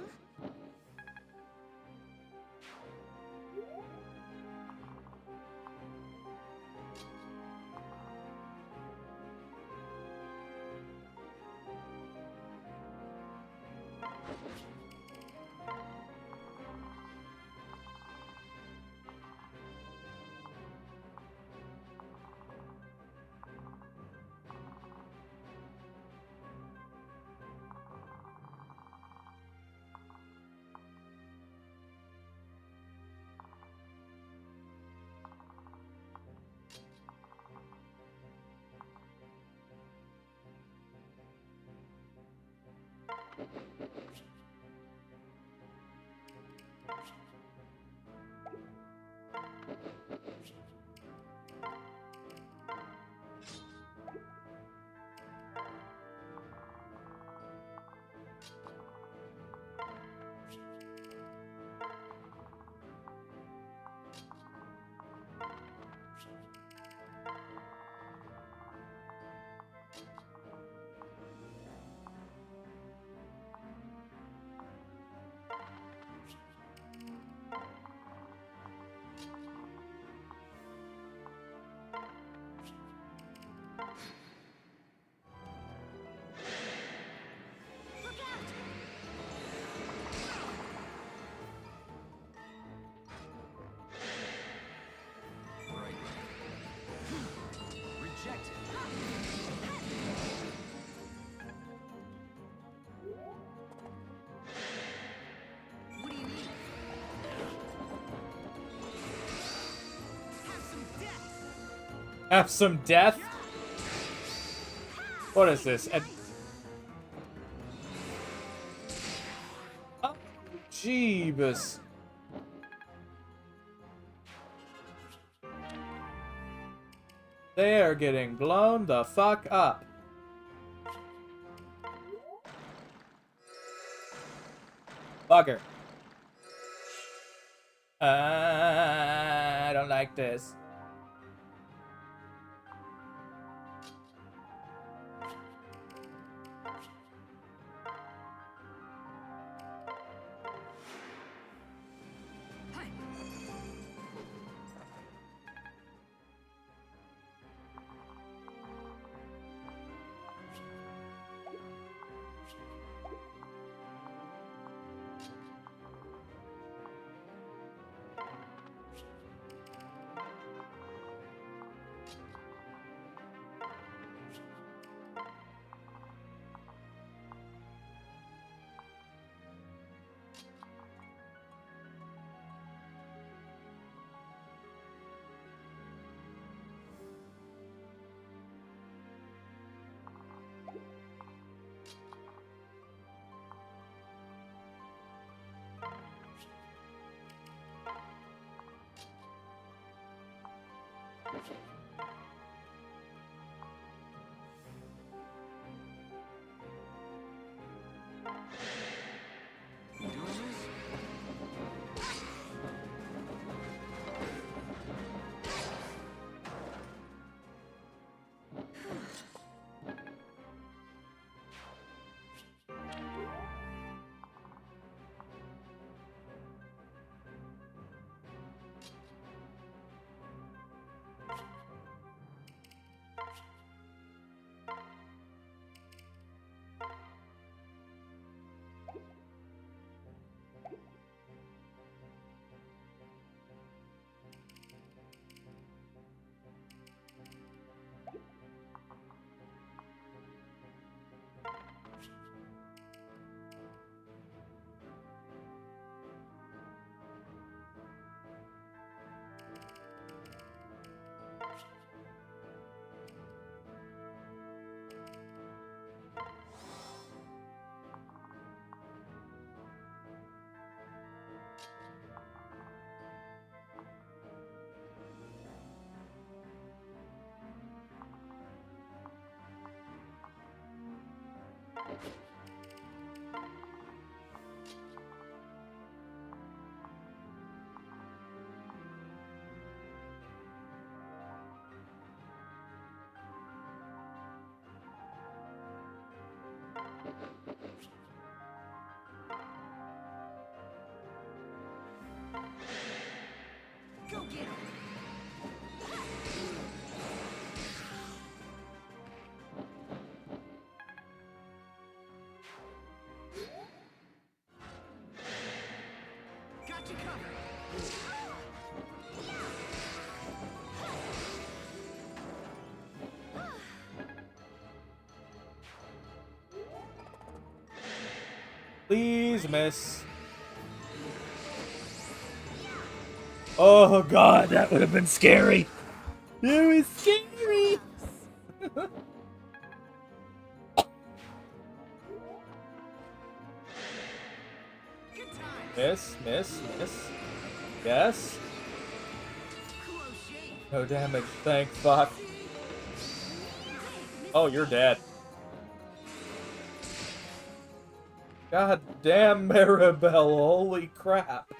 detected. What do you need? Have some death. Have some death? What is this? Oh, Jeebus. They are getting blown the fuck up. Bugger. I don't like this. You doing this? Go get him. Got you covered. Please miss. Oh god, that would have been scary. It was scary. Good time. Miss, miss, miss. Yes. Close shave. No damage, thank fuck. Oh, you're dead. God damn Maribel, holy crap.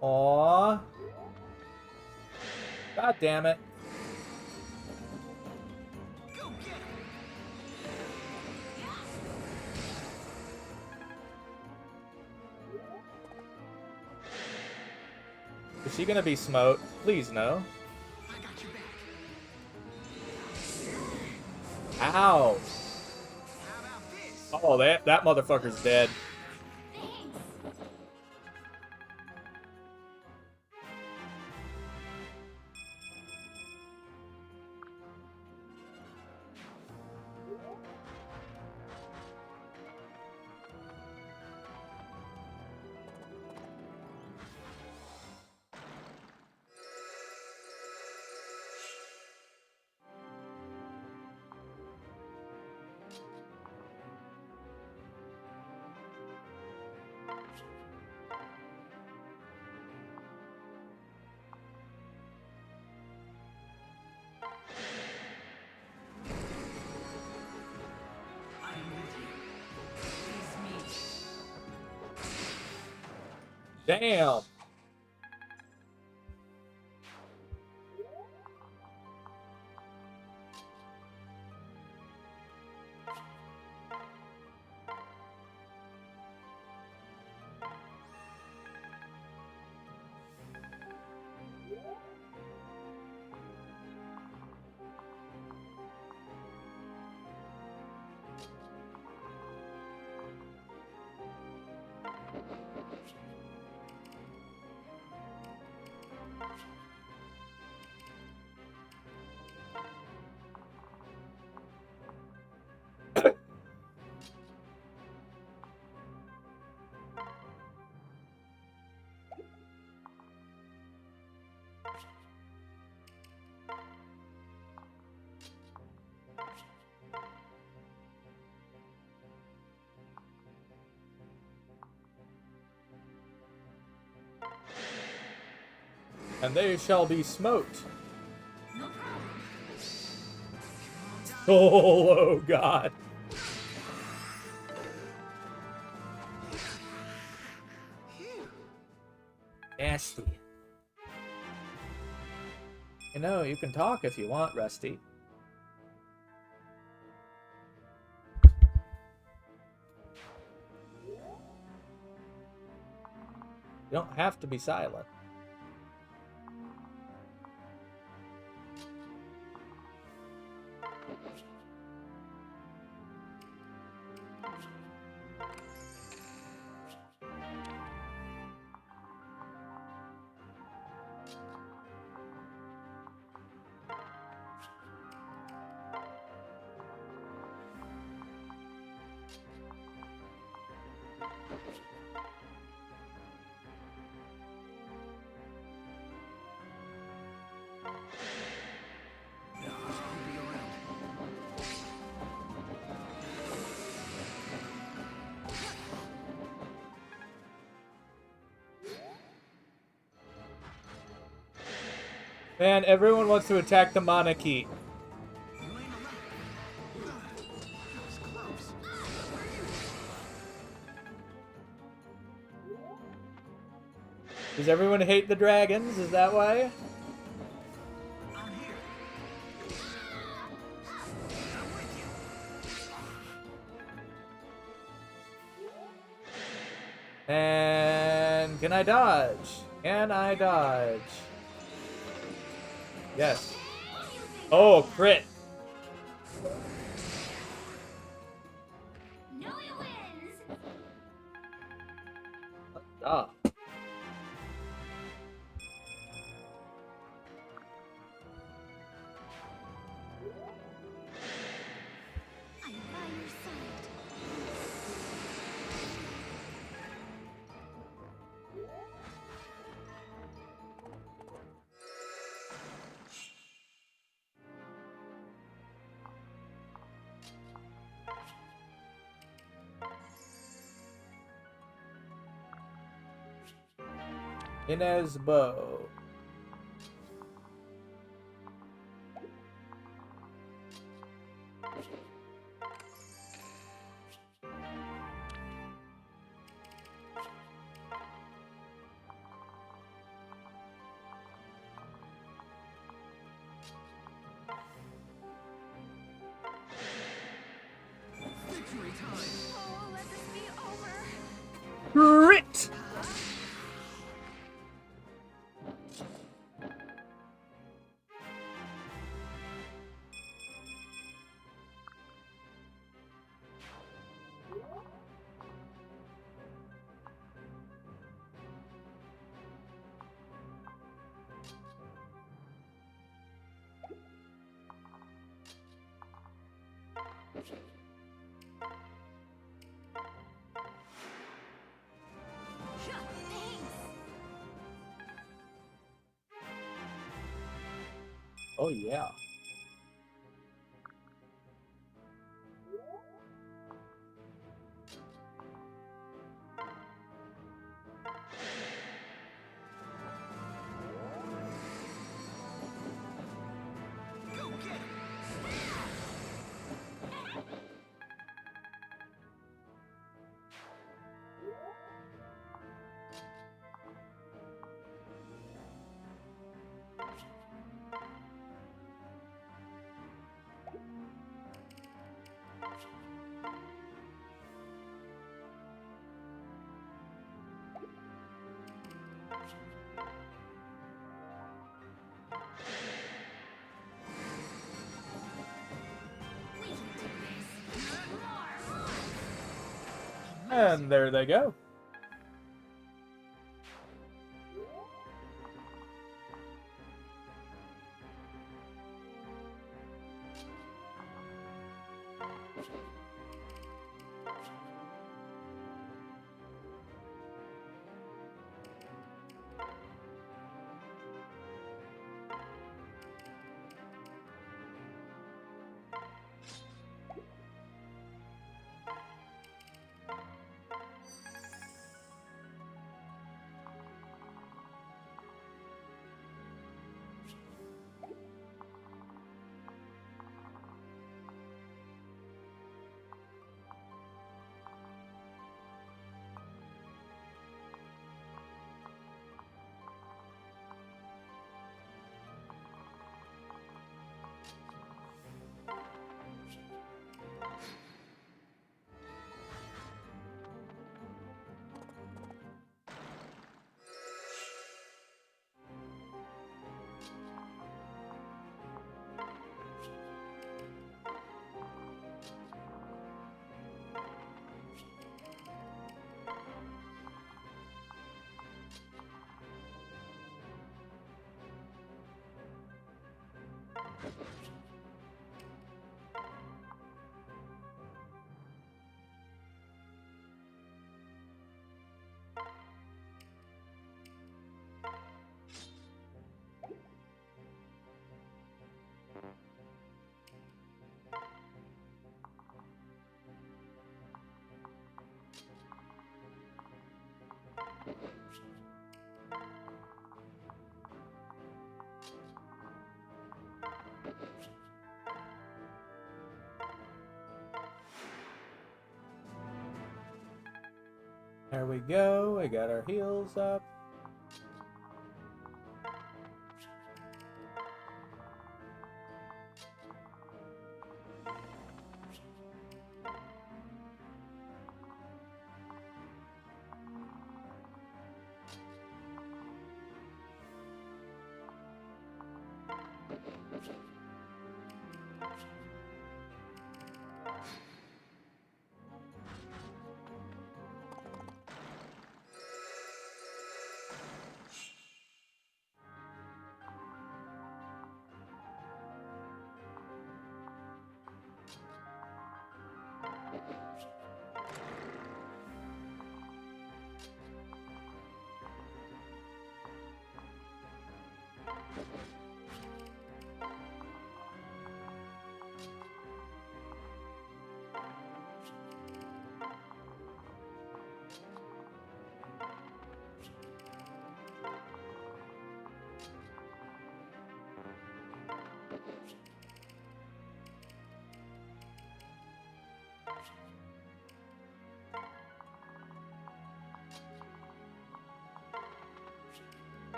Aww. God damn it. Go get him. Is she gonna be smote? Please no. I got your back. Ow! How about this? Oh, that motherfucker's dead. I am with you. Face me. Damn! And they shall be smote. No problem. Oh God. Nasty. You know, you can talk if you want, Rusty. You don't have to be silent. Man, everyone wants to attack the monarchy. Does everyone hate the dragons? Is that why? I'm here. I'm with you. And can I dodge? Can I dodge? Yes. Oh, crit. No, it wins. Ah. I'm by your side. Inez bow. Victory time. Oh, let this be over. Crit. Oh yeah. Go get him! We can do this. And there they go. There we go. We got our heels up.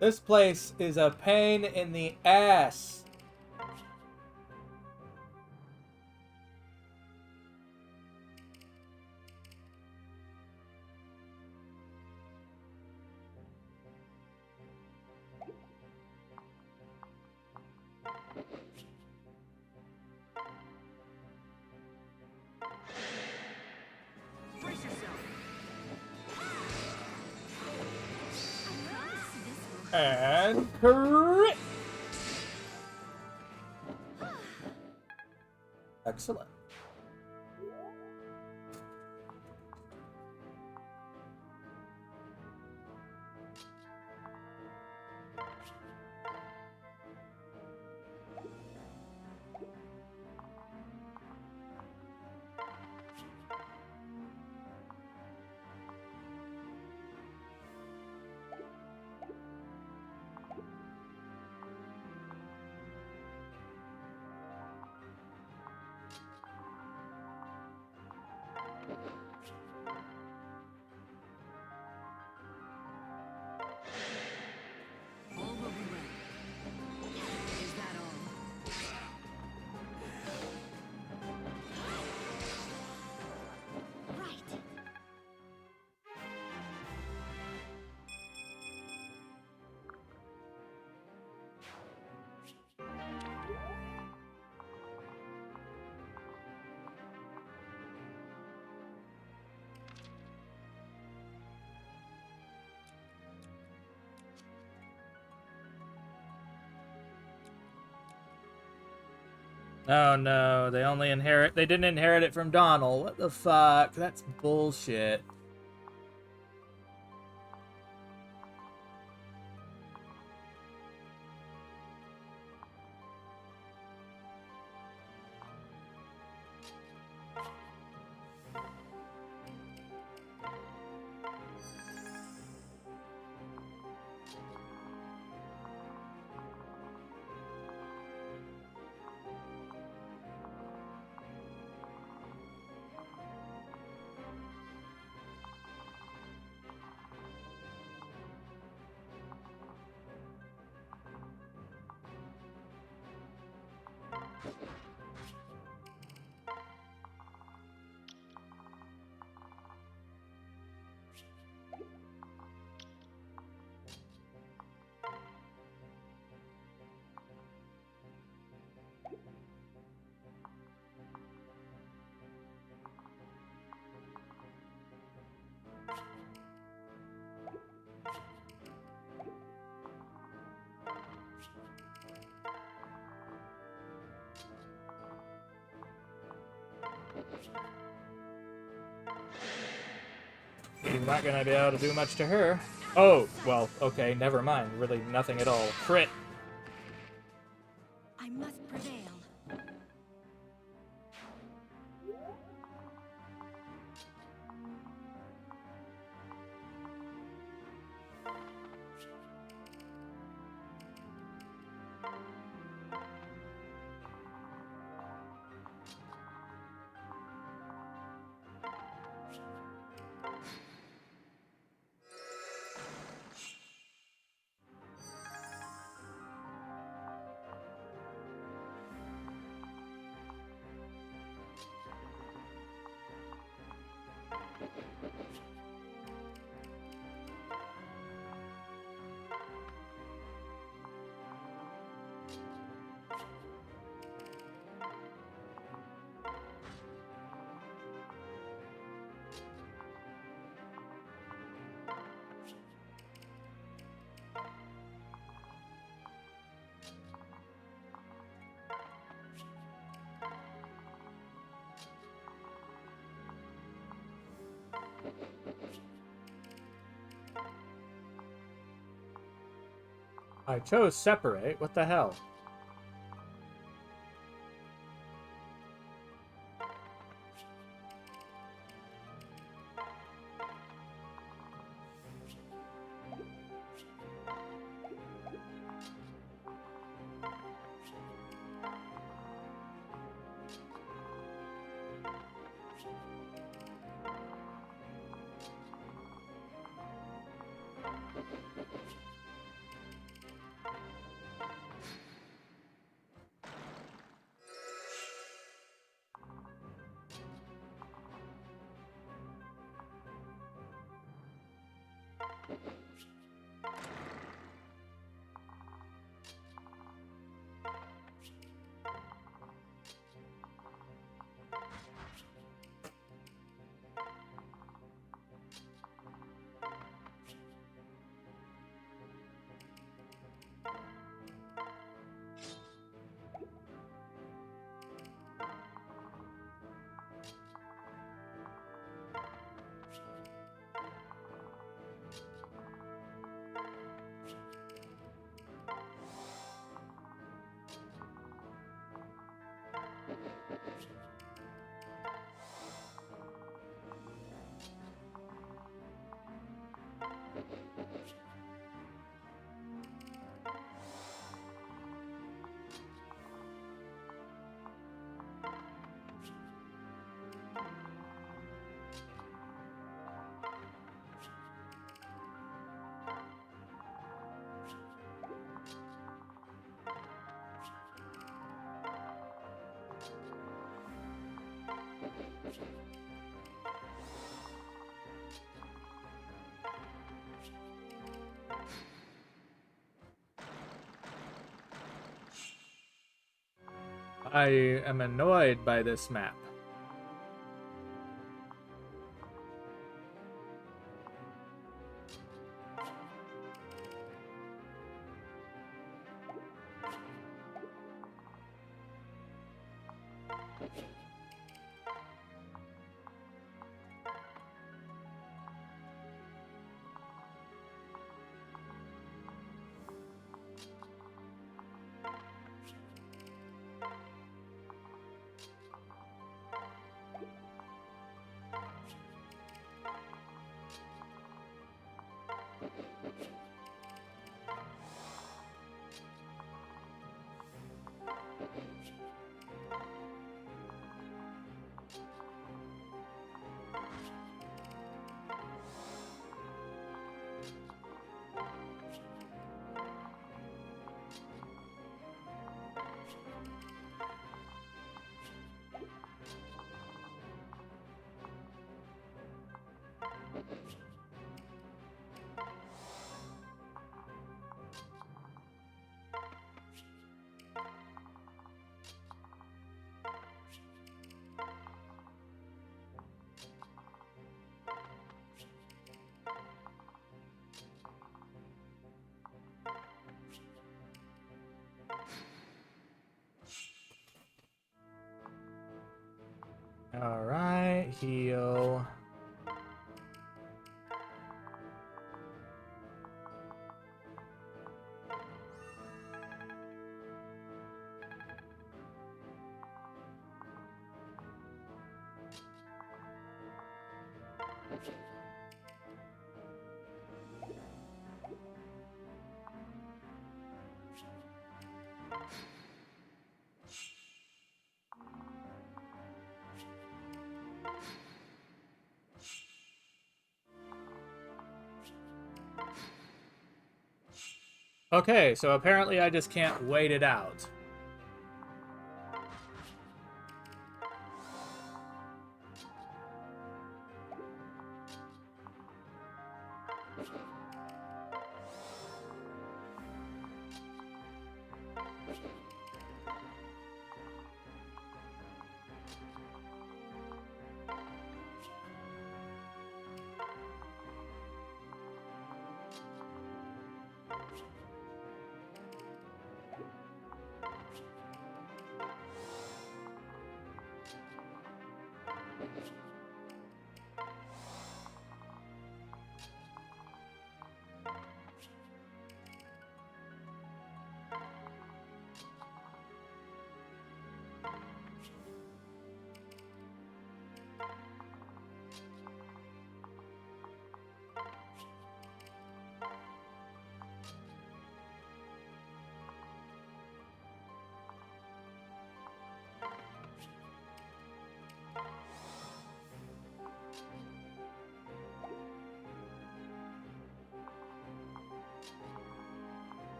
This place is a pain in the ass. Brace yourself. I promise this will And crit. Excellent. all will be well. Is that all? Right. Oh no, they didn't inherit it from Donald. What the fuck? That's bullshit. He's not gonna be able to do much to her. Oh, well, okay, never mind. Really nothing at all. Crit. I must prevail. I chose separate. What the hell? I am annoyed by this map. Alright, heal. Okay, so apparently I just can't wait it out.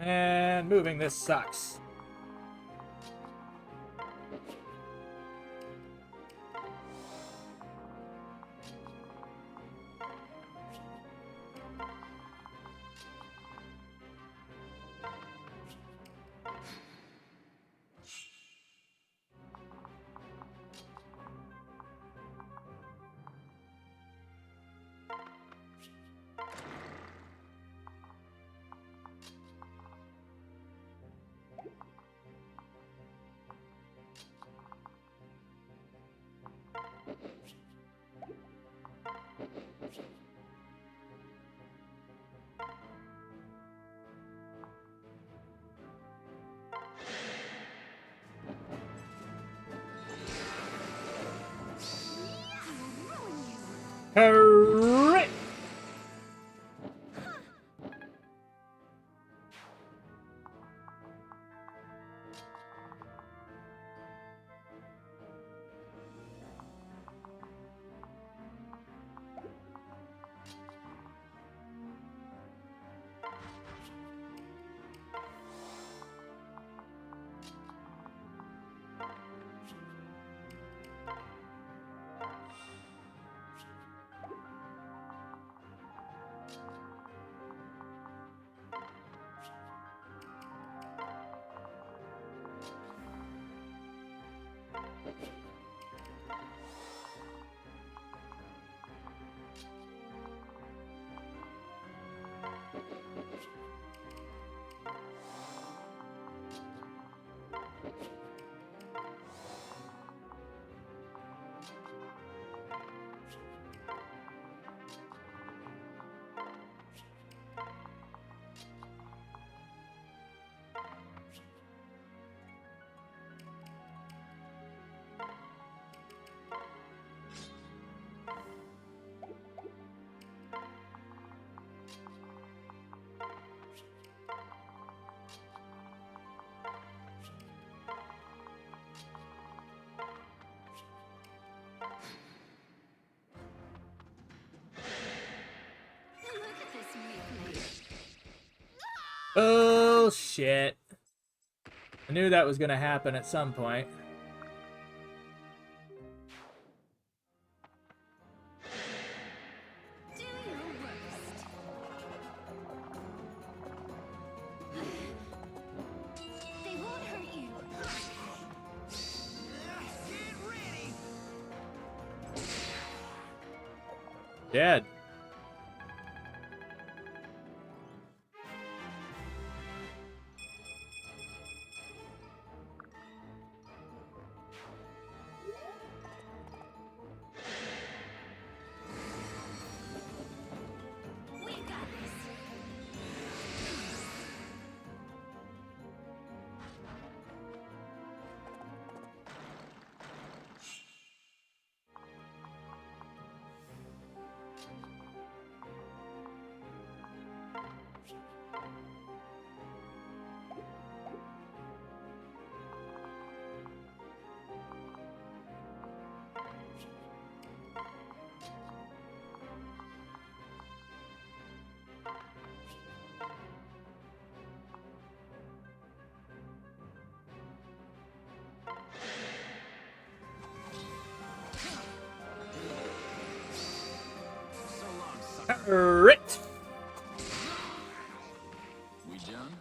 And moving this sucks. Correct. Look at this replay. Oh, shit. I knew that was going to happen at some point. Do your worst. They won't hurt you. Dead. We got this. Correct. We done?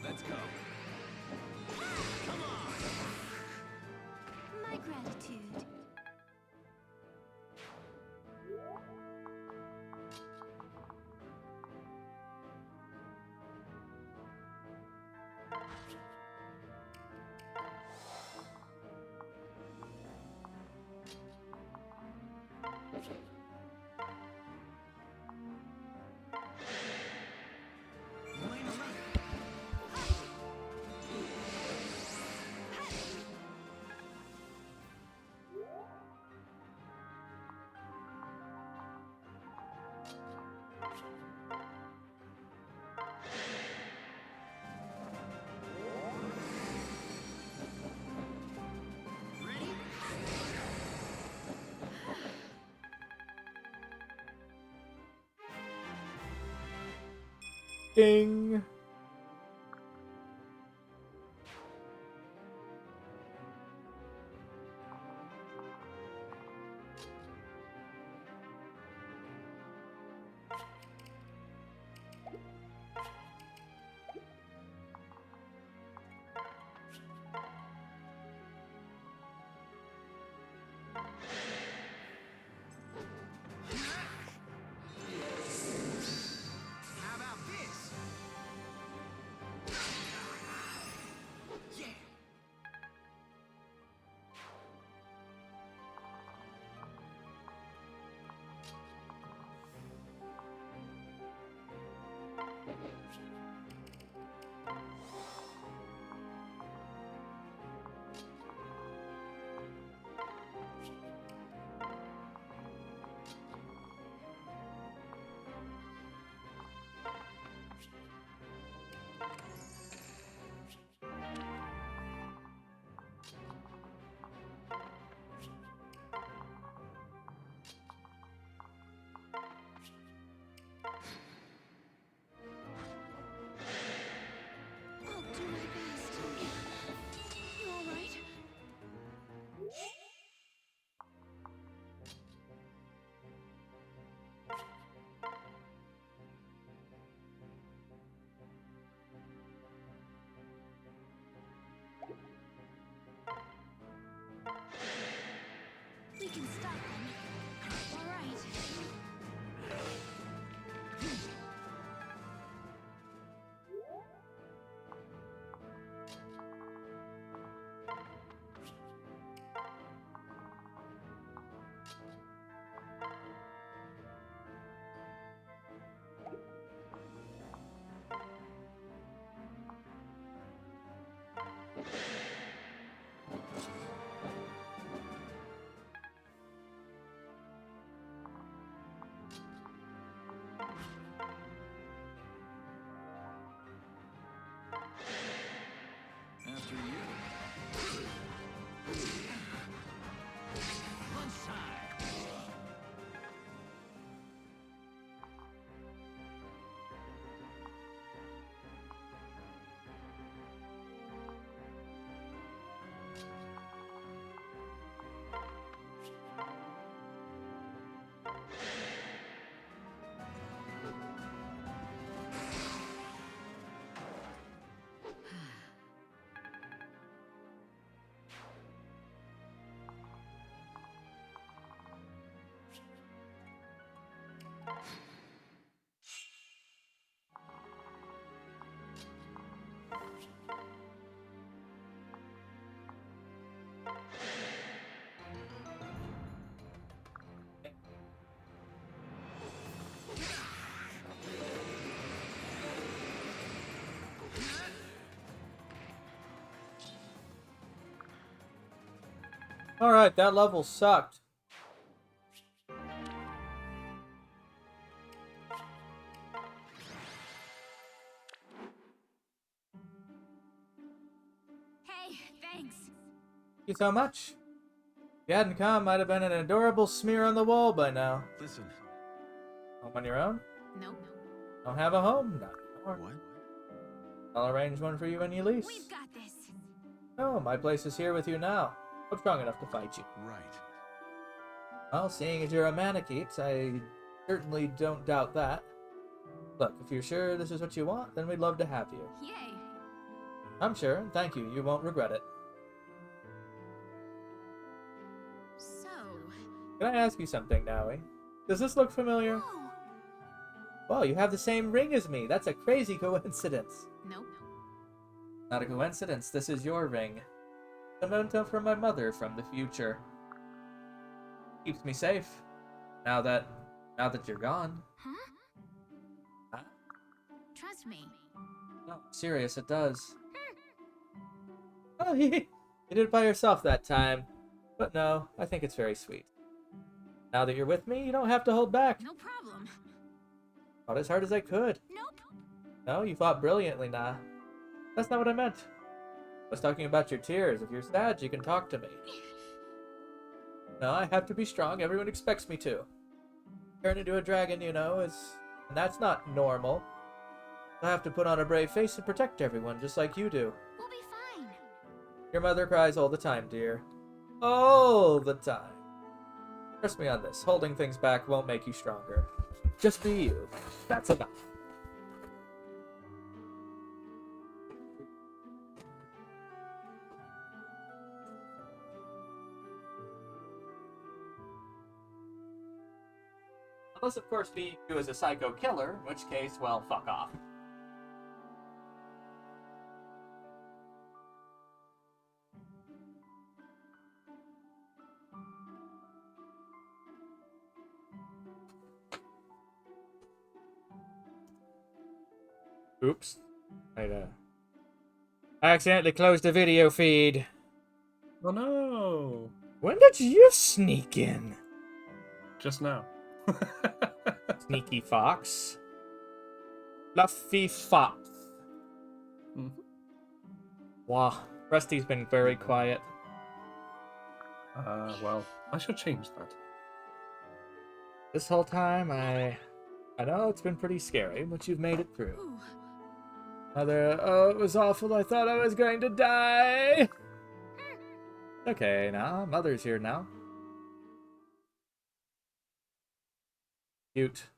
Let's go. Come on. My gratitude. Ding. How about this? Yeah. I'll do my best. You all right? We can stop them. All right. After you. Lunchtime. Alright, that level sucked. Hey, thanks. Thank you so much. If you hadn't come, I'd have been an adorable smear on the wall by now. Listen. Home on your own? Nope. Don't have a home? Not anymore. What? I'll arrange one for you when you lease. We've got this. No, my place is here with you now. I'm strong enough to fight you. Right. Well, seeing as you're a Manakete, I certainly don't doubt that. Look, if you're sure this is what you want, then we'd love to have you. Yay. I'm sure, and thank you. You won't regret it. So. Can I ask you something, Naui? Does this look familiar? Oh. Well, you have the same ring as me. That's a crazy coincidence. Nope. Not a coincidence, this is your ring. A memento from my mother from the future. Keeps me safe. Now that you're gone. Huh? Huh? Trust me. No, serious, it does. Oh, you did it by yourself that time. But no, I think it's very sweet. Now that you're with me, you don't have to hold back. No problem. Fought as hard as I could. Nope. No, you fought brilliantly, Nah. That's not what I meant. I was talking about your tears. If you're sad, you can talk to me. No, I have to be strong. Everyone expects me to. Turn into a dragon, you know, and that's not normal. I have to put on a brave face and protect everyone, just like you do. We'll be fine. Your mother cries all the time, dear. All the time. Trust me on this. Holding things back won't make you stronger. Just be you. That's enough. Unless, of course, being you is a psycho killer, in which case, well, fuck off. Oops. I accidentally closed the video feed. Oh no! When did you sneak in? Just now. Sneaky fox. Fluffy fox. Mhm. Wow. Rusty's been very quiet. Well, I should change that. This whole time, I know it's been pretty scary, but you've made it through. Ooh. Mother, oh, it was awful. I thought I was going to die. Okay, now, Mother's here now. Cute.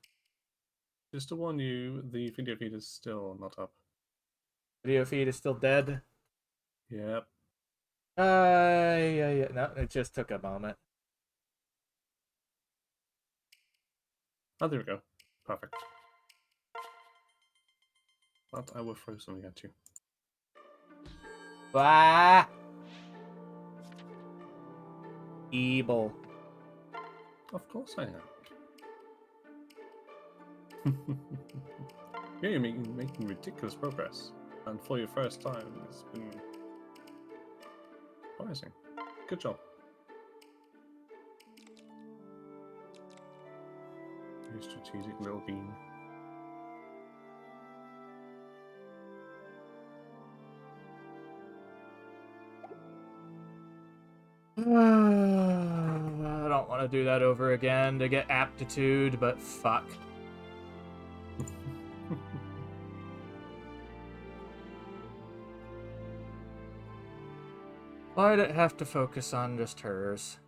Just to warn you, the video feed is still not up. Video feed is still dead. Yep. Yeah. No, it just took a moment. Oh, there we go. Perfect. But I will throw something at you. Ah! Evil. Of course I am. Yeah, you're making ridiculous progress. And for your first time, it's been surprising. Good job. You strategic little bean. I don't want to do that over again to get aptitude, but fuck. Why'd it have to focus on just hers?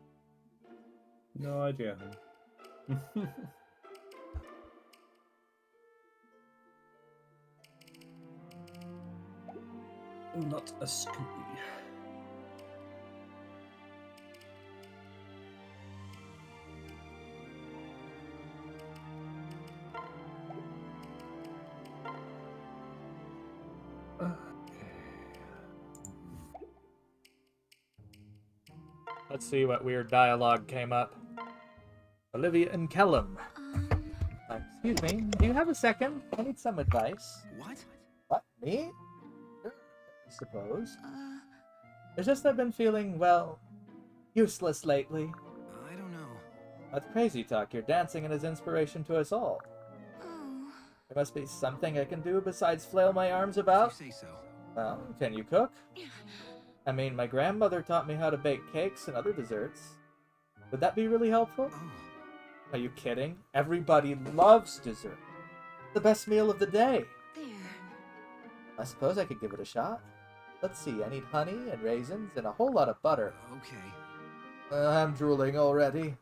No idea. Not a Scooby. Let's see what weird dialogue came up. Olivia and Kellum. Excuse me, do you have a second? I need some advice. What? What, me? Sure, I suppose. It's just I've been feeling, well, useless lately. I don't know. That's crazy talk. Your dancing is inspiration to us all. Oh. There must be something I can do besides flail my arms about. If you say so. Well, can you cook? I mean, my grandmother taught me how to bake cakes and other desserts. Would that be really helpful? Oh. Are you kidding? Everybody loves dessert. The best meal of the day. There. I suppose I could give it a shot. Let's see, I need honey and raisins and a whole lot of butter. Okay. I'm drooling already.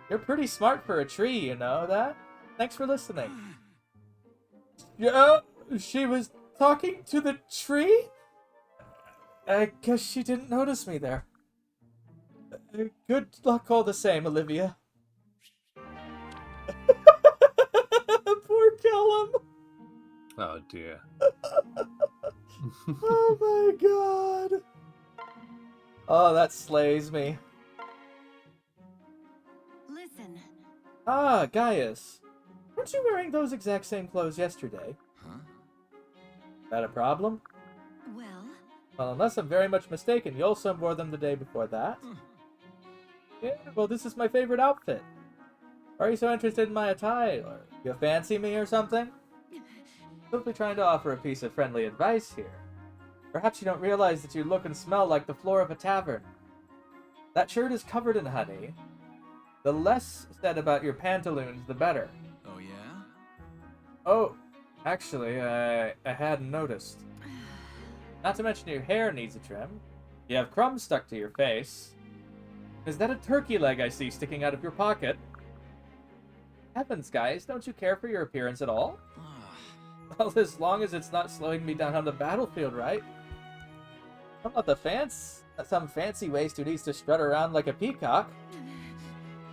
You're pretty smart for a tree, you know that? Thanks for listening. Yeah, she was talking to the tree? I guess she didn't notice me there. Good luck all the same, Olivia. Poor Kellum. Oh dear. Oh my god. Oh, that slays me. Listen. Ah, Gaius. Weren't you wearing those exact same clothes yesterday? Huh? That a problem? Well, Well, unless I'm very much mistaken, you also wore them the day before that. Huh. Yeah, well, this is my favorite outfit. Are you so interested in my attire? Or you fancy me or something? Simply trying to offer a piece of friendly advice here. Perhaps you don't realize that you look and smell like the floor of a tavern. That shirt is covered in honey. The less said about your pantaloons, the better. Oh yeah? Oh, actually, I hadn't noticed. Not to mention your hair needs a trim. You have crumbs stuck to your face. Is that a turkey leg I see sticking out of your pocket? Heavens, guys, don't you care for your appearance at all? Ah, Well, as long as it's not slowing me down on the battlefield, right? I'm not some fancy waste who needs to strut around like a peacock.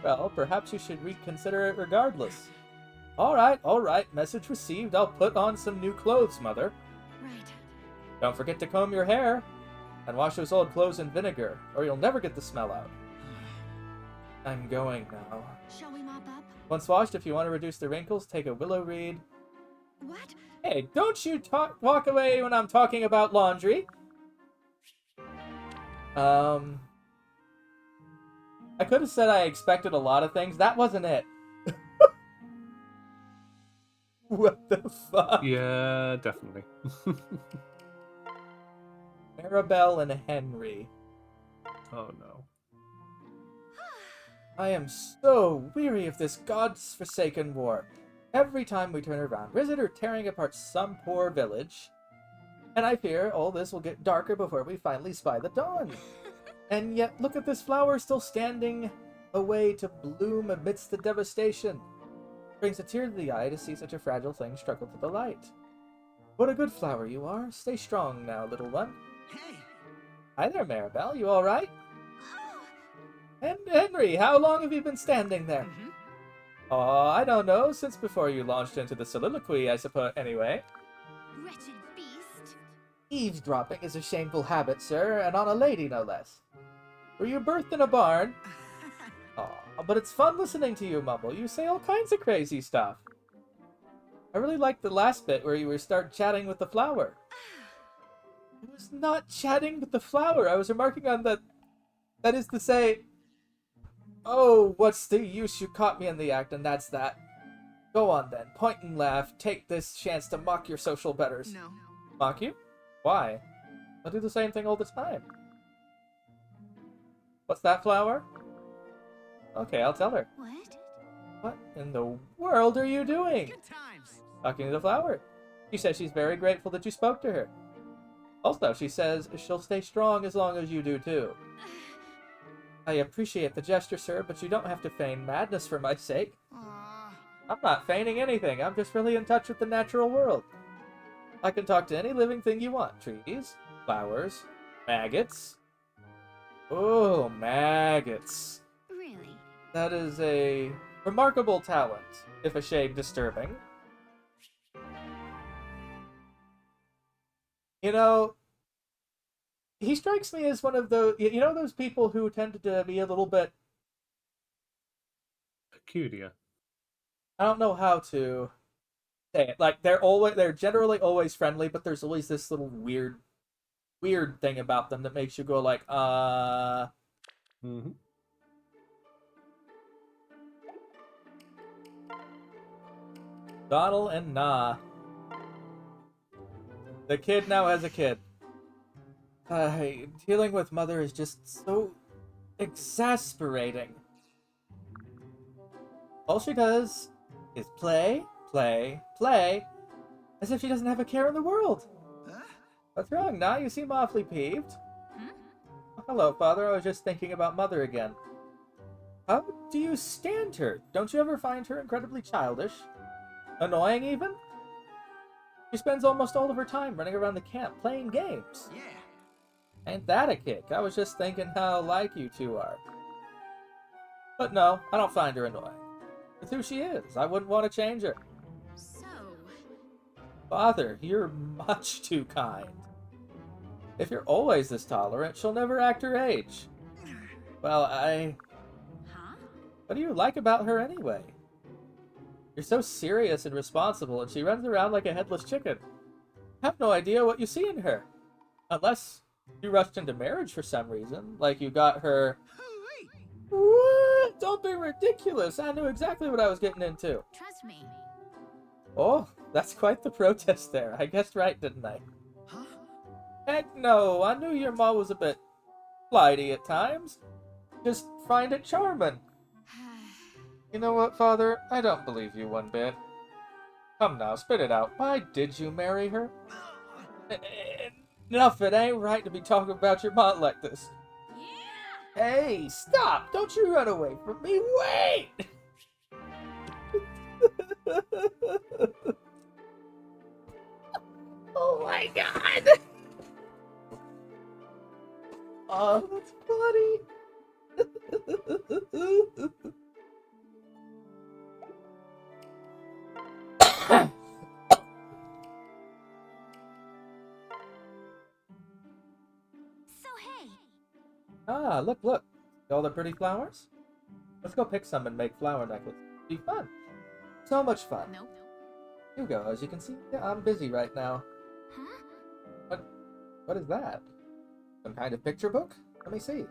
Well, perhaps you should reconsider it regardless. Alright, message received. I'll put on some new clothes, Mother. right. Don't forget to comb your hair. And wash those old clothes in vinegar, or you'll never get the smell out. I'm going now. Shall we mop up? Once washed, if you want to reduce the wrinkles, take a willow reed. What? Hey, don't you walk away when I'm talking about laundry. I could have said I expected a lot of things. That wasn't it. What the fuck? Yeah, definitely. Maribel and Henry. Oh no. I am so weary of this god's-forsaken war. Every time we turn around, Rizzard are tearing apart some poor village. And I fear all this will get darker before we finally spy the dawn. And yet, look at this flower still standing away to bloom amidst the devastation. Brings a tear to the eye to see such a fragile thing struggle to the light. What a good flower you are. Stay strong now, little one. hey! Hi there, Maribel. You all right? Oh, And Henry, how long have you been standing there? mhm. Oh, I don't know. Since before you launched into the soliloquy, I suppose. Anyway. Wretched beast. Eavesdropping is a shameful habit, sir, and on a lady, no less. Were you birthed in a barn? Aw, but it's fun listening to you mumble. You say all kinds of crazy stuff. I really liked the last bit where you were start chatting with the flower. I was not chatting with the flower. I was remarking on that. That is to say, oh, what's the use? You caught me in the act, and that's that. Go on then, point and laugh. Take this chance to mock your social betters. No. Mock you? Why? I do the same thing all the time. What's that, flower? Okay, I'll tell her. What? What in the world are you doing? Good times! Talking to the flower. She says she's very grateful that you spoke to her. Also, she says she'll stay strong as long as you do too. I appreciate the gesture, sir, but you don't have to feign madness for my sake. Aw. I'm not feigning anything. I'm just really in touch with the natural world. I can talk to any living thing you want. Trees, flowers, maggots. Oh, maggots. Really? That is a remarkable talent, if a shade disturbing. You know, he strikes me as one of those, you know, those people who tend to be a little bit, Peculiar. I don't know how to say it. Like they're generally always friendly, but there's always this little weird thing about them that makes you go like, Mm-hmm. Donald and Nah. The kid now has a kid. Dealing with Mother is just so exasperating. All she does is play, play, play, as if she doesn't have a care in the world. Huh? What's wrong, Nah? You seem awfully peeved. Hmm? Oh, hello, Father. I was just thinking about Mother again. How do you stand her? Don't you ever find her incredibly childish? Annoying, even? She spends almost all of her time running around the camp playing games. Yeah. Ain't that a kick? I was just thinking how alike you two are. But no, I don't find her annoying. It's who she is. I wouldn't want to change her. So, Father, you're much too kind. If you're always this tolerant, she'll never act her age. Well, Huh? what do you like about her anyway? You're so serious and responsible, and she runs around like a headless chicken. I have no idea what you see in her. Unless you rushed into marriage for some reason, like you got her... What? Don't be ridiculous. I knew exactly what I was getting into. Trust me. Oh, that's quite the protest there. I guessed right, didn't I? Huh? Heck no, I knew your ma was a bit flighty at times. Just find it charming. You know what, Father? I don't believe you one bit. Come now, spit it out. Why did you marry her? Enough, it ain't right to be talking about your ma like this. Yeah! Hey, stop! Don't you run away from me! Wait! Oh my god! Oh, that's funny! So hey, Ah, look. See all the pretty flowers? Let's go pick some and make flower necklaces. Be fun. So much fun. nope. You go. As you can see, I'm busy right now. Huh? What is that? Some kind of picture book? Let me see.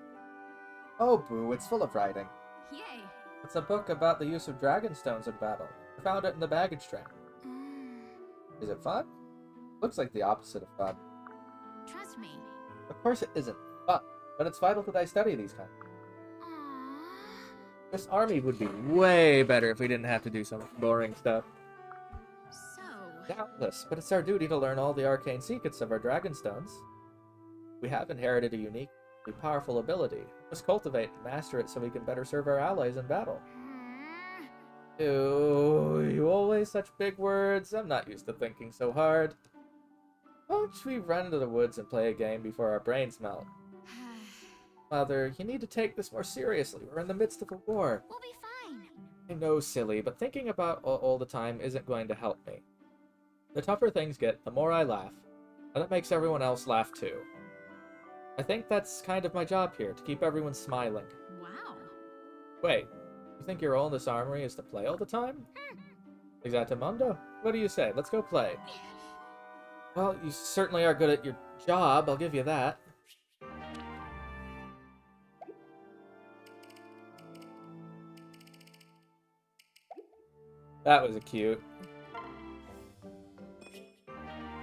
Oh, boo, it's full of writing. Yay. It's a book about the use of dragon stones in battle. I found it in the baggage train. Is it fun? Looks like the opposite of fun. Trust me. Of course it isn't fun, but it's vital that I study these kinds. Aww. This army would be way better if we didn't have to do some boring stuff. So, Doubtless, but it's our duty to learn all the arcane secrets of our dragonstones. We have inherited a unique, powerful ability. We must cultivate and master it so we can better serve our allies in battle. Ew, you always such big words. I'm not used to thinking so hard. Won't we run into the woods and play a game before our brains melt? Mother, you need to take this more seriously. We're in the midst of a war. we'll be fine. I know, silly, but thinking about all the time isn't going to help me. The tougher things get, the more I laugh. And that makes everyone else laugh too. I think that's kind of my job here, to keep everyone smiling. Wow. Wait, you think your role in this armory is to play all the time? Exactamundo? What do you say? Let's go play. Well, you certainly are good at your job, I'll give you that. That was cute.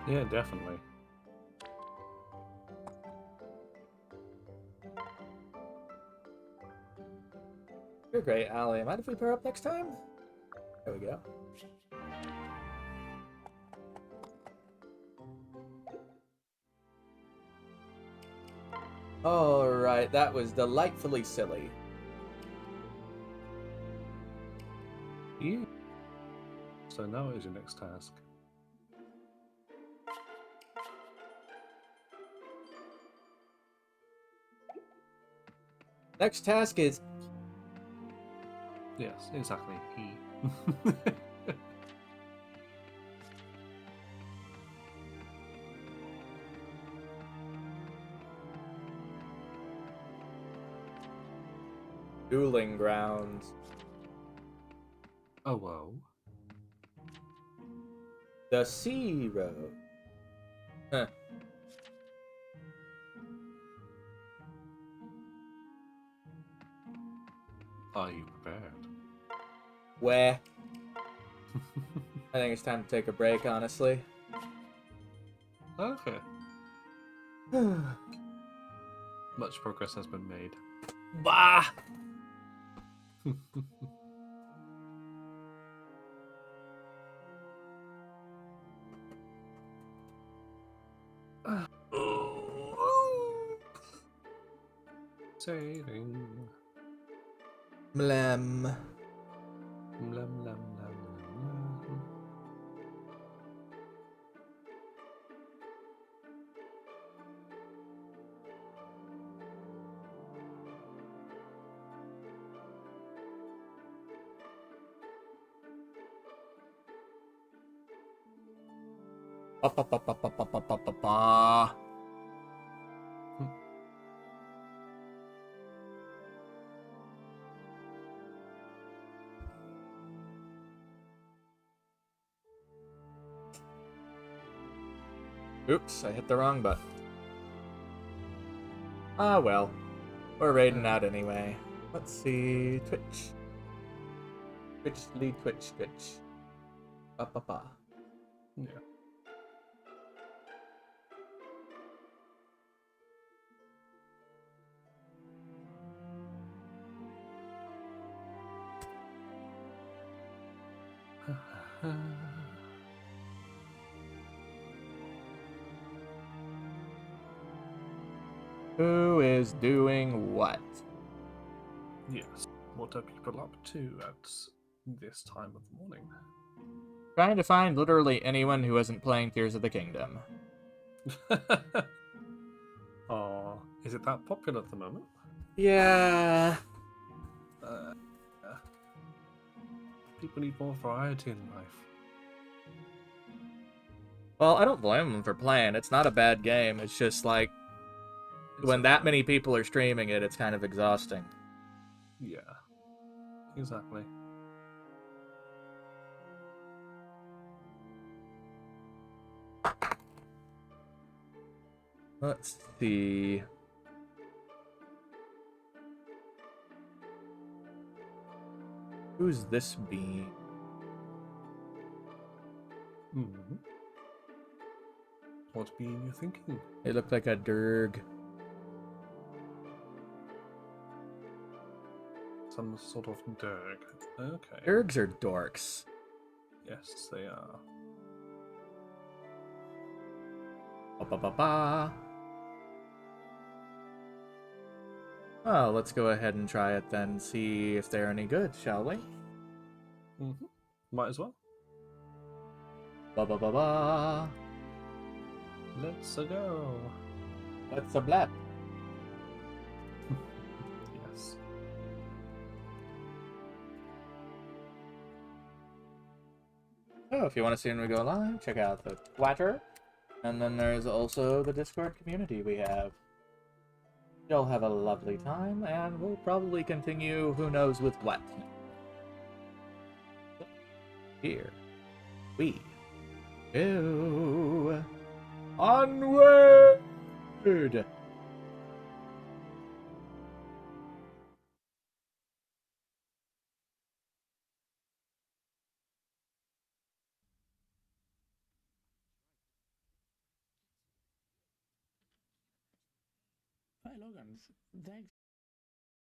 Yeah, definitely. You're great, Allie. Mind if we pair up next time? There we go. Alright, that was delightfully silly. Yeah. So now what is your next task? Next task is... Yes, exactly. E. Dueling Grounds. Oh, whoa. The Sea Road. Huh. Are you prepared? Where? I think it's time to take a break, honestly. Okay. Much progress has been made. Bah! Saving. Mlem. Lum, lum, lum, lum, lum. Ba, ba, ba, ba, ba, ba, ba, ba, ba, ba. Oops, I hit the wrong button. Ah, well. We're raiding out anyway. Let's see. Twitch. Twitch. Ba, ba, ba. Yeah. Who is doing what? Yes. What are people up to at this time of the morning? Trying to find literally anyone who isn't playing Tears of the Kingdom. Oh, is it that popular at the moment? Yeah. Yeah. People need more variety in life. Well, I don't blame them for playing. It's not a bad game. It's just like, when that many people are streaming it, it's kind of exhausting. Yeah. Exactly. Let's see. Who's this being? Mm-hmm. What being you thinking? It looked like a Durg. Some sort of Durg. Okay. Durgs are dorks. Yes, they are. Ba, ba, ba, ba. Oh, let's go ahead and try it then. See if they're any good, shall we? Mm-hmm. Might as well. Ba, ba, ba, ba. Let's go. Let's a blap. Yes. Oh, if you want to see when we go live, check out the Twitter. And then there's also the Discord community we have. You'll have a lovely time, and we'll probably continue who knows with what. Here we go. Onward! Hi, Logan. Thanks